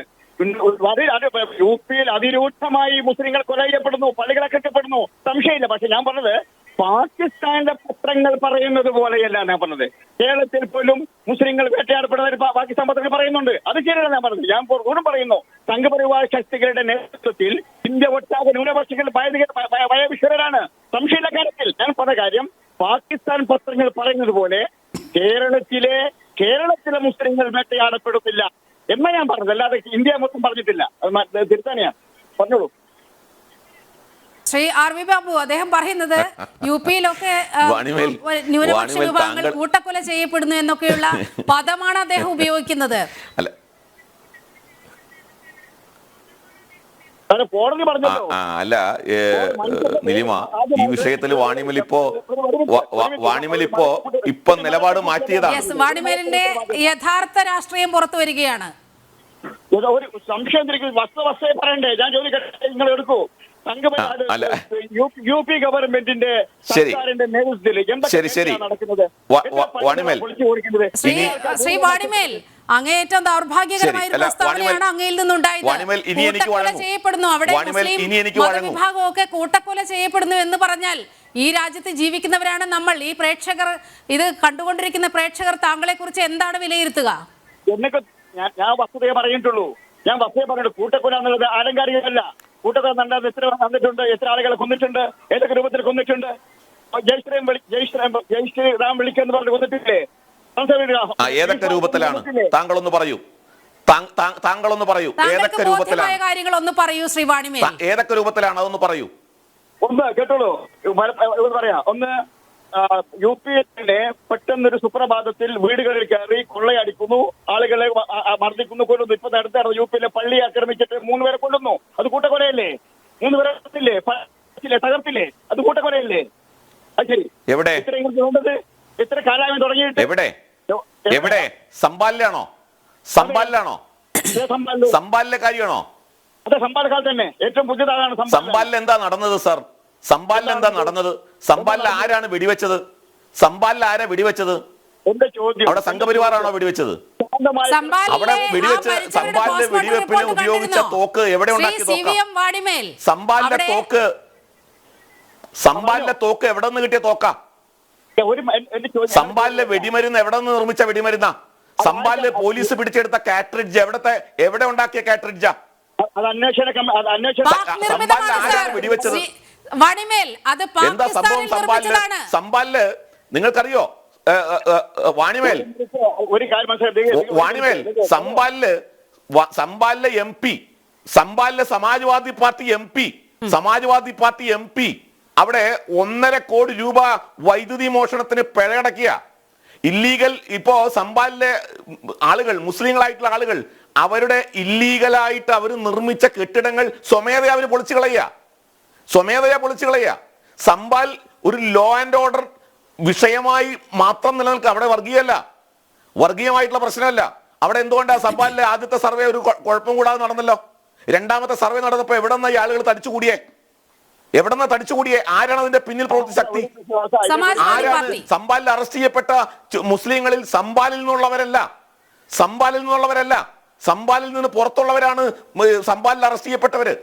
Speaker 4: യു പിയിൽ അതിരൂക്ഷമായി മുസ്ലിങ്ങൾ കൊല ചെയ്യപ്പെടുന്നു, പള്ളികളെ കെട്ടപ്പെടുന്നു, സംശയമില്ല. പക്ഷെ ഞാൻ പറഞ്ഞത് പാകിസ്ഥാനിലെ പത്രങ്ങൾ പറയുന്നത് പോലെയല്ല ഞാൻ പറഞ്ഞത്. കേരളത്തിൽ പോലും മുസ്ലിങ്ങൾ വേട്ടയാടപ്പെടുന്ന പാകിസ്ഥാൻ പത്രങ്ങൾ പറയുന്നുണ്ട്. അത് ശരിയല്ല ഞാൻ പറഞ്ഞത്. ഞാൻ കൂടുതലും പറയുന്നു, സംഘപരിവാർ ശക്തികളുടെ നേതൃത്വത്തിൽ ഇന്ത്യ ഒട്ടാകെ ന്യൂനപക്ഷങ്ങൾ ഭയവിശ്വരരാണ്, സംശയമില്ല കാര്യത്തിൽ. ഞാൻ പറഞ്ഞ കാര്യം, പാകിസ്ഥാൻ പത്രങ്ങൾ പറയുന്നത് പോലെ കേരളത്തിലെ മുസ്ലിങ്ങൾ വേട്ടയാടപ്പെടുന്നില്ല എന്നാ ഞാൻ പറഞ്ഞത്, അല്ലാതെ ഇന്ത്യ മൊത്തം പറഞ്ഞിട്ടില്ല. അത് തിരുത്താനെയാണ്. പറഞ്ഞോളൂ.
Speaker 1: ശ്രീ ആർ വി ബാബു, അദ്ദേഹം പറയുന്നത് യു പിയിലൊക്കെ ന്യൂനപക്ഷ വിഭാഗങ്ങൾ കൂട്ടക്കൊല ചെയ്യപ്പെടുന്നു എന്നൊക്കെയുള്ള പദമാണ് അദ്ദേഹം ഉപയോഗിക്കുന്നത്.
Speaker 2: അല്ല നിലിമ, ഈ വിഷയത്തിൽ വാണിമൽ ഇപ്പൊ നിലപാട് മാറ്റിയതാണ്.
Speaker 1: വാണിമേലിന്റെ യഥാർത്ഥ രാഷ്ട്രീയം പുറത്തു വരികയാണ്.
Speaker 4: ഒരു സംശയം വസ്തുവസ്തുത പറയണ്ടേ? ഞാൻ ചോദിക്കട്ടെ, നിങ്ങൾ എടുക്കൂ. യു പി ഗവൺമെന്റിന്റെ സർക്കാരിന്റെ നേതൃത്വത്തിൽ നടക്കുന്നത്.
Speaker 1: ശ്രീ വാണിമേൽ, അങ്ങേയറ്റം ദൗർഭാഗ്യകരമായ ഒരു പ്രസ്താവനയാണ് അങ്ങയിൽ നിന്നുണ്ടായത്. കൂട്ടക്കൊല ചെയ്യപ്പെടുന്നു, അവിടെ മുസ്ലിം മതവിഭാഗമൊക്കെ കൂട്ടക്കൊല ചെയ്യപ്പെടുന്നു എന്ന് പറഞ്ഞാൽ ഈ രാജ്യത്ത് ജീവിക്കുന്നവരാണ് നമ്മൾ. ഈ പ്രേക്ഷകർ, ഇത് കണ്ടുകൊണ്ടിരിക്കുന്ന പ്രേക്ഷകർ താങ്കളെ കുറിച്ച് എന്താണ് വിലയിരുത്തുക?
Speaker 4: എന്നൊക്കെ ഞാൻ വസ്തുതയെ പറഞ്ഞിട്ടുള്ളൂ. ഞാൻ വസ്തുതയെ പറഞ്ഞിട്ട് കൂട്ടക്കൊല എന്നുള്ളത് ആലങ്കാരികമല്ല. കൂട്ടക്കൊല നടന്നിട്ടുണ്ട്, എത്ര ആളുകളെ കൊന്നിട്ടുണ്ട്, ഏതൊക്കെ രൂപത്തിൽ കൊന്നിട്ടുണ്ട്. ജയ് ശ്രീറാം വിളിക്കെന്ന് പറഞ്ഞ് കൊന്നിട്ടില്ലേ?
Speaker 2: ഏതൊക്കെ രൂപത്തിലാണ്? താങ്കളൊന്ന് പറയൂ. ഏതൊക്കെ രൂപത്തിലാണ്?
Speaker 1: കാര്യങ്ങളൊന്ന് പറയൂ ശ്രീ വാണിമേൽ.
Speaker 2: ഏതൊക്കെ രൂപത്തിലാണ് അതൊന്ന് പറയൂ.
Speaker 4: ഒന്ന് കേട്ടോളൂ, പറയാം. ഒന്ന്, യു പിയിലെ പെട്ടെന്നൊരു സുപ്രഭാതത്തിൽ വീടുകളിൽ കയറി കൊള്ളയടിക്കുന്നു, ആളുകളെ മർദ്ദിക്കുന്നു, കൊല്ലുന്നു. ഇപ്പൊ അടുത്താണ് യു പിയിലെ പള്ളി ആക്രമിച്ചിട്ട് 3 പേരെ കൊല്ലുന്നു. അത് കൂട്ടക്കൊലയല്ലേ? 3 പേരെ തകർത്തില്ലേ? അത് കൂട്ടക്കൊലയല്ലേ? അത് ശരി.
Speaker 2: എവിടെ
Speaker 4: ഇത്ര കാലമായി തുടങ്ങിയിട്ട്
Speaker 2: എവിടെ? സംബാലിലാണോ? സംബാലിലെ കാര്യമാണോ?
Speaker 4: അതെ, സംബാൽ കാലത്ത് തന്നെ ഏറ്റവും പുതിയതാണ്.
Speaker 2: സംബാലിൽ എന്താ നടന്നത് സാർ? സംബാലിൽ ആരാണ് വെടിവെച്ചത്? ആരാ വെടിവെച്ചത്? അവിടെ സംഘപരിവാറാണോ വെടിവെച്ചത്? അവിടെ വെടിവെച്ച് സംബാലിലെ വെടിവെപ്പിന് ഉപയോഗിച്ച തോക്ക് എവിടെ ഉണ്ടാക്കിയ തോക്ക? സംബാലിലെ തോക്ക് എവിടെ നിന്ന് കിട്ടിയ തോക്ക? സംബാലിലെ വെടിമരുന്ന് എവിടെ നിന്ന് നിർമ്മിച്ച വെടിമരുന്നാ? സംബാലിലെ പോലീസ് പിടിച്ചെടുത്ത കാട്രിഡ്ജ് എവിടെ ഉണ്ടാക്കിയ കാട്രിഡ്ജാ? വെടിവെച്ചത് എന്താ സംഭവം? സംബാലില് നിങ്ങൾക്കറിയോ? വാണിമേൽ, സംബാലിലെ എം പി, സമാജ്വാദി പാർട്ടി എം പി അവിടെ 1.5 കോടി രൂപ വൈദ്യുതി മോഷണത്തിന് പിഴയടക്കിയ ഇല്ലീഗൽ. ഇപ്പോ സംബാലിലെ ആളുകൾ, മുസ്ലിങ്ങളായിട്ടുള്ള ആളുകൾ, അവരുടെ ഇല്ലീഗലായിട്ട് അവർ നിർമ്മിച്ച കെട്ടിടങ്ങൾ സ്വമേധയാ അവർ പൊളിച്ചു കളയുക. സംബാൽ ഒരു ലോ ആൻഡ് ഓർഡർ വിഷയമായി മാത്രം നിലനിൽക്കുക. അവിടെ വർഗീയമായിട്ടുള്ള പ്രശ്നമല്ല. അവിടെ എന്തുകൊണ്ടാണ് സംബാലിലെ ആദ്യത്തെ സർവേ ഒരു കുഴപ്പം കൂടാതെ നടന്നല്ലോ? രണ്ടാമത്തെ സർവേ നടന്നപ്പോ എവിടെന്നാ ഈ ആളുകൾ തടിച്ചുകൂടിയേ? ആരാണ് അതിന്റെ പിന്നിൽ പ്രവർത്തിച്ച ശക്തി? ആരാണ്? സംബാലിൽ അറസ്റ്റ് ചെയ്യപ്പെട്ട മുസ്ലിങ്ങളിൽ സംബാലിൽ നിന്നുള്ളവരല്ല, സംബാലിൽ നിന്ന് പുറത്തുള്ളവരാണ് സംബാലിൽ അറസ്റ്റ് ചെയ്യപ്പെട്ടവര്,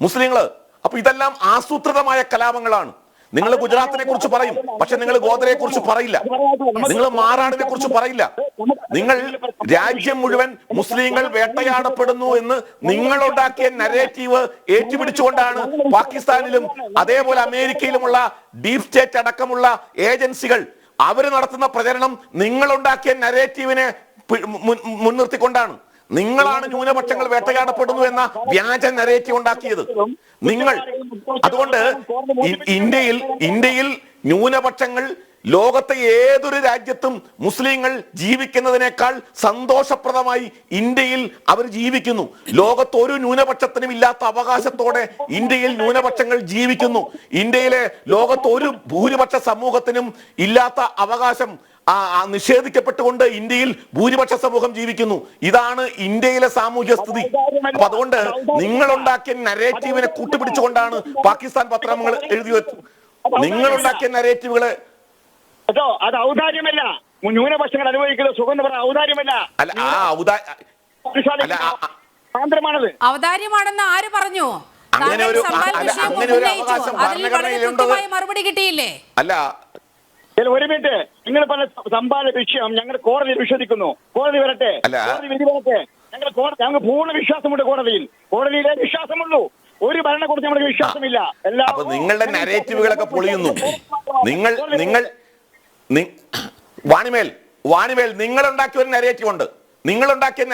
Speaker 2: മുസ്ലിങ്ങള്. അപ്പൊ ഇതെല്ലാം ആസൂത്രിതമായ കലാപങ്ങളാണ്. നിങ്ങൾ ഗുജറാത്തിനെ കുറിച്ച് പറയും, പക്ഷെ നിങ്ങൾ ഗോദ്രയെ കുറിച്ച് പറയില്ല, നിങ്ങൾ മാറാടിനെ കുറിച്ച് പറയില്ല. നിങ്ങൾ രാജ്യം മുഴുവൻ മുസ്ലിങ്ങൾ വേട്ടയാടപ്പെടുന്നു എന്ന് നിങ്ങളുണ്ടാക്കിയ നരേറ്റീവ് ഏറ്റുപിടിച്ചുകൊണ്ടാണ് പാകിസ്ഥാനിലും അതേപോലെ അമേരിക്കയിലുമുള്ള ഡീപ് സ്റ്റേറ്റ് അടക്കമുള്ള ഏജൻസികൾ അവർ നടത്തുന്ന പ്രചരണം നിങ്ങളുണ്ടാക്കിയ നരേറ്റീവിനെ മുൻനിർത്തിക്കൊണ്ടാണ്. നിങ്ങളാണ് ന്യൂനപക്ഷങ്ങൾ വേട്ടയാടപ്പെടുന്നു എന്ന വ്യാജ നരേറ്റീവ് ഉണ്ടാക്കിയത് നിങ്ങൾ. അതുകൊണ്ട് ഇന്ത്യയിൽ ന്യൂനപക്ഷങ്ങൾ ലോകത്തെ ഏതൊരു രാജ്യത്തും മുസ്ലിങ്ങൾ ജീവിക്കുന്നതിനേക്കാൾ സന്തോഷപ്രദമായി ഇന്ത്യയിൽ അവർ ജീവിക്കുന്നു. ലോകത്ത് ഒരു ന്യൂനപക്ഷത്തിനും ഇല്ലാത്ത അവകാശത്തോടെ ഇന്ത്യയിൽ ന്യൂനപക്ഷങ്ങൾ ജീവിക്കുന്നു. ഇന്ത്യയിലെ ലോകത്ത് ഒരു ഭൂരിപക്ഷ സമൂഹത്തിനും ഇല്ലാത്ത അവകാശം നിഷേധിക്കപ്പെട്ടുകൊണ്ട് ഇന്ത്യയിൽ ഭൂരിപക്ഷ സമൂഹം ജീവിക്കുന്നു. ഇതാണ് ഇന്ത്യയിലെ സാമൂഹ്യ സ്ഥിതി. അപ്പൊ അതുകൊണ്ട് നിങ്ങളുണ്ടാക്കിയ നരേറ്റീവിനെ കൂട്ടുപിടിച്ചുകൊണ്ടാണ് പാകിസ്ഥാൻ പത്രങ്ങൾ എഴുതി വെച്ചു. നിങ്ങളുണ്ടാക്കിയ നരേറ്റീവുകളെ
Speaker 4: അത് ഔദാര്യമല്ല, ന്യൂനപക്ഷങ്ങൾ അനുഭവിക്കുന്ന സുഖം എന്ന് പറഞ്ഞ ഔദാര്യമല്ല. സാന്ദ്രമാണത്.
Speaker 1: ഔദാര്യമാണെന്ന് ആര് പറഞ്ഞു?
Speaker 2: അങ്ങനെ ഒരു അവകാശം
Speaker 1: മറുപടി കിട്ടിയില്ലേ?
Speaker 2: അല്ല,
Speaker 4: ഒരു മിനിറ്റ്, നിങ്ങൾ പറഞ്ഞ സമ്പാദ വിഷയം ഞങ്ങൾ കോടതിയിൽ വിശ്വസിക്കുന്നു. കോടതി വരട്ടെ, കോടതി വിധി വരട്ടെ. ഞങ്ങൾക്ക് പൂർണ്ണ വിശ്വാസമുണ്ട് കോടതിയിലെ വിശ്വാസമുള്ളൂ. ഒരു ഭരണകൂടത്തിൽ നമുക്ക് വിശ്വാസമില്ല.
Speaker 2: അപ്പൊ നിങ്ങളുടെ നരേറ്റീവുകളൊക്കെ പൊളിയുന്നു. വാണിമേൽ നിങ്ങളുണ്ടാക്കിയ ഒരു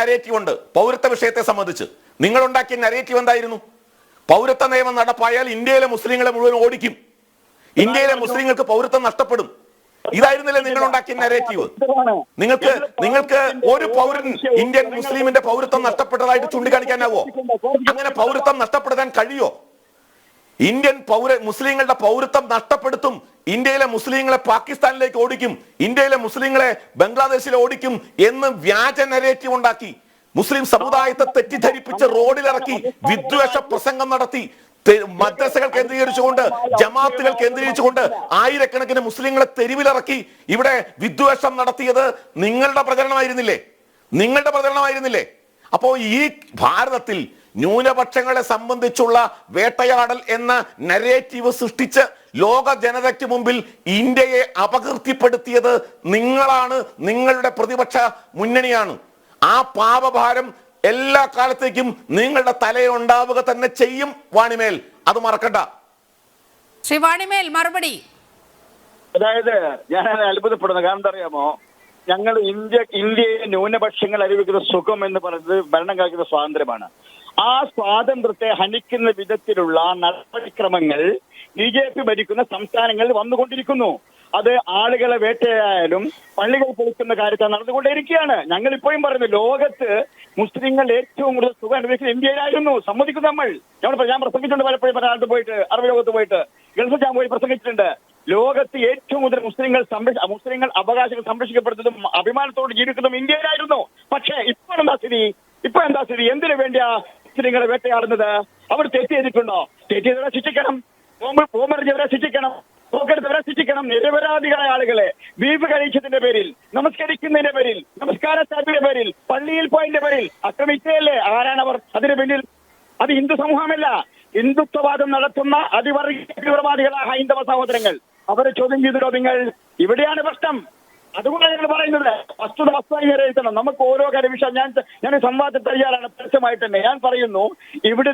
Speaker 2: നരേറ്റീവ് ഉണ്ട് പൗരത്വ വിഷയത്തെ സംബന്ധിച്ച്. നിങ്ങളുണ്ടാക്കിയ നരേറ്റീവ് എന്തായിരുന്നു? പൗരത്വ നിയമം നടപ്പായാൽ ഇന്ത്യയിലെ മുസ്ലിങ്ങളെ മുഴുവൻ ഓടിക്കും, ഇന്ത്യയിലെ മുസ്ലിങ്ങൾക്ക് പൗരത്വം നഷ്ടപ്പെടും. ഇതായിരുന്നില്ലേ നിങ്ങളുണ്ടാക്കിയ നരേറ്റീവ്? നിങ്ങൾക്ക് ഒരു പൗരൻ ഇന്ത്യൻ മുസ്ലിമിന്റെ പൗരത്വം നഷ്ടപ്പെട്ടതായിട്ട് ചൂണ്ടിക്കാണിക്കാനാവോ? അങ്ങനെ പൗരത്വം നഷ്ടപ്പെടുത്താൻ കഴിയോ? ഇന്ത്യൻ മുസ്ലിങ്ങളുടെ പൗരത്വം നഷ്ടപ്പെടുത്തും. ഇന്ത്യയിലെ മുസ്ലിങ്ങളെ പാകിസ്ഥാനിലേക്ക് ഓടിക്കും, ഇന്ത്യയിലെ മുസ്ലിങ്ങളെ ബംഗ്ലാദേശിൽ ഓടിക്കും എന്ന് വ്യാജ നരേറ്റീവ് ഉണ്ടാക്കി മുസ്ലിം സമുദായത്തെ തെറ്റിദ്ധരിപ്പിച്ച് റോഡിലിറക്കി വിദ്വേഷ പ്രസംഗം നടത്തി. മദ്രസകൾ കേന്ദ്രീകരിച്ചുകൊണ്ട്, ജമാഅത്തുകൾ കേന്ദ്രീകരിച്ചുകൊണ്ട് ആയിരക്കണക്കിന് മുസ്ലിങ്ങളെ തെരുവിലിറക്കി ഇവിടെ വിദ്വേഷം നടത്തിയത് നിങ്ങളുടെ പ്രചരണമായിരുന്നില്ലേ? അപ്പോ ഈ ഭാരതത്തിൽ ന്യൂനപക്ഷങ്ങളെ സംബന്ധിച്ചുള്ള വേട്ടയാടൽ എന്ന നരേറ്റീവ് സൃഷ്ടിച്ച് ലോക ജനതയ്ക്ക് മുമ്പിൽ ഇന്ത്യയെ അപകീർത്തിപ്പെടുത്തിയത് നിങ്ങളാണ്, നിങ്ങളുടെ പ്രതിപക്ഷ മുന്നണിയാണ്. ആ പാപഭാരം എല്ലാ കാലത്തേക്കും നിങ്ങളുടെ തലയിൽ ഉണ്ടാവുക തന്നെ ചെയ്യും. വാണിമേൽ, അത് മറക്കണ്ട.
Speaker 1: ശ്രീ വാണിമേൽ, മറുപടി.
Speaker 4: അതായത് ഞാൻ അത്ഭുതപ്പെടുന്നു. കാരണം എന്താ അറിയാമോ, ഞങ്ങൾ ഇന്ത്യയെ ന്യൂനപക്ഷങ്ങൾ അനുഭവിക്കുന്ന സുഖം എന്ന് പറയുന്നത് ഭരണം കാക്കുന്ന സ്വാതന്ത്ര്യമാണ്. ആ സ്വാതന്ത്ര്യത്തെ ഹനിക്കുന്ന വിധത്തിലുള്ള നടപടിക്രമങ്ങൾ BJP ഭരിക്കുന്ന സംസ്ഥാനങ്ങളിൽ വന്നുകൊണ്ടിരിക്കുന്നു. അത് ആളുകളെ വേട്ടയായാലും പള്ളികൾ പൊളിക്കുന്ന കാര്യത്തിൽ നടന്നുകൊണ്ടേയിരിക്കുകയാണ്. ഞങ്ങൾ ഇപ്പോഴും പറയുന്നു, ലോകത്ത് മുസ്ലിങ്ങൾ ഏറ്റവും കൂടുതൽ സുഖം അനുഭവിക്കുന്നത് ഇന്ത്യയിലായിരുന്നു. സമ്മതിക്കും നമ്മൾ. ഞാൻ പ്രസംഗിച്ചിട്ടുണ്ട് പലപ്പോഴും പല നാട്ടിൽ പോയിട്ട്, അറബ് ലോകത്ത് പോയിട്ട്, ഗൾഫിൽ ഞാൻ പോയി പ്രസംഗിച്ചിട്ടുണ്ട്. ലോകത്ത് ഏറ്റവും കൂടുതൽ മുസ്ലിങ്ങൾ അവകാശങ്ങൾ സംരക്ഷിക്കപ്പെടുന്നതും അഭിമാനത്തോട് ജീവിക്കുന്നതും ഇന്ത്യയിലായിരുന്നു. പക്ഷേ ഇപ്പോൾ എന്താ സ്ഥിതി? എന്തിനു വേണ്ടിയാ മുസ്ലിങ്ങളെ വേട്ടയാടുന്നത്? അവർ തെറ്റ് ചെയ്തിട്ടുണ്ടോ? തെറ്റ് ചെയ്തവരെ ശിക്ഷിക്കണം, പോമറിഞ്ഞവരെ ശിക്ഷിക്കണം, പോക്കെടുത്തവരെ ശിക്ഷിക്കണം. നിരപരാധികളായ ആളുകളെ ബീഫ് കഴിച്ചതിന്റെ പേരിൽ, നമസ്കരിക്കുന്നതിന്റെ പേരിൽ, നമസ്കാരത്തിന്റെ പേരിൽ, പള്ളിയിൽ പോയതിന്റെ പേരിൽ ആക്രമിച്ചതല്ലേ? ആരാണവർ അതിന് പിന്നിൽ? അത് ഹിന്ദു സമൂഹമല്ല, ഹിന്ദുത്വവാദം നടത്തുന്ന അതിവർഗീയ തീവ്രവാദികളായ ഹൈന്ദവ സഹോദരങ്ങൾ. അവരെ ചോദ്യം ചെയ്തിട്ടോ നിങ്ങൾ? ഇവിടെയാണ് പ്രശ്നം. അതുകൊണ്ടാണ് ഞങ്ങൾ പറയുന്നത്, വസ്തുതയായി വിലയിരുത്തണം. നമുക്ക് ഓരോ കാര്യവിഷയം ഞാൻ സംവാദത്തിൽ തയ്യാറാണ്. പരസ്യമായിട്ട് തന്നെ ഞാൻ പറയുന്നു, ഇവിടെ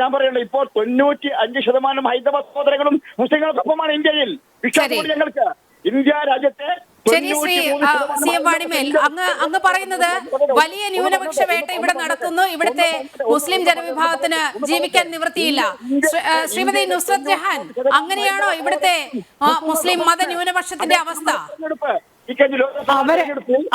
Speaker 4: ഞാൻ പറയുന്നത് ഇപ്പോൾ 95% ഹൈന്ദവ സഹോദരങ്ങളും മുസ്ലിങ്ങൾക്കൊപ്പമാണ് ഇന്ത്യയിൽ. വിശ്വാസമുണ്ട് ഞങ്ങൾക്ക്. ഇന്ത്യ രാജ്യത്തെ
Speaker 1: ശരി, ശ്രീ CM വാണിമേൽ, അങ്ങ് പറയുന്നത് വലിയ ന്യൂനപക്ഷ വേട്ട ഇവിടെ നടത്തുന്നു, ഇവിടുത്തെ മുസ്ലിം ജനവിഭാഗത്തിന് ജീവിക്കാൻ നിവൃത്തിയില്ല. ശ്രീമതി നുസ്രത്ത് ജഹാൻ, അങ്ങനെയാണോ ഇവിടുത്തെ മുസ്ലിം മത ന്യൂനപക്ഷത്തിന്റെ അവസ്ഥ?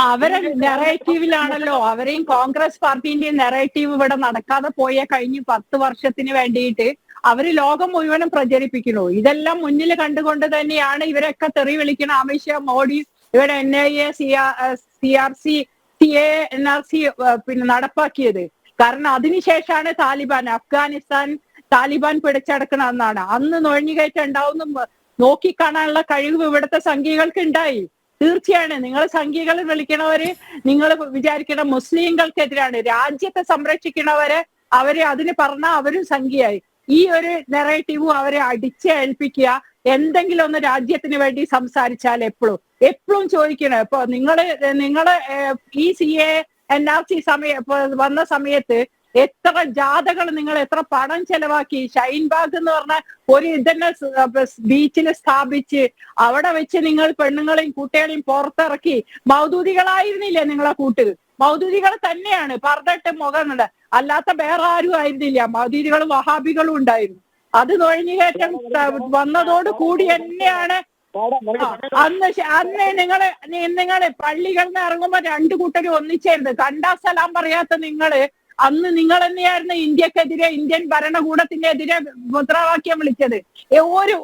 Speaker 5: അവരെ നെറേറ്റീവിലാണല്ലോ, അവരെയും കോൺഗ്രസ് പാർട്ടിന്റെയും നെറേറ്റീവ് ഇവിടെ നടക്കാതെ പോയ കഴിഞ്ഞ 10 വർഷത്തിന് വേണ്ടിയിട്ട് അവര് ലോകം മുഴുവനും പ്രചരിപ്പിക്കുന്നു. ഇതെല്ലാം മുന്നിൽ കണ്ടുകൊണ്ട് തന്നെയാണ് ഇവരൊക്കെ തെറി വിളിക്കുന്ന അമിത്ഷാ, മോഡി, ഇവിടെ NIA, CRC, CA, NRC പിന്നെ നടപ്പാക്കിയത്. കാരണം അതിനുശേഷമാണ് അഫ്ഗാനിസ്ഥാൻ താലിബാൻ പിടിച്ചടക്കണം എന്നാണ്. അന്ന് നുഴഞ്ഞുകയറ്റം ഉണ്ടാവുന്ന നോക്കിക്കാണാനുള്ള കഴിവ് ഇവിടുത്തെ സംഘികൾക്ക് ഉണ്ടായി. തീർച്ചയാണ് നിങ്ങൾ സംഘികൾ വിളിക്കണവര്, നിങ്ങൾ വിചാരിക്കണ മുസ്ലിങ്ങൾക്കെതിരാണ്. രാജ്യത്തെ സംരക്ഷിക്കണവരെ അവരെ അതിന് പറഞ്ഞാൽ അവരും സംഘിയായി. ഈ ഒരു നെറേറ്റീവും അവരെ അടിച്ചേൽപ്പിക്കുക. എന്തെങ്കിലും ഒന്ന് രാജ്യത്തിന് വേണ്ടി സംസാരിച്ചാൽ എപ്പോഴും ചോദിക്കണം. ഇപ്പൊ നിങ്ങള് ഈ CA, NRC വന്ന സമയത്ത് എത്ര ജാഥകൾ, നിങ്ങൾ എത്ര പണം ചെലവാക്കി. ഷൈൻബാഗ് എന്ന് പറഞ്ഞ ഒരു ഇതന്നെ ബീച്ചിൽ സ്ഥാപിച്ച് അവിടെ വെച്ച് നിങ്ങൾ പെണ്ണുങ്ങളെയും കുട്ടികളെയും പുറത്തിറക്കി. മൗദൂദികളായിരുന്നില്ലേ നിങ്ങളെ കൂട്ട്? മൗദൂദികൾ തന്നെയാണ്, പറഞ്ഞിട്ട് മുഖമുണ്ട്. അല്ലാത്ത വേറെ ആരും ആയിരുന്നില്ല. മൗദൂദികളും വഹാബികളും ഉണ്ടായിരുന്നു. അത് നുഴഞ്ഞുകയറ്റം വന്നതോട് കൂടി തന്നെയാണ് അന്ന് നിങ്ങള് പള്ളികളിൽ നിന്ന് ഇറങ്ങുമ്പോ 2 കൂട്ടരും ഒന്നിച്ചായിരുന്നു. കണ്ടാ സലാം പറയാത്ത അന്ന് നിങ്ങൾ തന്നെയായിരുന്നു ഇന്ത്യക്കെതിരെ, ഇന്ത്യൻ ഭരണകൂടത്തിനെതിരെ മുദ്രാവാക്യം വിളിച്ചത്.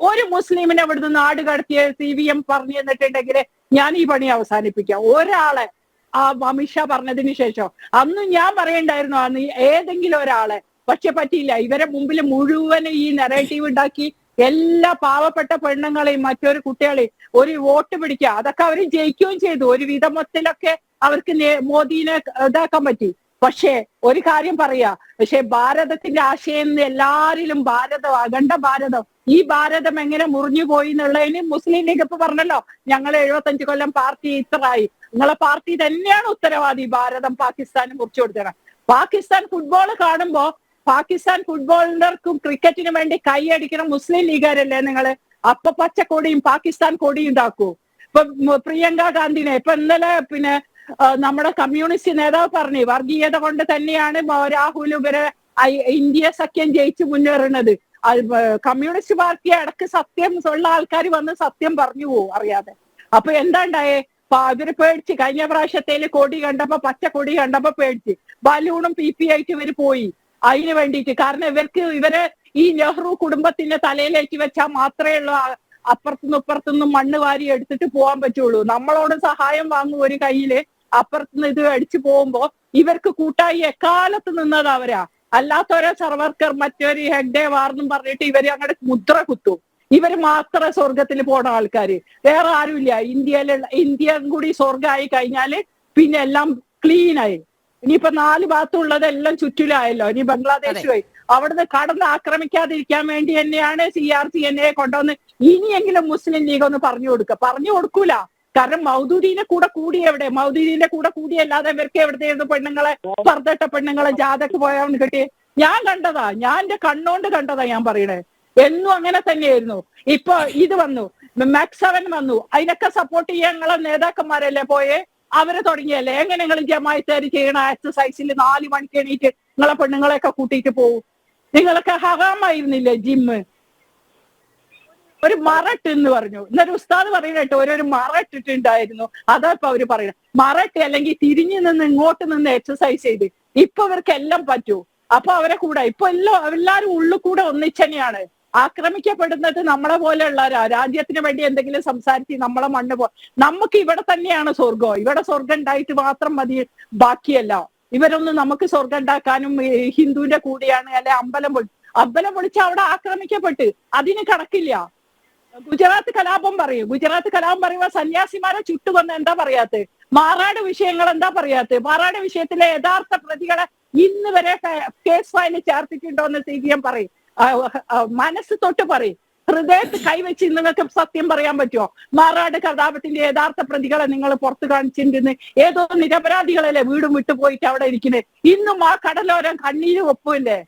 Speaker 5: ഒരു മുസ്ലിമിനെ ഇവിടുന്ന് നാട് കടത്തിയ CVM പറഞ്ഞു തന്നിട്ടുണ്ടെങ്കിൽ ഞാൻ ഈ പണി അവസാനിപ്പിക്കാം. ഒരാളെ ആ അമിത്ഷാ പറഞ്ഞതിന് ശേഷം അന്ന് ഞാൻ പറയണ്ടായിരുന്നു അന്ന് ഏതെങ്കിലും ഒരാളെ, പക്ഷെ പറ്റിയില്ല. ഇവരെ മുമ്പിൽ മുഴുവൻ ഈ നെറേറ്റീവ് ഉണ്ടാക്കി എല്ലാ പാവപ്പെട്ട പെണ്ണുങ്ങളെയും മറ്റൊരു കുട്ടികളെയും ഒരു വോട്ട് പിടിക്കുക, അതൊക്കെ അവർ ജയിക്കുകയും ചെയ്തു. ഒരു വിധമത്തിലൊക്കെ അവർക്ക് മോദീനെ ഇതാക്കാൻ പറ്റി. പക്ഷേ ഒരു കാര്യം പറയാ, പക്ഷെ ഭാരതത്തിന്റെ ആശയം എല്ലാരിലും ഭാരതം, അഖണ്ഡ ഭാരതം, ഈ ഭാരതം എങ്ങനെ മുറിഞ്ഞു പോയി എന്നുള്ളതിന് മുസ്ലിം ലീഗ് ഇപ്പൊ പറഞ്ഞല്ലോ, ഞങ്ങൾ 75 കൊല്ലം പാർട്ടി ഇത്രയായി. നിങ്ങളെ പാർട്ടി തന്നെയാണ് ഉത്തരവാദി ഭാരതം പാകിസ്ഥാന് മുറിച്ചു കൊടുത്തത്. പാകിസ്ഥാൻ ഫുട്ബോൾ കാണുമ്പോ പാകിസ്ഥാൻ ഫുട്ബോളിനർക്കും ക്രിക്കറ്റിനും വേണ്ടി കൈയടിക്കണം മുസ്ലിം ലീഗുകാരല്ലേ നിങ്ങള്? അപ്പൊ പച്ചക്കൊടിയും പാകിസ്ഥാൻ കൊടിയും ഇതാക്കൂ. ഇപ്പൊ പ്രിയങ്ക ഗാന്ധിനെ ഇപ്പൊ ഇന്നലെ പിന്നെ നമ്മുടെ കമ്മ്യൂണിസ്റ്റ് നേതാവ് പറഞ്ഞു, വർഗീയത കൊണ്ട് തന്നെയാണ് രാഹുൽ ഇവരെ ഇന്ത്യ സഖ്യം ജയിച്ചു മുന്നേറുന്നത്. കമ്മ്യൂണിസ്റ്റ് പാർട്ടി അടക്ക് സത്യം ഉള്ള ആൾക്കാർ വന്ന് സത്യം പറഞ്ഞു പോവും അറിയാതെ. അപ്പൊ എന്താ ഉണ്ടായേ? ഇവര് പേടിച്ച്. കഴിഞ്ഞ പ്രാവശ്യത്തേല് കൊടി കണ്ടപ്പോ, പച്ച കൊടി കണ്ടപ്പോ പേടിച്ച് ബലൂണും PP ആയിട്ട് ഇവര് പോയി അതിന് വേണ്ടിയിട്ട്. കാരണം ഇവരെ ഈ നെഹ്റു കുടുംബത്തിന്റെ തലയിലേക്ക് വെച്ചാൽ മാത്രമേ ഉള്ളൂ അപ്പുറത്തുനിന്നും ഇപ്പുറത്തുനിന്നും മണ്ണ് വാരി എടുത്തിട്ട് പോകാൻ പറ്റുള്ളൂ. നമ്മളോട് സഹായം വാങ്ങും ഒരു കയ്യില്, അപ്പുറത്തുനിന്ന് ഇത് അടിച്ചു പോകുമ്പോ ഇവർക്ക് കൂട്ടായി എക്കാലത്ത് നിന്നത് അവരാ. അല്ലാത്തവരെ സർവർക്കർ മറ്റൊരു ഹെഗ്ഡേ വാർന്നും പറഞ്ഞിട്ട് ഇവര് അങ്ങോട്ട് മുദ്ര കുത്തും. ഇവര് മാത്രം സ്വർഗത്തിൽ പോണ ആൾക്കാര്, വേറെ ആരുമില്ല. ഇന്ത്യ കൂടി സ്വർഗമായി കഴിഞ്ഞാല് പിന്നെ എല്ലാം ക്ലീനായി. ഇനിയിപ്പോ 4 ഭാഗത്തുള്ളതെല്ലാം ചുറ്റിലായല്ലോ. ഇനി ബംഗ്ലാദേശ് പോയി അവിടുന്ന് കടന്ന് ആക്രമിക്കാതിരിക്കാൻ വേണ്ടി തന്നെയാണ് CRCNA കൊണ്ടുവന്ന് ഇനിയെങ്കിലും മുസ്ലിം ലീഗ് ഒന്ന് പറഞ്ഞു കൊടുക്കൂല. കാരണം മൗദൂദിനെ കൂടി എവിടെ? മൗദൂദിന്റെ കൂടി അല്ലാതെ ഇവർക്ക് എവിടെയായിരുന്നു പെണ്ണുങ്ങളെ, സ്പർദ്ധട്ട പെണ്ണുങ്ങളെ ജാഥക്ക് പോയാൽ കിട്ടി? ഞാൻ കണ്ടതാ, ഞാൻ എന്റെ കണ്ണോണ്ട് കണ്ടതാ ഞാൻ പറയണേ. എന്നും അങ്ങനെ തന്നെയായിരുന്നു. ഇപ്പൊ ഇത് വന്നു, മാക്സ് 7 വന്നു, അതിനൊക്കെ സപ്പോർട്ട് ചെയ്യാൻ നിങ്ങളെ നേതാക്കന്മാരല്ലേ പോയേ? അവര് തുടങ്ങിയല്ലേ? എങ്ങനെ നിങ്ങൾ ജമാഅത്തുകാർ ചെയ്യണ എക്സസൈസിൽ 4 മണിക്ക് എണീറ്റ് നിങ്ങളെ പെണ്ണുങ്ങളെയൊക്കെ കൂട്ടിയിട്ട് പോകും? നിങ്ങളൊക്കെ ഹറാമായിരുന്നില്ലേ ജിമ്മ്? ഒരു മറട്ട് എന്ന് പറഞ്ഞു. ഇന്നൊരു ഉസ്താദ് പറയുന്നേട്ടോ, ഒരു മറട്ടിട്ടുണ്ടായിരുന്നു. അതാ ഇപ്പൊ അവര് പറയുന്നത്. മറട്ട് അല്ലെങ്കിൽ തിരിഞ്ഞു നിന്ന് ഇങ്ങോട്ട് നിന്ന് എക്സസൈസ് ചെയ്ത് ഇപ്പൊ ഇവർക്ക് എല്ലാം പറ്റൂ. അപ്പൊ അവരെ കൂടെ ഇപ്പൊ എല്ലാരും ഉള്ളിൽ കൂടെ ഒന്നിച്ചനെയാണ് ആക്രമിക്കപ്പെടുന്നത്. നമ്മളെ പോലെയുള്ളവരാ. രാജ്യത്തിന് വേണ്ടി എന്തെങ്കിലും സംസാരിച്ച് നമ്മളെ മണ്ണ് നമുക്ക് ഇവിടെ തന്നെയാണ് സ്വർഗം. ഇവിടെ സ്വർഗം ഉണ്ടായിട്ട് മാത്രം മതി, ബാക്കിയല്ല. ഇവരൊന്നും നമുക്ക് സ്വർഗം ഉണ്ടാക്കാനും ഹിന്ദുവിന്റെ കൂടെയാണ്. അല്ലെ അമ്പലം പൊളിച്ച് അവിടെ ആക്രമിക്കപ്പെട്ട് അതിന് കണക്കില്ല. ഗുജറാത്ത് കലാപം പറയുമ്പോ സന്യാസിമാരെ ചുട്ടുകൊന്ന് എന്താ പറയാത്തത്? മാറാട് വിഷയങ്ങൾ എന്താ പറയാത്തത്? മാറാട് വിഷയത്തിലെ യഥാർത്ഥ പ്രതികളെ ഇന്ന് വരെ കേസ് ഫയൽ ചേർത്തിട്ടുണ്ടോ എന്ന് CBM പറയും. മനസ്സ് തൊട്ട് പറയും, ഹൃദയത്ത് കൈവച്ച് നിങ്ങൾക്ക് സത്യം പറയാൻ പറ്റുമോ? മാറാട് കലാപത്തിന്റെ യഥാർത്ഥ പ്രതികളെ നിങ്ങൾ പുറത്തു കാണിച്ചിട്ടുണ്ടെന്ന് ഏതോ നിരപരാധികളല്ലേ വീടും വിട്ടു പോയിട്ട് അവിടെ ഇരിക്കുന്നത്. ഇന്നും ആ കടലോരം കണ്ണീര് ഒപ്പുമില്ലേ?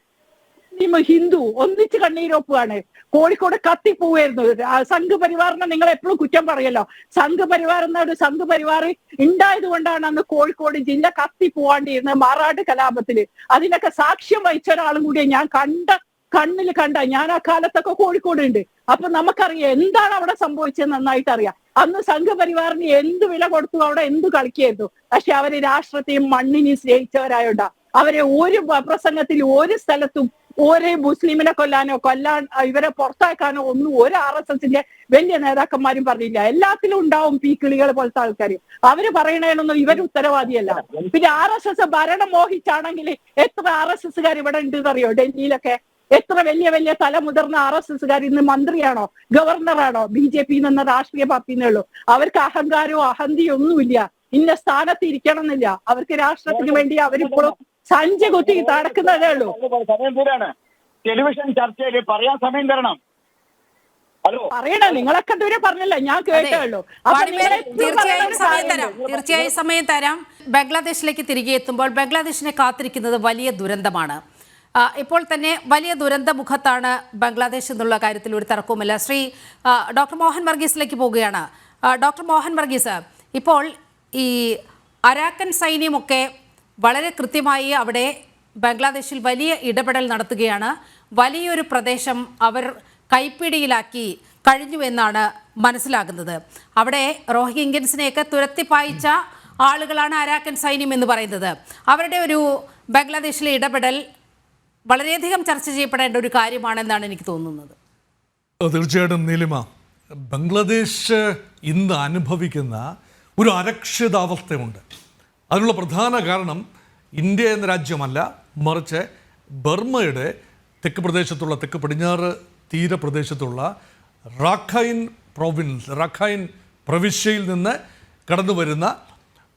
Speaker 5: ഹിന്ദു ഒന്നിച്ച് കണ്ണീരൊപ്പുകയാണ്. കോഴിക്കോട് കത്തിപ്പോവായിരുന്നു. സംഘപരിവാറിനെ നിങ്ങൾ എപ്പോഴും കുറ്റം പറയല്ലോ. സംഘപരിവാർ ഉണ്ടായത് കൊണ്ടാണ് അന്ന് കോഴിക്കോട് ജില്ല കത്തിപ്പോവാണ്ടിരുന്നത് മാറാട് കലാപത്തില്. അതിനൊക്കെ സാക്ഷ്യം വഹിച്ച ഒരാളും കൂടിയെ ഞാൻ കണ്ണിൽ കണ്ട. ഞാൻ ആ കാലത്തൊക്കെ കോഴിക്കോട് ഉണ്ട്. അപ്പൊ നമുക്കറിയാം എന്താണ് അവിടെ സംഭവിച്ചത്, നന്നായിട്ട് അറിയാം. അന്ന് സംഘപരിവാറിന് എന്ത് വില കൊടുത്തു, അവിടെ എന്ത് കളിക്കായിരുന്നു. പക്ഷെ അവര് രാഷ്ട്രത്തെയും മണ്ണിനെയും സ്നേഹിച്ചവരായോണ്ടാ അവരെ ഒരു പ്രസംഗത്തിൽ ഒരു സ്ഥലത്തും ഒരു മുസ്ലിമിനെ കൊല്ലാൻ ഇവരെ പുറത്താക്കാനോ ഒന്നും ഒരു RSSന്റെ വലിയ നേതാക്കന്മാരും പറഞ്ഞില്ല. എല്ലാത്തിലും ഉണ്ടാവും പീക്കിളികൾ പോലത്തെ ആൾക്കാർ. അവര് പറയണതിനൊന്നും ഇവർ ഉത്തരവാദിയല്ല. പിന്നെ RSS ഭരണം മോഹിച്ചാണെങ്കിൽ എത്ര RSSകാർ ഇവിടെ ഉണ്ട് അറിയോ? ഡൽഹിയിലൊക്കെ എത്ര വലിയ തലമുതിർന്ന RSSകാർ ഇന്ന് മന്ത്രിയാണോ ഗവർണറാണോ BJP എന്ന രാഷ്ട്രീയ പാർട്ടിന്നേ ഉള്ളൂ. അവർക്ക് അഹങ്കാരവും അഹന്തിയും ഒന്നുമില്ല. ഇന്ന സ്ഥാനത്ത് ഇരിക്കണം എന്നില്ല. അവർക്ക് രാഷ്ട്രത്തിന് വേണ്ടി അവരിപ്പോഴും സഞ്ചി കുത്തി നടക്കുന്നതേ ഉള്ളൂ.
Speaker 4: സമയം തീരാണ്. ടെലിവിഷൻ ചർച്ചയിൽ പറയാൻ സമയം തരണം. ഹലോ
Speaker 5: പറയണ നിങ്ങളൊക്കെ ദൂരെ പറഞ്ഞല്ലോ, ഞാൻ കേട്ടുള്ളൂ.
Speaker 1: തീർച്ചയായും സമയം തരാം. ബംഗ്ലാദേശിലേക്ക് തിരികെ എത്തുമ്പോൾ ബംഗ്ലാദേശിനെ കാത്തിരിക്കുന്നത് വലിയ ദുരന്തമാണ്. ഇപ്പോൾ തന്നെ വലിയ ദുരന്ത മുഖത്താണ് ബംഗ്ലാദേശ് എന്നുള്ള കാര്യത്തിൽ ഒരു തർക്കവുമില്ല. ഡോക്ടർ മോഹൻ വർഗീസിലേക്ക് പോവുകയാണ്. ഡോക്ടർ മോഹൻ വർഗീസ്, ഇപ്പോൾ ഈ അരാക്കൻ സൈന്യമൊക്കെ വളരെ കൃത്യമായി അവിടെ ബംഗ്ലാദേശിൽ വലിയ ഇടപെടൽ നടത്തുകയാണ്. വലിയൊരു പ്രദേശം അവർ കൈപ്പിടിയിലാക്കി കഴിഞ്ഞു എന്നാണ് മനസ്സിലാകുന്നത്. അവിടെ റോഹിംഗ്യൻസിനെയൊക്കെ തുരത്തിപ്പായിച്ച ആളുകളാണ് അരാക്കൻ സൈന്യം എന്ന് പറയുന്നത്. അവരുടെ ഒരു ബംഗ്ലാദേശിലെ ഇടപെടൽ വളരെയധികം ചർച്ച ചെയ്യപ്പെടേണ്ട ഒരു കാര്യമാണെന്നാണ് എനിക്ക് തോന്നുന്നത്.
Speaker 3: തീർച്ചയായിട്ടും നീലിമ, ബംഗ്ലാദേശ് ഇന്ന് അനുഭവിക്കുന്ന ഒരു അരക്ഷിതാവസ്ഥയുണ്ട്. അതിനുള്ള പ്രധാന കാരണം ഇന്ത്യ എന്ന രാജ്യമല്ല, മറിച്ച് ബർമ്മയുടെ തെക്ക് പ്രദേശത്തുള്ള, തെക്ക് പടിഞ്ഞാറ് തീരപ്രദേശത്തുള്ള റാഖൈൻ പ്രവിശ്യയിൽ നിന്ന് കടന്നു വരുന്ന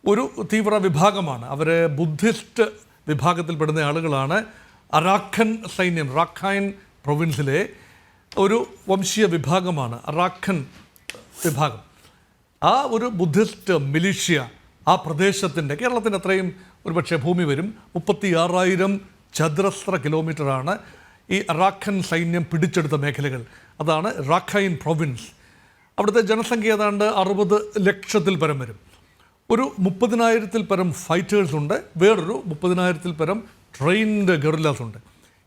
Speaker 3: ഒരു തീവ്ര വിഭാഗമാണ്. അവർ ബുദ്ധിസ്റ്റ് വിഭാഗത്തിൽപ്പെടുന്ന ആളുകളാണ്. അറാഖൻ സൈന്യം റാഖൈൻ പ്രൊവിൻസിലെ ഒരു വംശീയ വിഭാഗമാണ് അറാഖൻ വിഭാഗം. ആ ഒരു ബുദ്ധിസ്റ്റ് മിലിഷ്യ ആ പ്രദേശത്തിൻ്റെ, കേരളത്തിൻ്റെ അത്രയും ഒരുപക്ഷെ ഭൂമി വരും, 36,000 ചതുരശ്ര കിലോമീറ്ററാണ് ഈ അറാഖൻ സൈന്യം പിടിച്ചെടുത്ത മേഖലകൾ. അതാണ് റാഖൈൻ പ്രൊവിൻസ്. അവിടുത്തെ ജനസംഖ്യ ഏതാണ്ട് 60 ലക്ഷത്തിൽ പരം വരും. ഒരു 30,000-ൽ പരം ഫൈറ്റേഴ്സ് ഉണ്ട്, വേറൊരു 30,000-ൽ പരം ട്രെയിൻഡ് ഗറില്ലാസ് ഉണ്ട്.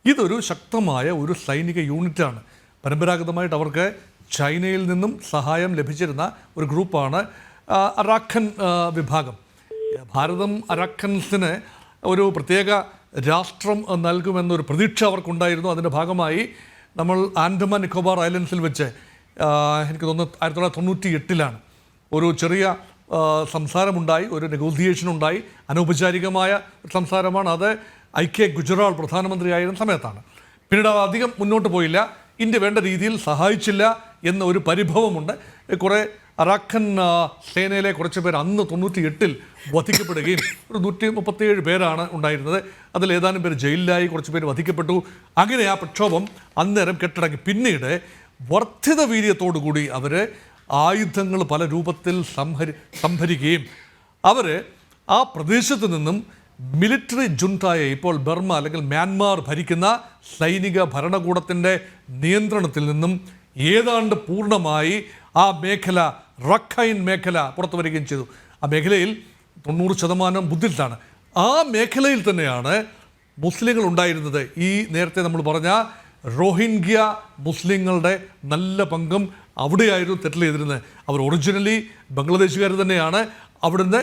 Speaker 3: ഇതൊരു ശക്തമായ ഒരു സൈനിക യൂണിറ്റാണ്. പരമ്പരാഗതമായിട്ട് അവർക്ക് ചൈനയിൽ നിന്നും സഹായം ലഭിച്ചിരുന്ന ഒരു ഗ്രൂപ്പാണ് അറാഖൻ വിഭാഗം. ഭാരതം അറാഖൻസിന് ഒരു പ്രത്യേക രാഷ്ട്രം നൽകുമെന്നൊരു പ്രതീക്ഷ അവർക്കുണ്ടായിരുന്നു. അതിൻ്റെ ഭാഗമായി നമ്മൾ ആൻഡമാൻ നിക്കോബാർ ഐലൻഡ്സിൽ വെച്ച് എനിക്ക് തോന്നുന്നു 1998 ഒരു ചെറിയ സംസാരമുണ്ടായി, ഒരു നെഗോസിയേഷൻ ഉണ്ടായി. അനൗപചാരികമായ സംസാരമാണ് അത്. ഗുജറാൾ പ്രധാനമന്ത്രിയായിരുന്ന സമയത്താണ്. പിന്നീട് അധികം മുന്നോട്ട് പോയില്ല. ഇന്ത്യ വേണ്ട രീതിയിൽ സഹായിച്ചില്ല എന്ന ഒരു പരിഭവമുണ്ട്. കുറേ അറാഖൻ സേനയിലെ കുറച്ച് പേർ അന്ന് 98 വധിക്കപ്പെടുകയും ഒരു 137 പേരാണ് ഉണ്ടായിരുന്നത്. അതിൽ ഏതാനും പേര് ജയിലിലായി, കുറച്ച് പേര് വധിക്കപ്പെട്ടു. അങ്ങനെ ആ പ്രക്ഷോഭം അന്നേരം കെട്ടടങ്ങി. പിന്നീട് വർദ്ധിത വീര്യത്തോടുകൂടി അവർ ആയുധങ്ങൾ പല രൂപത്തിൽ സംഭരിക്കുകയും അവർ ആ പ്രദേശത്ത് നിന്നും മിലിറ്ററി ജുണ്ടായ, ഇപ്പോൾ ബർമ്മ അല്ലെങ്കിൽ മ്യാൻമാർ ഭരിക്കുന്ന സൈനിക ഭരണകൂടത്തിൻ്റെ നിയന്ത്രണത്തിൽ നിന്നും ഏതാണ്ട് പൂർണ്ണമായി ആ മേഖല, റഖൈൻ മേഖല പുറത്തു വരികയും ചെയ്തു. ആ മേഖലയിൽ 90% ബുദ്ധിസ്റ്റാണ്. ആ മേഖലയിൽ തന്നെയാണ് മുസ്ലിങ്ങൾ ഉണ്ടായിരുന്നത്. ഈ നേരത്തെ നമ്മൾ പറഞ്ഞ റോഹിംഗ്യ മുസ്ലിങ്ങളുടെ നല്ല പങ്കും അവിടെയായിരുന്നു സെറ്റിൽ ചെയ്തിരുന്നത്. അവർ ഒറിജിനലി ബംഗ്ലാദേശുകാർ തന്നെയാണ്. അവിടുന്ന്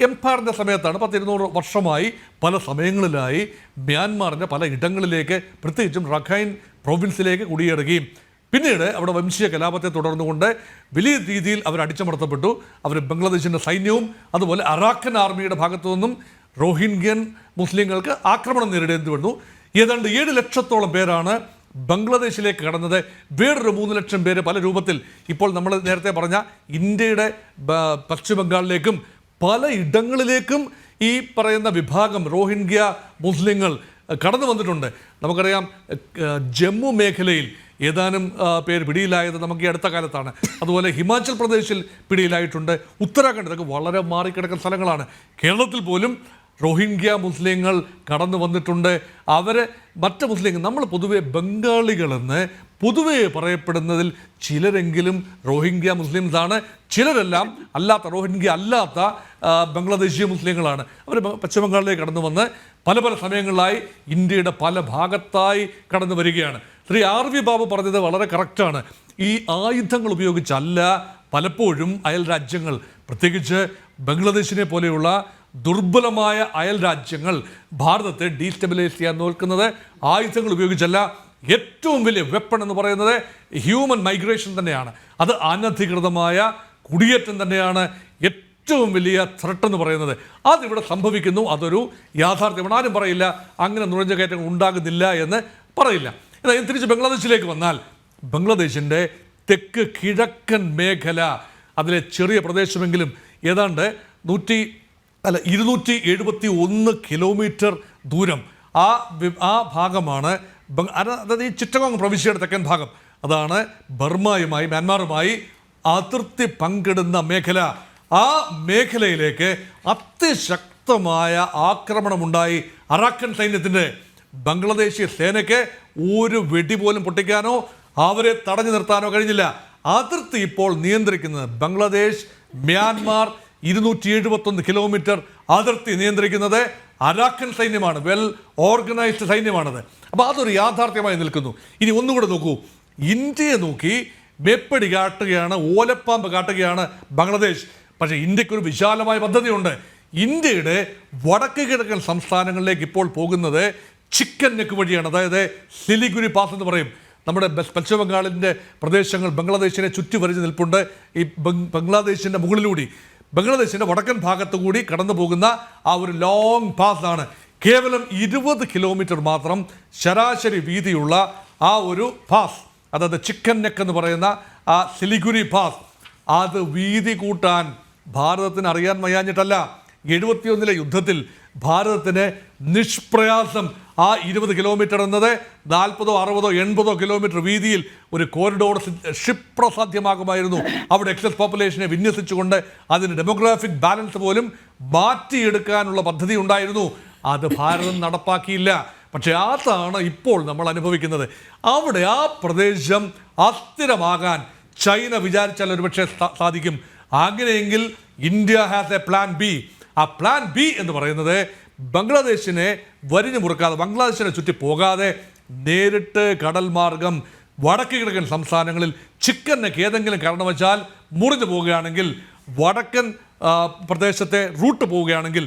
Speaker 3: എംപയറിൻ്റെ സമയത്താണ് 100-200 വർഷമായി പല സമയങ്ങളിലായി മ്യാൻമാറിൻ്റെ പല ഇടങ്ങളിലേക്ക്, പ്രത്യേകിച്ചും റഖൈൻ പ്രൊവിൻസിലേക്ക് കുടിയേറുകയും പിന്നീട് അവിടെ വംശീയ കലാപത്തെ തുടർന്നുകൊണ്ട് വലിയ രീതിയിൽ അവർ അടിച്ചമർത്തപ്പെട്ടു. അവർ ബംഗ്ലാദേശിൻ്റെ സൈന്യവും അതുപോലെ അറാഖൻ ആർമിയുടെ ഭാഗത്തു നിന്നും റോഹിംഗ്യൻ മുസ്ലിങ്ങൾക്ക് ആക്രമണം നേരിടേണ്ടി വന്നു. ഏതാണ്ട് 7 ലക്ഷത്തോളം പേരാണ് ബംഗ്ലാദേശിലേക്ക് കടന്നത്. വേറൊരു 3 ലക്ഷം പേര് പല രൂപത്തിൽ ഇപ്പോൾ നമ്മൾ നേരത്തെ പറഞ്ഞ ഇന്ത്യയുടെ പശ്ചിമ ബംഗാളിലേക്കും പല ഇടങ്ങളിലേക്കും ഈ പറയുന്ന വിഭാഗം റോഹിംഗ്യ മുസ്ലിങ്ങൾ കടന്നു വന്നിട്ടുണ്ട്. നമുക്കറിയാം ജമ്മു മേഖലയിൽ ഏതാനും പേര് പിടിയിലായത് നമുക്ക് ഈ അടുത്ത കാലത്താണ്. അതുപോലെ ഹിമാചൽ പ്രദേശിൽ പിടിയിലായിട്ടുണ്ട്. ഉത്തരാഖണ്ഡ്, ഇതൊക്കെ വളരെ മാറിക്കിടക്കുന്ന സ്ഥലങ്ങളാണ്. കേരളത്തിൽ പോലും റോഹിംഗ്യ മുസ്ലിങ്ങൾ കടന്നു വന്നിട്ടുണ്ട്. അവർ മറ്റ് മുസ്ലിങ്ങൾ, നമ്മൾ പൊതുവെ ബംഗാളികളെന്ന് പൊതുവെ പറയപ്പെടുന്നതിൽ ചിലരെങ്കിലും റോഹിംഗ്യ മുസ്ലിംസാണ്. ചിലരെല്ലാം അല്ലാത്ത, റോഹിംഗ്യ അല്ലാത്ത ബംഗ്ലാദേശീയ മുസ്ലിങ്ങളാണ്. അവർ പശ്ചിമ ബംഗാളിലേക്ക് കടന്നു വന്ന് പല പല സമയങ്ങളിലായി ഇന്ത്യയുടെ പല ഭാഗത്തായി കടന്നു വരികയാണ്. ശ്രീ RV ബാബു പറഞ്ഞത് വളരെ കറക്റ്റാണ്. ഈ ആയുധങ്ങൾ ഉപയോഗിച്ചല്ല പലപ്പോഴും അയൽ രാജ്യങ്ങൾ, പ്രത്യേകിച്ച് ബംഗ്ലാദേശിനെ പോലെയുള്ള ദുർബലമായ അയൽ രാജ്യങ്ങൾ ഭാരതത്തെ ഡീസ്റ്റെബിലൈസ് ചെയ്യാൻ നോക്കുന്നത് ആയുധങ്ങൾ ഉപയോഗിച്ചല്ല. ഏറ്റവും വലിയ വെപ്പൺ എന്ന് പറയുന്നത് ഹ്യൂമൻ മൈഗ്രേഷൻ തന്നെയാണ്. അത് അനധികൃതമായ കുടിയേറ്റം തന്നെയാണ് ഏറ്റവും വലിയ ത്രെട്ട് എന്ന് പറയുന്നത്. അതിവിടെ സംഭവിക്കുന്നു. അതൊരു യാഥാർത്ഥ്യമാണ്. ആരും പറയില്ല അങ്ങനെ നുഴഞ്ഞുകയറ്റങ്ങൾ ഉണ്ടാകുന്നില്ല എന്ന് പറയില്ല. എന്നാൽ തിരിച്ച് ബംഗ്ലാദേശിലേക്ക് വന്നാൽ, ബംഗ്ലാദേശിൻ്റെ തെക്ക് കിഴക്കൻ മേഖല, അതിലെ ചെറിയ പ്രദേശമെങ്കിലും ഏതാണ്ട് 271 കിലോമീറ്റർ ദൂരം ആ ഭാഗമാണ്. അതായത് ഈ ചിറ്റഗോങ് പ്രവിശ്യയുടെ തെക്കൻ ഭാഗം, അതാണ് ബർമ്മയുമായി മ്യാൻമാറുമായി അതിർത്തി പങ്കിടുന്ന മേഖല. ആ മേഖലയിലേക്ക് അതിശക്തമായ ആക്രമണമുണ്ടായി അറാഖൻ സൈന്യത്തിൻ്റെ. ബംഗ്ലാദേശി സേനയ്ക്ക് ഒരു വെടി പോലും പൊട്ടിക്കാനോ അവരെ തടഞ്ഞു നിർത്താനോ കഴിഞ്ഞില്ല. അതിർത്തി ഇപ്പോൾ നിയന്ത്രിക്കുന്നത് ബംഗ്ലാദേശ് മ്യാൻമാർ 271 കിലോമീറ്റർ അതിർത്തി നിയന്ത്രിക്കുന്നത് അറാഖൻ സൈന്യമാണ്. Well organised സൈന്യമാണത്. അപ്പോൾ അതൊരു യാഥാർത്ഥ്യമായി നിൽക്കുന്നു. ഇനി ഒന്നുകൂടെ നോക്കൂ, ഇന്ത്യയെ നോക്കി മേപ്പടി കാട്ടുകയാണ്, ഓലപ്പാമ്പ് കാട്ടുകയാണ് ബംഗ്ലാദേശ്. പക്ഷേ ഇന്ത്യക്കൊരു വിശാലമായ പദ്ധതിയുണ്ട്. ഇന്ത്യയുടെ വടക്ക് കിഴക്കൻ സംസ്ഥാനങ്ങളിലേക്ക് ഇപ്പോൾ പോകുന്നത് ചിക്കൻ നെക്ക് വഴിയാണ്. അതായത് സിലിഗുരി പാസ് എന്ന് പറയും. നമ്മുടെ പശ്ചിമ ബംഗാളിൻ്റെ പ്രദേശങ്ങൾ ബംഗ്ലാദേശിനെ ചുറ്റി വരിഞ്ഞ് നിൽപ്പുണ്ട്. ഈ ബംഗ്ലാദേശിൻ്റെ മുകളിലൂടെ ബംഗ്ലാദേശിൻ്റെ വടക്കൻ ഭാഗത്തു കൂടി കടന്നു പോകുന്ന ആ ഒരു ലോങ് പാസ് ആണ്. കേവലം 20 കിലോമീറ്റർ മാത്രം ശരാശരി വീതിയുള്ള ആ ഒരു പാസ്, അതായത് ചിക്കൻ നെക്ക് എന്ന് പറയുന്ന ആ സിലിഗുരി പാസ്, അത് വീതി കൂട്ടാൻ ഭാരതത്തിന് അറിയാൻ വയ്യാഞ്ഞിട്ടല്ല. 71 യുദ്ധത്തിൽ ഭാരതത്തിന് നിഷ്പ്രയാസം ആ 20 കിലോമീറ്റർ എന്നത് 40, 60, 80 കിലോമീറ്റർ വീതിയിൽ ഒരു കോറിഡോർ ക്ഷിപ്രസാധ്യമാകുമായിരുന്നു. അവിടെ എക്സസ് പോപ്പുലേഷനെ വിന്യസിച്ചുകൊണ്ട് അതിന് ഡെമോഗ്രാഫിക് ബാലൻസ് പോലും മാറ്റിയെടുക്കാനുള്ള പദ്ധതി ഉണ്ടായിരുന്നു. അത് ഭാരതം നടപ്പാക്കിയില്ല. പക്ഷേ അതാണ് ഇപ്പോൾ നമ്മൾ അനുഭവിക്കുന്നത്. അവിടെ ആ പ്രദേശം അസ്ഥിരമാകാൻ ചൈന വിചാരിച്ചാൽ ഒരുപക്ഷെ സാധിക്കും. അങ്ങനെയെങ്കിൽ India has A plan B. ആ പ്ലാൻ ബി എന്ന് പറയുന്നത് ബംഗ്ലാദേശിനെ വരിഞ്ഞു മുറുക്കാതെ, ബംഗ്ലാദേശിനെ ചുറ്റി പോകാതെ നേരിട്ട് കടൽ മാർഗം വടക്ക് കിഴക്കൻ സംസ്ഥാനങ്ങളിൽ ചിക്കൻ നെക്ക് ഏതെങ്കിലും കാരണവശാൽ മുറിഞ്ഞു പോവുകയാണെങ്കിൽ, വടക്കൻ പ്രദേശത്തെ റൂട്ട് പോവുകയാണെങ്കിൽ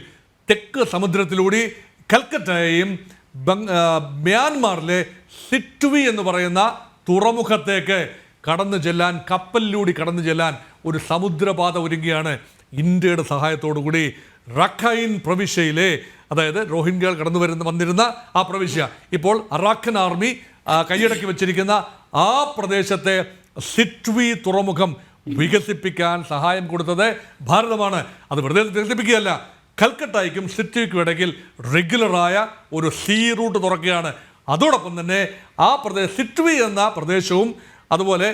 Speaker 3: തെക്ക് സമുദ്രത്തിലൂടെ കൽക്കറ്റയെയും മ്യാൻമാറിലെ സിറ്റ്വി എന്ന് പറയുന്ന തുറമുഖത്തേക്ക് കടന്നു ചെല്ലാൻ, കപ്പലിലൂടെ കടന്നു ചെല്ലാൻ ഒരു സമുദ്രപാത ഒരുങ്ങുകയാണ്. ഇന്ത്യയുടെ സഹായത്തോടു കൂടി റഖൈൻ പ്രവിശ്യയിലെ, അതായത് റോഹിംഗ്യകൾ കടന്നു വന്നിരുന്ന ആ പ്രവിശ്യ, ഇപ്പോൾ അറാഖൻ ആർമി കൈയടക്കി വെച്ചിരിക്കുന്ന ആ പ്രദേശത്തെ സിറ്റ്വി തുറമുഖം വികസിപ്പിക്കാൻ സഹായം കൊടുത്തത് ഭാരതമാണ്. അത് വെറുതെ വികസിപ്പിക്കുകയല്ല, കൽക്കട്ടയ്ക്കും സിറ്റ്വിക്കും ഇടയ്ക്ക് റെഗുലറായ ഒരു സീ റൂട്ട് തുറക്കുകയാണ്. അതോടൊപ്പം തന്നെ ആ സിറ്റ്വി എന്ന പ്രദേശവും അതുപോലെ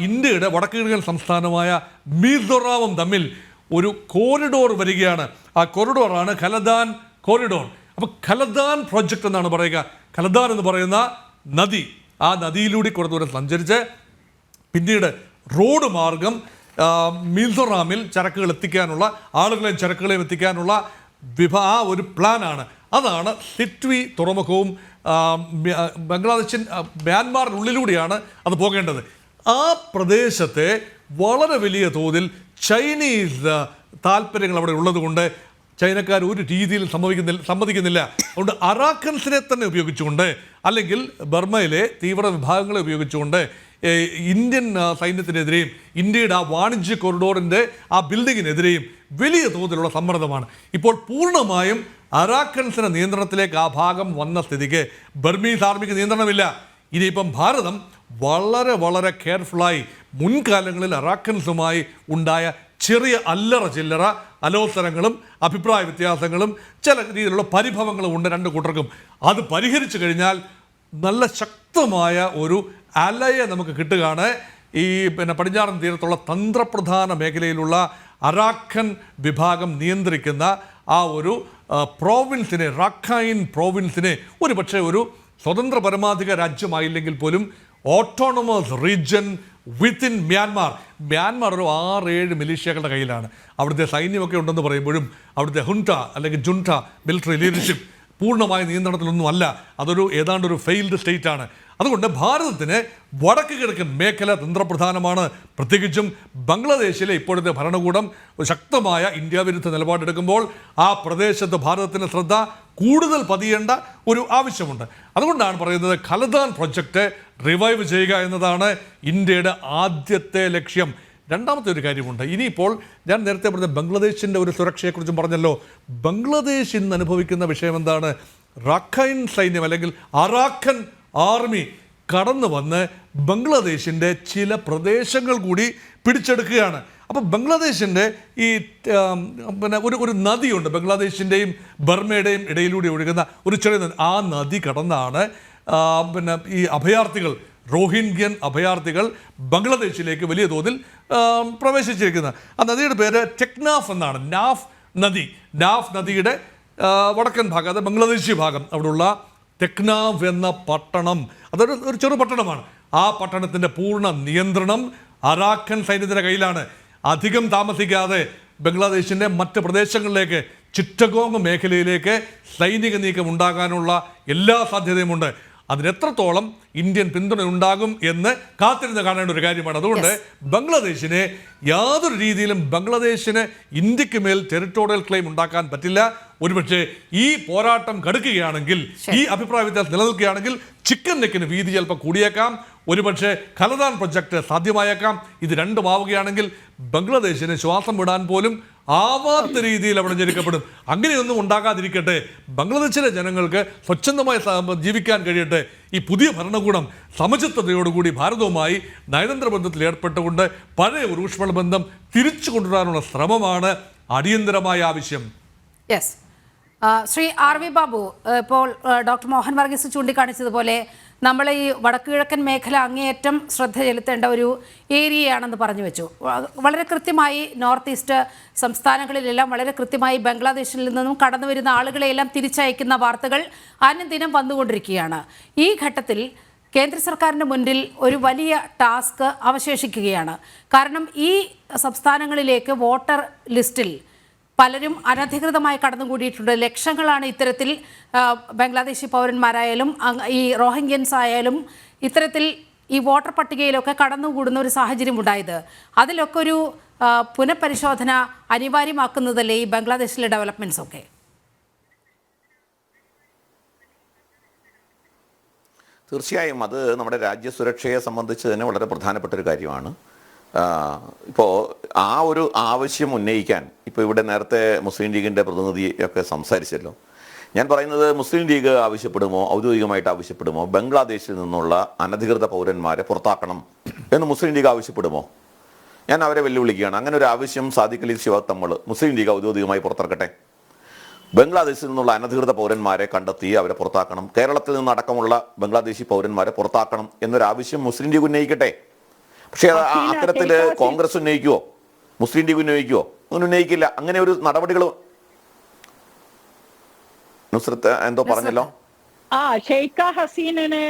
Speaker 3: ഇന്ത്യയുടെ വടക്ക് കിഴക്കൻ സംസ്ഥാനമായ മിസോറാമും തമ്മിൽ ഒരു കോറിഡോർ വരികയാണ്. ആ കോറിഡോറാണ് ഖലദാൻ കോറിഡോർ. അപ്പോൾ ഖലദാൻ പ്രോജക്റ്റ് എന്നാണ് പറയുക. ഖലദാൻ എന്ന് പറയുന്ന നദി, ആ നദിയിലൂടെ കുറേ ദൂരം സഞ്ചരിച്ച് പിന്നീട് റോഡ് മാർഗം മിസോറാമിൽ ചരക്കുകൾ എത്തിക്കാനുള്ള, ആളുകളെയും ചരക്കുകളെയും എത്തിക്കാനുള്ള ആ ഒരു പ്ലാനാണ്. അതാണ് സിറ്റ്വി തുറമുഖവും. മ്യാൻമാറിനുള്ളിലൂടെയാണ് അത് പോകേണ്ടത്. ആ പ്രദേശത്തെ വളരെ വലിയ തോതിൽ ചൈനീസ് താല്പര്യങ്ങൾ അവിടെ ഉള്ളതുകൊണ്ട് ചൈനക്കാർ ഒരു രീതിയിൽ സമ്മതിക്കുന്നില്ല. അതുകൊണ്ട് അറാക്കൻസിനെ തന്നെ ഉപയോഗിച്ചുകൊണ്ട്, അല്ലെങ്കിൽ ബർമയിലെ തീവ്ര വിഭാഗങ്ങളെ ഉപയോഗിച്ചുകൊണ്ട് ഇന്ത്യൻ സൈന്യത്തിനെതിരെയും ഇന്ത്യയുടെ ആ വാണിജ്യ കോറിഡോറിൻ്റെ ആ ബിൽഡിങ്ങിനെതിരെയും വലിയ തോതിലുള്ള സമ്മർദ്ദമാണ്. ഇപ്പോൾ പൂർണ്ണമായും അറാക്കൻസിൻ്റെ നിയന്ത്രണത്തിലേക്ക് ആ ഭാഗം വന്ന സ്ഥിതിക്ക് ബർമീസ് ആർമിക്ക് നിയന്ത്രണമില്ല. ഇനിയിപ്പം ഭാരതം വളരെ വളരെ കെയർഫുള്ളായി മുൻകാലങ്ങളിൽ അറാക്കൻസുമായി ഉണ്ടായ ചെറിയ അല്ലറ ചില്ലറ അലോസരങ്ങളും അഭിപ്രായ വ്യത്യാസങ്ങളും ചില രീതിയിലുള്ള പരിഭവങ്ങളും ഉണ്ട് രണ്ട് കൂട്ടർക്കും. അത് പരിഹരിച്ചു കഴിഞ്ഞാൽ നല്ല ശക്തമായ ഒരു അലയെ നമുക്ക് കിട്ടുകയാണ്. ഈ പടിഞ്ഞാറൻ തീരത്തുള്ള തന്ത്രപ്രധാന മേഖലയിലുള്ള അറാഖൻ വിഭാഗം നിയന്ത്രിക്കുന്ന ആ ഒരു പ്രോവിൻസിനെ, റഖൈൻ പ്രോവിൻസിനെ ഒരു പക്ഷേ ഒരു സ്വതന്ത്ര പരമാധിക രാജ്യമായില്ലെങ്കിൽ പോലും ഓട്ടോണമസ് റീജിയൻ വിത്തിൻ മ്യാൻമാർ ഒരു 6-7 മിലീഷ്യകളുടെ കയ്യിലാണ്. അവിടുത്തെ സൈന്യമൊക്കെ ഉണ്ടെന്ന് പറയുമ്പോഴും അവിടുത്തെ ഹുണ്ട അല്ലെങ്കിൽ ജുണ്ട മിലിറ്ററി ലീഡർഷിപ്പ് പൂർണ്ണമായ നിയന്ത്രണത്തിലൊന്നും അല്ല. അതൊരു ഏതാണ്ടൊരു ഫെയിൽഡ് സ്റ്റേറ്റ് ആണ്. അതുകൊണ്ട് ഭാരതത്തിന് വടക്ക് കിഴക്കൻ മേഖല തന്ത്രപ്രധാനമാണ്. പ്രത്യേകിച്ചും ബംഗ്ലാദേശിലെ ഇപ്പോഴത്തെ ഭരണകൂടം ശക്തമായ ഇന്ത്യ വിരുദ്ധ നിലപാടെടുക്കുമ്പോൾ ആ പ്രദേശത്ത് ഭാരതത്തിൻ്റെ ശ്രദ്ധ കൂടുതൽ പതിയേണ്ട ഒരു ആവശ്യമുണ്ട്. അതുകൊണ്ടാണ് പറയുന്നത് ഖലദാൻ പ്രൊജക്റ്റ് റിവൈവ് ചെയ്യുക എന്നതാണ് ഇന്ത്യയുടെ ആദ്യത്തെ ലക്ഷ്യം. രണ്ടാമത്തെ ഒരു കാര്യമുണ്ട്. ഇനിയിപ്പോൾ ഞാൻ നേരത്തെ പറഞ്ഞ ബംഗ്ലാദേശിൻ്റെ ഒരു സുരക്ഷയെക്കുറിച്ചും പറഞ്ഞല്ലോ. ബംഗ്ലാദേശ് ഇന്ന് അനുഭവിക്കുന്ന വിഷയം എന്താണ്? റഖൈൻ സൈന്യം അല്ലെങ്കിൽ അറാഖൻ ആർമി കടന്നു വന്ന് ബംഗ്ലാദേശിൻ്റെ ചില പ്രദേശങ്ങൾ കൂടി പിടിച്ചെടുക്കുകയാണ്. അപ്പോൾ ബംഗ്ലാദേശിൻ്റെ ഈ ഒരു നദിയുണ്ട്, ബംഗ്ലാദേശിൻ്റെയും ബർമയുടെയും ഇടയിലൂടെ ഒഴുകുന്ന ഒരു ചെറിയ നദി. ആ നദി കടന്നാണ് ഈ അഭയാർത്ഥികൾ, റോഹിംഗ്യൻ അഭയാർത്ഥികൾ ബംഗ്ലാദേശിലേക്ക് വലിയ തോതിൽ പ്രവേശിച്ചിരിക്കുന്നത്. ആ നദിയുടെ പേര് ടെക്നാഫ് എന്നാണ്. നാഫ് നദിയുടെ വടക്കൻ ഭാഗം, അത് ബംഗ്ലാദേശി ഭാഗം, അവിടെയുള്ള ടെക്നാഫ് എന്ന പട്ടണം, അതൊരു ചെറു പട്ടണമാണ്. ആ പട്ടണത്തിൻ്റെ പൂർണ്ണ നിയന്ത്രണം അറാഖൻ സൈന്യത്തിൻ്റെ കയ്യിലാണ്. അധികം താമസിക്കാതെ ബംഗ്ലാദേശിൻ്റെ മറ്റ് പ്രദേശങ്ങളിലേക്ക്, ചിറ്റഗോങ് മേഖലയിലേക്ക് സൈനിക നീക്കം ഉണ്ടാകാനുള്ള എല്ലാ സാധ്യതയുമുണ്ട്. അതിനെത്രത്തോളം ഇന്ത്യൻ പിന്തുണ ഉണ്ടാകും എന്ന് കാത്തിരുന്ന് കാണേണ്ട ഒരു കാര്യമാണ്. അതുകൊണ്ട് ബംഗ്ലാദേശിനെ യാതൊരു രീതിയിലും ബംഗ്ലാദേശിന് ഇന്ത്യക്ക് മേൽ ടെറിട്ടോറിയൽ ക്ലെയിം ഉണ്ടാക്കാൻ പറ്റില്ല. ഒരുപക്ഷെ ഈ പോരാട്ടം കടുക്കുകയാണെങ്കിൽ, ഈ അഭിപ്രായ വ്യത്യാസം നിലനിൽക്കുകയാണെങ്കിൽ ചിക്കൻ നെക്കിന് വീതി ചിലപ്പോൾ കൂടിയേക്കാം. ഒരുപക്ഷെ ഖലദാൻ പ്രൊജക്ട് സാധ്യമായേക്കാം. ഇത് രണ്ടും ആവുകയാണെങ്കിൽ ബംഗ്ലാദേശിന് ശ്വാസം വിടാൻ പോലും ആവാത്ത രീതിയിൽ അവിടെ ജനിക്കപ്പെടും. അങ്ങനെയൊന്നും ഉണ്ടാകാതിരിക്കട്ടെ. ബംഗ്ലാദേശിലെ ജനങ്ങൾക്ക് സ്വച്ഛന്തമായി ജീവിക്കാൻ കഴിയട്ടെ. ഈ പുതിയ ഭരണകൂടം സമചിത്തതയോടുകൂടി ഭാരതവുമായി നയതന്ത്ര ബന്ധത്തിൽ ഏർപ്പെട്ടുകൊണ്ട് പഴയ ഒരു ഊഷ്മള ബന്ധം തിരിച്ചു കൊണ്ടുവരാനുള്ള ശ്രമമാണ് അടിയന്തരമായ ആവശ്യം.
Speaker 1: Yes, Shri R V Babu, ഇപ്പോൾ ഡോക്ടർ മോഹൻ വർഗീസ് ചൂണ്ടിക്കാണിച്ചതുപോലെ നമ്മൾ ഈ വടക്കുകിഴക്കൻ മേഖല അങ്ങേയറ്റം ശ്രദ്ധ ചെലുത്തേണ്ട ഒരു ഏരിയയാണെന്ന് പറഞ്ഞു വെച്ചു. വളരെ കൃത്യമായി നോർത്ത് ഈസ്റ്റ് സംസ്ഥാനങ്ങളിലെല്ലാം വളരെ കൃത്യമായി ബംഗ്ലാദേശിൽ നിന്നും കടന്നു വരുന്ന ആളുകളെയെല്ലാം തിരിച്ചയക്കുന്ന വാർത്തകൾ അനുദിനം വന്നുകൊണ്ടിരിക്കുകയാണ്. ഈ ഘട്ടത്തിൽ കേന്ദ്ര സർക്കാരിൻ്റെ മുന്നിൽ ഒരു വലിയ ടാസ്ക് അവശേഷിക്കുകയാണ്. കാരണം ഈ സംസ്ഥാനങ്ങളിലേക്ക് വോട്ടർ ലിസ്റ്റിൽ പലരും അനധികൃതമായി കടന്നുകൂടിയിട്ടുണ്ട്. ലക്ഷങ്ങളാണ് ഇത്തരത്തിൽ ബംഗ്ലാദേശി പൗരന്മാരായാലും ഈ റോഹിംഗ്യൻസ് ആയാലും ഇത്തരത്തിൽ ഈ വോട്ടർ പട്ടികയിലൊക്കെ കടന്നുകൂടുന്ന ഒരു സാഹചര്യം ഉണ്ടായത്. അതിലൊക്കെ ഒരു പുനഃപരിശോധന അനിവാര്യമാക്കുന്നതല്ലേ ഈ ബംഗ്ലാദേശിലെ ഡെവലപ്മെൻറ്റ്സ് ഒക്കെ?
Speaker 2: തീർച്ചയായും അത് നമ്മുടെ രാജ്യസുരക്ഷയെ സംബന്ധിച്ച് തന്നെ വളരെ പ്രധാനപ്പെട്ട ഒരു കാര്യമാണ്. ഇപ്പോൾ ആ ഒരു ആവശ്യം ഉന്നയിക്കാൻ ഇപ്പോൾ ഇവിടെ നേരത്തെ മുസ്ലിം ലീഗിൻ്റെ പ്രതിനിധിയൊക്കെ സംസാരിച്ചല്ലോ. ഞാൻ പറയുന്നത് മുസ്ലിം ലീഗ് ആവശ്യപ്പെടുമോ, ഔദ്യോഗികമായിട്ട് ആവശ്യപ്പെടുമോ ബംഗ്ലാദേശിൽ നിന്നുള്ള അനധികൃത പൗരന്മാരെ പുറത്താക്കണം എന്ന് മുസ്ലിം ലീഗ് ആവശ്യപ്പെടുമോ? ഞാൻ അവരെ വെല്ലുവിളിക്കുകയാണ്. അങ്ങനെ ഒരു ആവശ്യം സാദിഖ് അലി ശിഹാബ് തങ്ങൾ മുസ്ലിം ലീഗ് ഔദ്യോഗികമായി പുറത്തിറക്കട്ടെ. ബംഗ്ലാദേശിൽ നിന്നുള്ള അനധികൃത പൗരന്മാരെ കണ്ടെത്തി അവരെ പുറത്താക്കണം, കേരളത്തിൽ നിന്നടക്കമുള്ള ബംഗ്ലാദേശി പൗരന്മാരെ പുറത്താക്കണം എന്നൊരാവശ്യം മുസ്ലിം ലീഗ് ഉന്നയിക്കട്ടെ. പക്ഷേ അത്തരത്തിൽ കോൺഗ്രസ് ഉന്നയിക്കുവോ, മുസ്ലിം ലീഗ് ഉന്നയിക്കുവോ? അങ്ങനെ ഉന്നയിക്കില്ല. അങ്ങനെ ഒരു നടപടികൾ നുസ്രത്ത് എന്തോ പറഞ്ഞല്ലോ,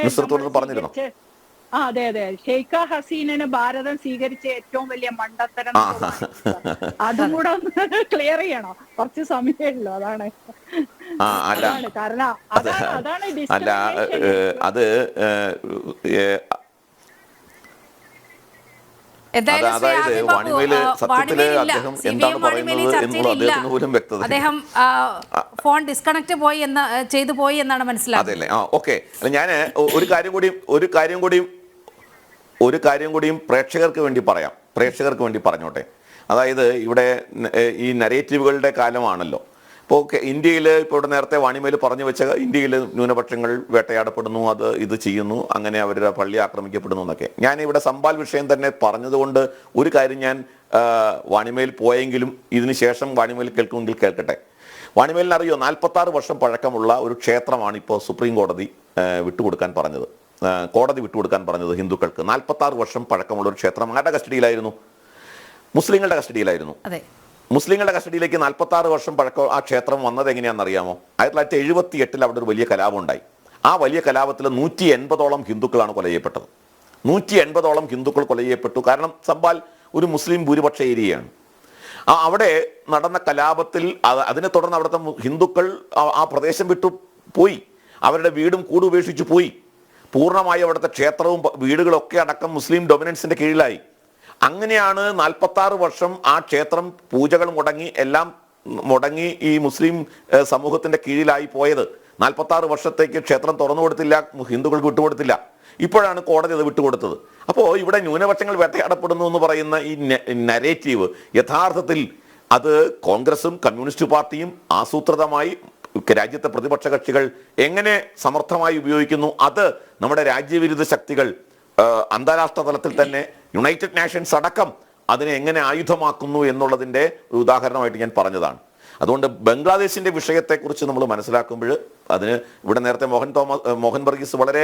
Speaker 2: നുസ്രത്ത് പറഞ്ഞിരുന്നോ?
Speaker 5: അതെ അതെ, ഷെയ്ഖ ഹസീനന് ഭാരതം സ്വീകരിച്ച ഏറ്റവും വലിയ മണ്ടത്തരം. അതും കൂടെ ഒന്ന് ക്ലിയർ ചെയ്യണോ? കുറച്ച് സമയമുള്ളൂ, അതാണ്. കാരണം അതാണ്
Speaker 2: അത് അതായത് വാണിമേല് സത്യത്തില് അദ്ദേഹം എന്താണ് പറയുന്നത് എന്നുള്ള അദ്ദേഹത്തിന് പോലും വ്യക്തത.
Speaker 1: അദ്ദേഹം ഫോൺ ഡിസ്കണക്ട് ചെയ്തു പോയി എന്നാണ് മനസ്സിലാക്കുന്നത്.
Speaker 2: അതെ അല്ലേ? ഓക്കെ. അല്ല, ഞാൻ ഒരു കാര്യം കൂടിയും പ്രേക്ഷകർക്ക് വേണ്ടി പറഞ്ഞോട്ടെ. അതായത് ഇവിടെ ഈ നരേറ്റീവുകളുടെ കാലമാണല്ലോ. ഇപ്പോൾ ഇന്ത്യയിൽ ഇപ്പോൾ ഇവിടെ നേരത്തെ വാണിമേൽ പറഞ്ഞു വെച്ച ഇന്ത്യയിൽ ന്യൂനപക്ഷങ്ങൾ വേട്ടയാടപ്പെടുന്നു, ഇത് ചെയ്യുന്നു, അങ്ങനെ അവരുടെ പള്ളി ആക്രമിക്കപ്പെടുന്നു എന്നൊക്കെ. ഞാനിവിടെ സംബാൽ വിഷയം തന്നെ പറഞ്ഞതുകൊണ്ട് ഒരു കാര്യം ഞാൻ വാണിമേൽ പോയെങ്കിലും ഇതിന് ശേഷം വാണിമേൽ കേൾക്കുമെങ്കിൽ കേൾക്കട്ടെ. വാണിമേലിന് അറിയോ, 46 വർഷം പഴക്കമുള്ള ഒരു ക്ഷേത്രമാണ് ഇപ്പോൾ സുപ്രീം കോടതി വിട്ടുകൊടുക്കാൻ പറഞ്ഞത്. കോടതി വിട്ടുകൊടുക്കാൻ പറഞ്ഞത് ഹിന്ദുക്കൾക്ക്. 46 വർഷം പഴക്കമുള്ള ഒരു ക്ഷേത്രം ആരുടെ കസ്റ്റഡിയിലായിരുന്നു? മുസ്ലിങ്ങളുടെ കസ്റ്റഡിയിലായിരുന്നു. മുസ്ലിങ്ങളുടെ കസ്റ്റഡിയിലേക്ക് 46 വർഷം പഴക്കം ആ ക്ഷേത്രം വന്നത് എങ്ങനെയാണെന്നറിയാമോ? 1978 അവിടെ ഒരു വലിയ കലാപം ഉണ്ടായി. ആ വലിയ കലാപത്തിൽ 180ഓളം ഹിന്ദുക്കളാണ് കൊല ചെയ്യപ്പെട്ടത്. 180ഓളം ഹിന്ദുക്കൾ കൊല ചെയ്യപ്പെട്ടു. കാരണം സംബാൽ ഒരു മുസ്ലിം ഭൂരിപക്ഷ ഏരിയയാണ്. അവിടെ നടന്ന കലാപത്തിൽ അതിനെ തുടർന്ന് അവിടുത്തെ ഹിന്ദുക്കൾ ആ പ്രദേശം വിട്ടു പോയി. അവരുടെ വീടും കൂടും ഉപേക്ഷിച്ചു പോയി. പൂർണ്ണമായി അവിടുത്തെ ക്ഷേത്രവും വീടുകളൊക്കെ അടക്കം മുസ്ലിം ഡൊമിനൻസിന്റെ കീഴിലായി. അങ്ങനെയാണ് 46 വർഷം ആ ക്ഷേത്രം പൂജകൾ എല്ലാം മുടങ്ങി ഈ മുസ്ലിം സമൂഹത്തിന്റെ കീഴിലായി പോയത്. 46 വർഷത്തേക്ക് ക്ഷേത്രം തുറന്നു കൊടുത്തില്ല, ഹിന്ദുക്കൾക്ക് വിട്ടുകൊടുത്തില്ല. ഇപ്പോഴാണ് കോടതി അത് വിട്ടുകൊടുത്തത്. അപ്പോൾ ഇവിടെ ന്യൂനപക്ഷങ്ങൾ വേട്ടയാടപ്പെടുന്നു എന്ന് പറയുന്ന ഈ നരേറ്റീവ് യഥാർത്ഥത്തിൽ അത് കോൺഗ്രസും കമ്മ്യൂണിസ്റ്റ് പാർട്ടിയും ആസൂത്രിതമായി രാജ്യത്തെ പ്രതിപക്ഷ കക്ഷികൾ എങ്ങനെ സമർത്ഥമായി ഉപയോഗിക്കുന്നു, അത് നമ്മുടെ രാജ്യവിരുദ്ധ ശക്തികൾ അന്താരാഷ്ട്ര തലത്തിൽ തന്നെ യുണൈറ്റഡ് നേഷൻസ് അടക്കം അതിനെ എങ്ങനെ ആയുധമാക്കുന്നു എന്നുള്ളതിൻ്റെ ഒരു ഉദാഹരണമായിട്ട് ഞാൻ പറഞ്ഞതാണ്. അതുകൊണ്ട് ബംഗ്ലാദേശിൻ്റെ വിഷയത്തെക്കുറിച്ച് നമ്മൾ മനസ്സിലാക്കുമ്പോൾ അതിന് ഇവിടെ നേരത്തെ മോഹൻ വർഗീസ് വളരെ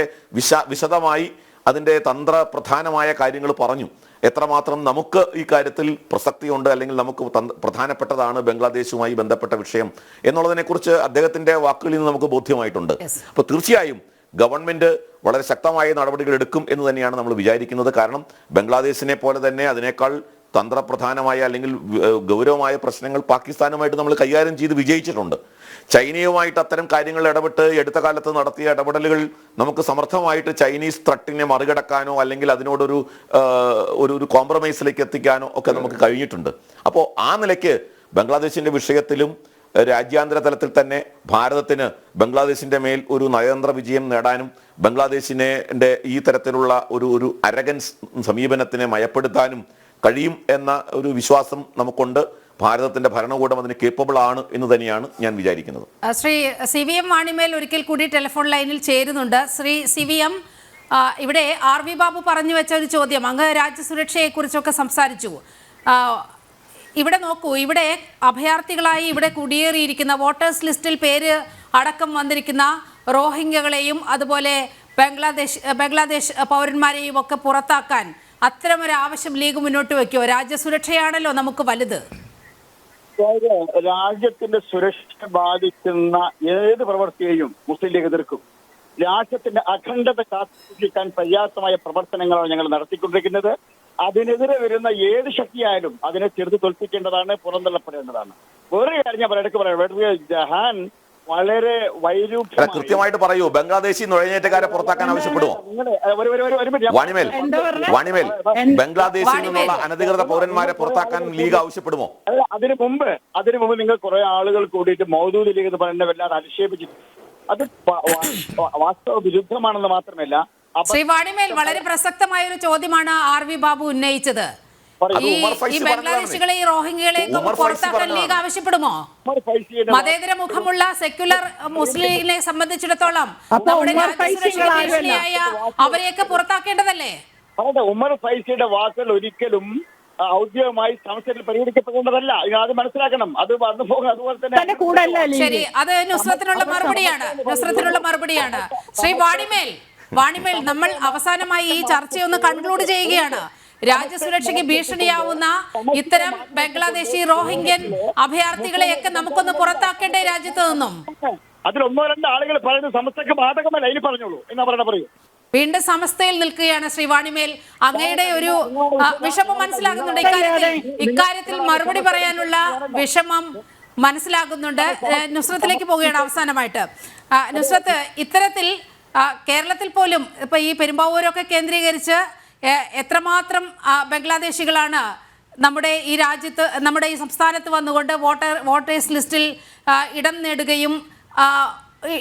Speaker 2: വിശദമായി അതിൻ്റെ തന്ത്രപ്രധാനമായ കാര്യങ്ങൾ പറഞ്ഞു. എത്രമാത്രം നമുക്ക് ഈ കാര്യത്തിൽ പ്രസക്തിയുണ്ട്, അല്ലെങ്കിൽ നമുക്ക് പ്രധാനപ്പെട്ടതാണ് ബംഗ്ലാദേശുമായി ബന്ധപ്പെട്ട വിഷയം എന്നുള്ളതിനെക്കുറിച്ച് അദ്ദേഹത്തിൻ്റെ വാക്കുകളിൽ നിന്ന് നമുക്ക് ബോധ്യമായിട്ടുണ്ട്. അപ്പോൾ തീർച്ചയായും ഗവൺമെൻറ് വളരെ ശക്തമായ നടപടികൾ എടുക്കും എന്ന് തന്നെയാണ് നമ്മൾ വിചാരിക്കുന്നത്. കാരണം ബംഗ്ലാദേശിനെ പോലെ തന്നെ അതിനേക്കാൾ തന്ത്രപ്രധാനമായ അല്ലെങ്കിൽ ഗൗരവമായ പ്രശ്നങ്ങൾ പാകിസ്ഥാനുമായിട്ട് നമ്മൾ കൈകാര്യം ചെയ്ത് വിജയിച്ചിട്ടുണ്ട്. ചൈനയുമായിട്ട് അത്തരം കാര്യങ്ങൾ ഇടപെട്ട് അടുത്ത കാലത്ത് നടത്തിയ ഇടപെടലുകൾ നമുക്ക് സമർത്ഥമായിട്ട് ചൈനീസ് ത്രട്ടിനെ മറികടക്കാനോ അല്ലെങ്കിൽ അതിനോടൊരു ഒരു കോംപ്രമൈസിലേക്ക് എത്തിക്കാനോ ഒക്കെ നമുക്ക് കഴിഞ്ഞിട്ടുണ്ട്. അപ്പോൾ ആ നിലയ്ക്ക് ബംഗ്ലാദേശിന്റെ വിഷയത്തിലും രാജ്യാന്തര തലത്തിൽ തന്നെ ഭാരതത്തിന് ബംഗ്ലാദേശിന്റെ മേൽ ഒരു നയതന്ത്ര വിജയം നേടാനും ബംഗ്ലാദേശിനെ ഈ തരത്തിലുള്ള ഒരു അരഗൻസ് സമീപനത്തിനെ മയപ്പെടുത്താനും കഴിയും എന്ന ഒരു വിശ്വാസം നമുക്കുണ്ട്. ഭാരതത്തിന്റെ ഭരണകൂടം അതിന് കേപ്പബിൾ ആണ് എന്ന് തന്നെയാണ് ഞാൻ വിചാരിക്കുന്നത്.
Speaker 1: ശ്രീ CVM വാണിമേൽ ഒരിക്കൽ കൂടി ടെലിഫോൺ ലൈനിൽ ചേരുന്നുണ്ട്. ശ്രീ CVM, ഇവിടെ RV ബാബു പറഞ്ഞു വെച്ച ഒരു ചോദ്യം, അങ്ങ് രാജ്യസുരക്ഷയെക്കുറിച്ചൊക്കെ സംസാരിച്ചു. ഇവിടെ നോക്കൂ, ഇവിടെ അഭയാർത്ഥികളായി ഇവിടെ കുടിയേറിയിരിക്കുന്ന വോട്ടേഴ്സ് ലിസ്റ്റിൽ പേര് അടക്കം വന്നിരിക്കുന്ന റോഹിംഗ്യകളെയും അതുപോലെ ബംഗ്ലാദേശ് പൗരന്മാരെയും ഒക്കെ പുറത്താക്കാൻ അത്തരമൊരു ആവശ്യം ലീഗ് മുന്നോട്ട് വയ്ക്കുമോ? രാജ്യസുരക്ഷയാണല്ലോ നമുക്ക് വലുത്.
Speaker 4: രാജ്യത്തിന്റെ സുരക്ഷ ബാധിക്കുന്ന ഏത് പ്രവൃത്തിയെയും മുസ്ലിം ലീഗ് എതിർക്കും. രാജ്യത്തിന്റെ അഖണ്ഡത കാത്തുസൂക്ഷിക്കാൻ പര്യാപ്തമായ പ്രവർത്തനങ്ങളാണ് ഞങ്ങൾ നടത്തിക്കൊണ്ടിരിക്കുന്നത്. അതിനെതിരെ വരുന്ന ഏത് ശക്തിയായാലും അതിനെ ചെറുത് തോൽപ്പിക്കേണ്ടതാണ്, പുറന്തള്ളപ്പെടേണ്ടതാണ്. വേറെ കാര്യം ഞാൻ പറയാം, ജഹാൻ വളരെ
Speaker 2: കൃത്യമായിട്ട് പറയൂ. ബംഗ്ലാദേശി നുഴഞ്ഞേറ്റക്കാരെ പുറത്താക്കാൻ ആവശ്യപ്പെടുമോ? വാണിമേൽ, ബംഗ്ലാദേശിൽ നിന്നുള്ള അനധികൃത പൗരന്മാരെ പുറത്താക്കാൻ ലീഗ് ആവശ്യപ്പെടുമോ?
Speaker 4: അല്ല, അതിനു മുമ്പ് നിങ്ങൾ കുറെ ആളുകൾ കൂടിയിട്ട് മൗദൂദ് ലീഗ് എന്ന് പറയുന്നത് വല്ലാതെ അധിക്ഷേപിച്ചിട്ടുണ്ട്. അത് വാസ്തവ വിരുദ്ധമാണെന്ന് മാത്രമല്ല.
Speaker 1: ശ്രീ വാണിമേൽ, വളരെ പ്രസക്തമായ ഒരു ചോദ്യമാണ് RV ബാബു ഉന്നയിച്ചത്. ഈ ബംഗ്ലാദേശികളെ, ഈ റോഹിംഗ്യകളെ പുറത്താക്കാൻ ലീഗ് ആവശ്യപ്പെടുമോ? മതേതര മുഖമുള്ള സെക്യുലർ മുസ്ലിമിനെ സംബന്ധിച്ചിടത്തോളം നമ്മുടെ രാജ്യസുരക്ഷയ്ക്ക് ഭീഷണിയായ അവരെയൊക്കെ പുറത്താക്കേണ്ടതല്ലേ?
Speaker 4: ഉമർ ഫൈസിയുടെ വാക്കുകൾ ഒരിക്കലും ഔദ്യോഗികമായി സംശയത്തിൽ പരിഗണിക്കപ്പെടേണ്ടതല്ല. അത് മനസ്സിലാക്കണം. അത് വന്നു പോകും. അതുപോലെ തന്നെ
Speaker 1: ശരി, അത് നുസ്രത്തിനുള്ള മറുപടിയാണ്. ശ്രീ വാണിമേൽ, നമ്മൾ അവസാനമായി ഈ ചർച്ചയൊന്ന് കൺക്ലൂഡ് ചെയ്യുകയാണ്. രാജ്യസുരക്ഷയ്ക്ക് ഭീഷണിയാവുന്ന ഇത്തരം ബംഗ്ലാദേശി റോഹിംഗ്യൻ അഭയാർത്ഥികളെയൊക്കെ നമുക്കൊന്ന് പുറത്താക്കേണ്ടേ രാജ്യത്ത് നിന്നും?
Speaker 4: അതിലൊന്നോ രണ്ടോ ആളുകൾ പറയുന്നത് സമസ്തക്ക് ബാധകമല്ല. ഇനി പറഞ്ഞോളൂ എന്നാ പറയൂ.
Speaker 1: വീണ്ടും സമസ്തയിൽ നിൽക്കുകയാണ് ശ്രീ വാണിമേൽ. അങ്ങയുടെ ഒരു വിഷമം മനസ്സിലാകുന്നുണ്ട്. ഇക്കാര്യത്തിൽ മറുപടി പറയാനുള്ള വിഷമം മനസ്സിലാകുന്നുണ്ട്. നുസ്രത്തിലേക്ക് പോവുകയാണ് അവസാനമായിട്ട്. നുസ്രത്ത്, ഇത്തരത്തിൽ കേരളത്തിൽ പോലും ഇപ്പൊ ഈ പെരുമ്പാവൂരൊക്കെ കേന്ദ്രീകരിച്ച് എത്രമാത്രം ബംഗ്ലാദേശികളാണ് നമ്മുടെ ഈ രാജ്യത്ത്, നമ്മുടെ ഈ സംസ്ഥാനത്ത് വന്നുകൊണ്ട് വോട്ടേഴ്സ് ലിസ്റ്റിൽ ഇടം നേടുകയും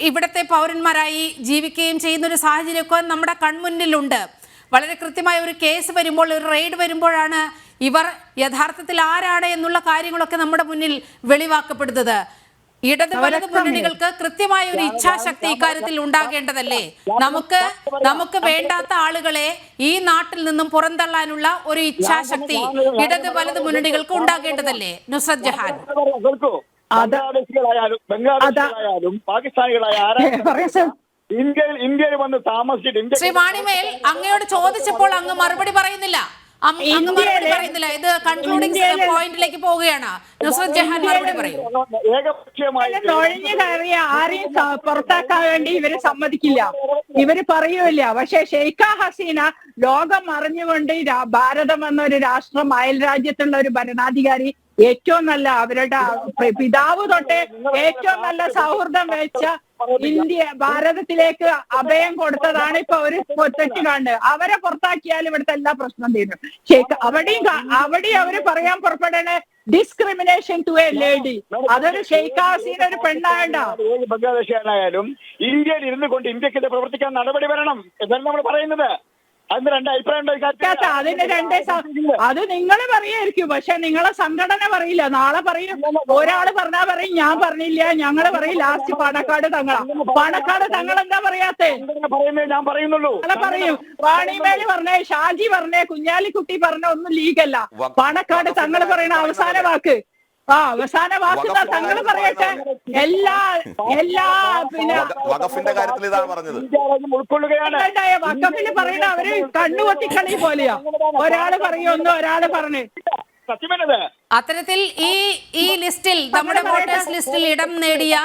Speaker 1: ഇവിടുത്തെ പൗരന്മാരായി ജീവിക്കുകയും ചെയ്യുന്നൊരു സാഹചര്യമൊക്കെ നമ്മുടെ കൺമുന്നിലുണ്ട്. വളരെ കൃത്യമായ ഒരു കേസ് വരുമ്പോൾ, ഒരു റെയ്ഡ് വരുമ്പോഴാണ് ഇവർ യഥാർത്ഥത്തിൽ ആരാണ് എന്നുള്ള കാര്യങ്ങളൊക്കെ നമ്മുടെ മുന്നിൽ വെളിവാക്കപ്പെടുന്നത്. ഇടത് വലത് മുന്നണികൾക്ക് കൃത്യമായ ഒരു ഇച്ഛാശക്തി ഇക്കാര്യത്തിൽ ഉണ്ടാകേണ്ടതല്ലേ? നമുക്ക് വേണ്ടാത്ത ആളുകളെ ഈ നാട്ടിൽ നിന്നും പുറന്തള്ളാനുള്ള ഒരു ഇച്ഛാശക്തി ഇടത് വലത് മുന്നണികൾക്ക് ഉണ്ടാകേണ്ടതല്ലേ? നുസ്രത് ജഹാൻ,
Speaker 4: ബംഗ്ലാദേശികളായാലും പാകിസ്ഥാനികളായ ഇന്ത്യയിൽ വന്ന് താമസിച്ചിട്ട്
Speaker 1: ശ്രീ വാണിമേൽ, അങ്ങയോട് ചോദിച്ചപ്പോൾ അങ്ങ് മറുപടി പറയുന്നില്ല. ഇത് കൺക്ലൂഡിംഗ് പോയിന്റിലേക്ക് പോവുകയാണ്. നുസ്രത് ജഹാൻ മറുപടി പറയും.
Speaker 5: നുഴഞ്ഞു കയറിയ ആരെയും പുറത്താക്കാൻ വേണ്ടി ഇവര് സമ്മതിക്കില്ല, ഇവര് പറയൂല. പക്ഷെ ഷെയ്ഖ ഹസീന ലോകം അറിഞ്ഞുകൊണ്ട് ഭാരതം എന്നൊരു രാഷ്ട്രം, അയൽ രാജ്യത്തുള്ള ഒരു ഭരണാധികാരി, ഏറ്റവും നല്ല അവരുടെ പിതാവ് തൊട്ട് ഏറ്റവും നല്ല സൗഹൃദം വെച്ച ഭാരതത്തിലേക്ക് അഭയം കൊടുത്തതാണ്. ഇപ്പൊ അവര് തെറ്റ് കാണുന്നത്. അവരെ പുറത്താക്കിയാൽ ഇവിടുത്തെ എല്ലാ പ്രശ്നം തീരും. അവിടെയും അവര് പറയാൻ പുറപ്പെടണേ ഡിസ്ക്രിമിനേഷൻ ടു എ ലേഡി. അതൊരു ഷെയ്ഖ ഹസീന ഒരു പെണ്ണായണ്ട.
Speaker 4: ബംഗ്ലാദേശിയായാലും ഇന്ത്യയിൽ ഇരുന്നു കൊണ്ട് ഇന്ത്യക്കെതിരെ പ്രവർത്തിക്കാൻ നടപടി വരണം എന്നാണ് നമ്മൾ പറയുന്നത്. അതിന് രണ്ട് അഭിപ്രായം.
Speaker 5: അതിന് അത് നിങ്ങൾ പറയായിരിക്കും, പക്ഷെ നിങ്ങളെ സംഘടന പറയില്ല. നാളെ പറയും, ഒരാള് പറഞ്ഞാ പറയും ഞാൻ പറഞ്ഞില്ല, ഞങ്ങള് പറയും ലാസ്റ്റ് പാണക്കാട് തങ്ങൾ എന്താ പറയാത്തെ?
Speaker 4: ഞാൻ പറയുന്നുള്ളൂ.
Speaker 5: പറയും വാണിമേല് പറഞ്ഞേ, ഷാജി പറഞ്ഞേ, കുഞ്ഞാലിക്കുട്ടി പറഞ്ഞ ഒന്നും ലീഗല്ല. പാണക്കാട് തങ്ങൾ പറയണ അവസാന വാക്ക്. അവസാന വാക്ക് തങ്ങൾ പറയട്ടെ. എല്ലാ പിന്നെ
Speaker 2: വഖഫിന്റെ കാര്യത്തിൽ ഇതാണ് പറഞ്ഞത്.
Speaker 5: വഖഫിന് പറയണ അവര് കണ്ണുപൊത്തിക്കളി പോലെയാ. ഒരാള് പറയൊന്നും ഒരാള് പറഞ്ഞ്.
Speaker 1: അത്തരത്തിൽ ഈ ലിസ്റ്റിൽ, നമ്മുടെ വോട്ടേഴ്സ് ലിസ്റ്റിൽ ഇടം നേടിയ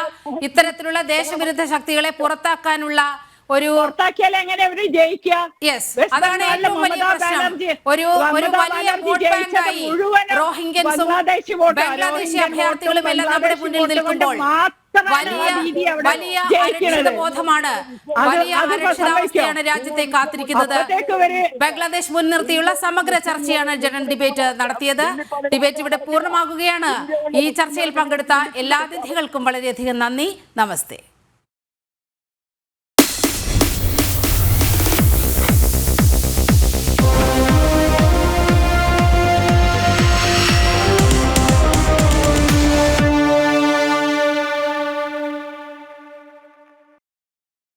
Speaker 1: ഇത്തരത്തിലുള്ള ദേശവിരുദ്ധ ശക്തികളെ പുറത്താക്കാനുള്ള
Speaker 5: പുറത്താക്കിയാൽ എങ്ങനെ അവര് ജയിക്കുക?
Speaker 1: യെസ്, അതാണ് ഏറ്റവും വലിയ പ്രശ്നം. ഒരു വലിയ വോട്ട് ബാങ്കായി റോഹിംഗ്യൻസും ബംഗ്ലാദേശി അഭയാർത്ഥികളും എല്ലാം നമ്മുടെ മുന്നിൽ നിൽക്കുമ്പോൾ വലിയ അരക്ഷിതബോധമാണ്, വലിയ അരക്ഷിതാവസ്ഥയാണ് രാജ്യത്തെ കാത്തിരിക്കുന്നത്. ബംഗ്ലാദേശ് മുൻനിർത്തിയുള്ള സമഗ്ര ചർച്ചയാണ് ജനറൽ ഡിബേറ്റ് നടത്തിയത്. ഡിബേറ്റ് ഇവിടെ പൂർണ്ണമാകുകയാണ്. ഈ ചർച്ചയിൽ പങ്കെടുത്ത എല്ലാ അതിഥികൾക്കും വളരെയധികം നന്ദി. നമസ്തേ.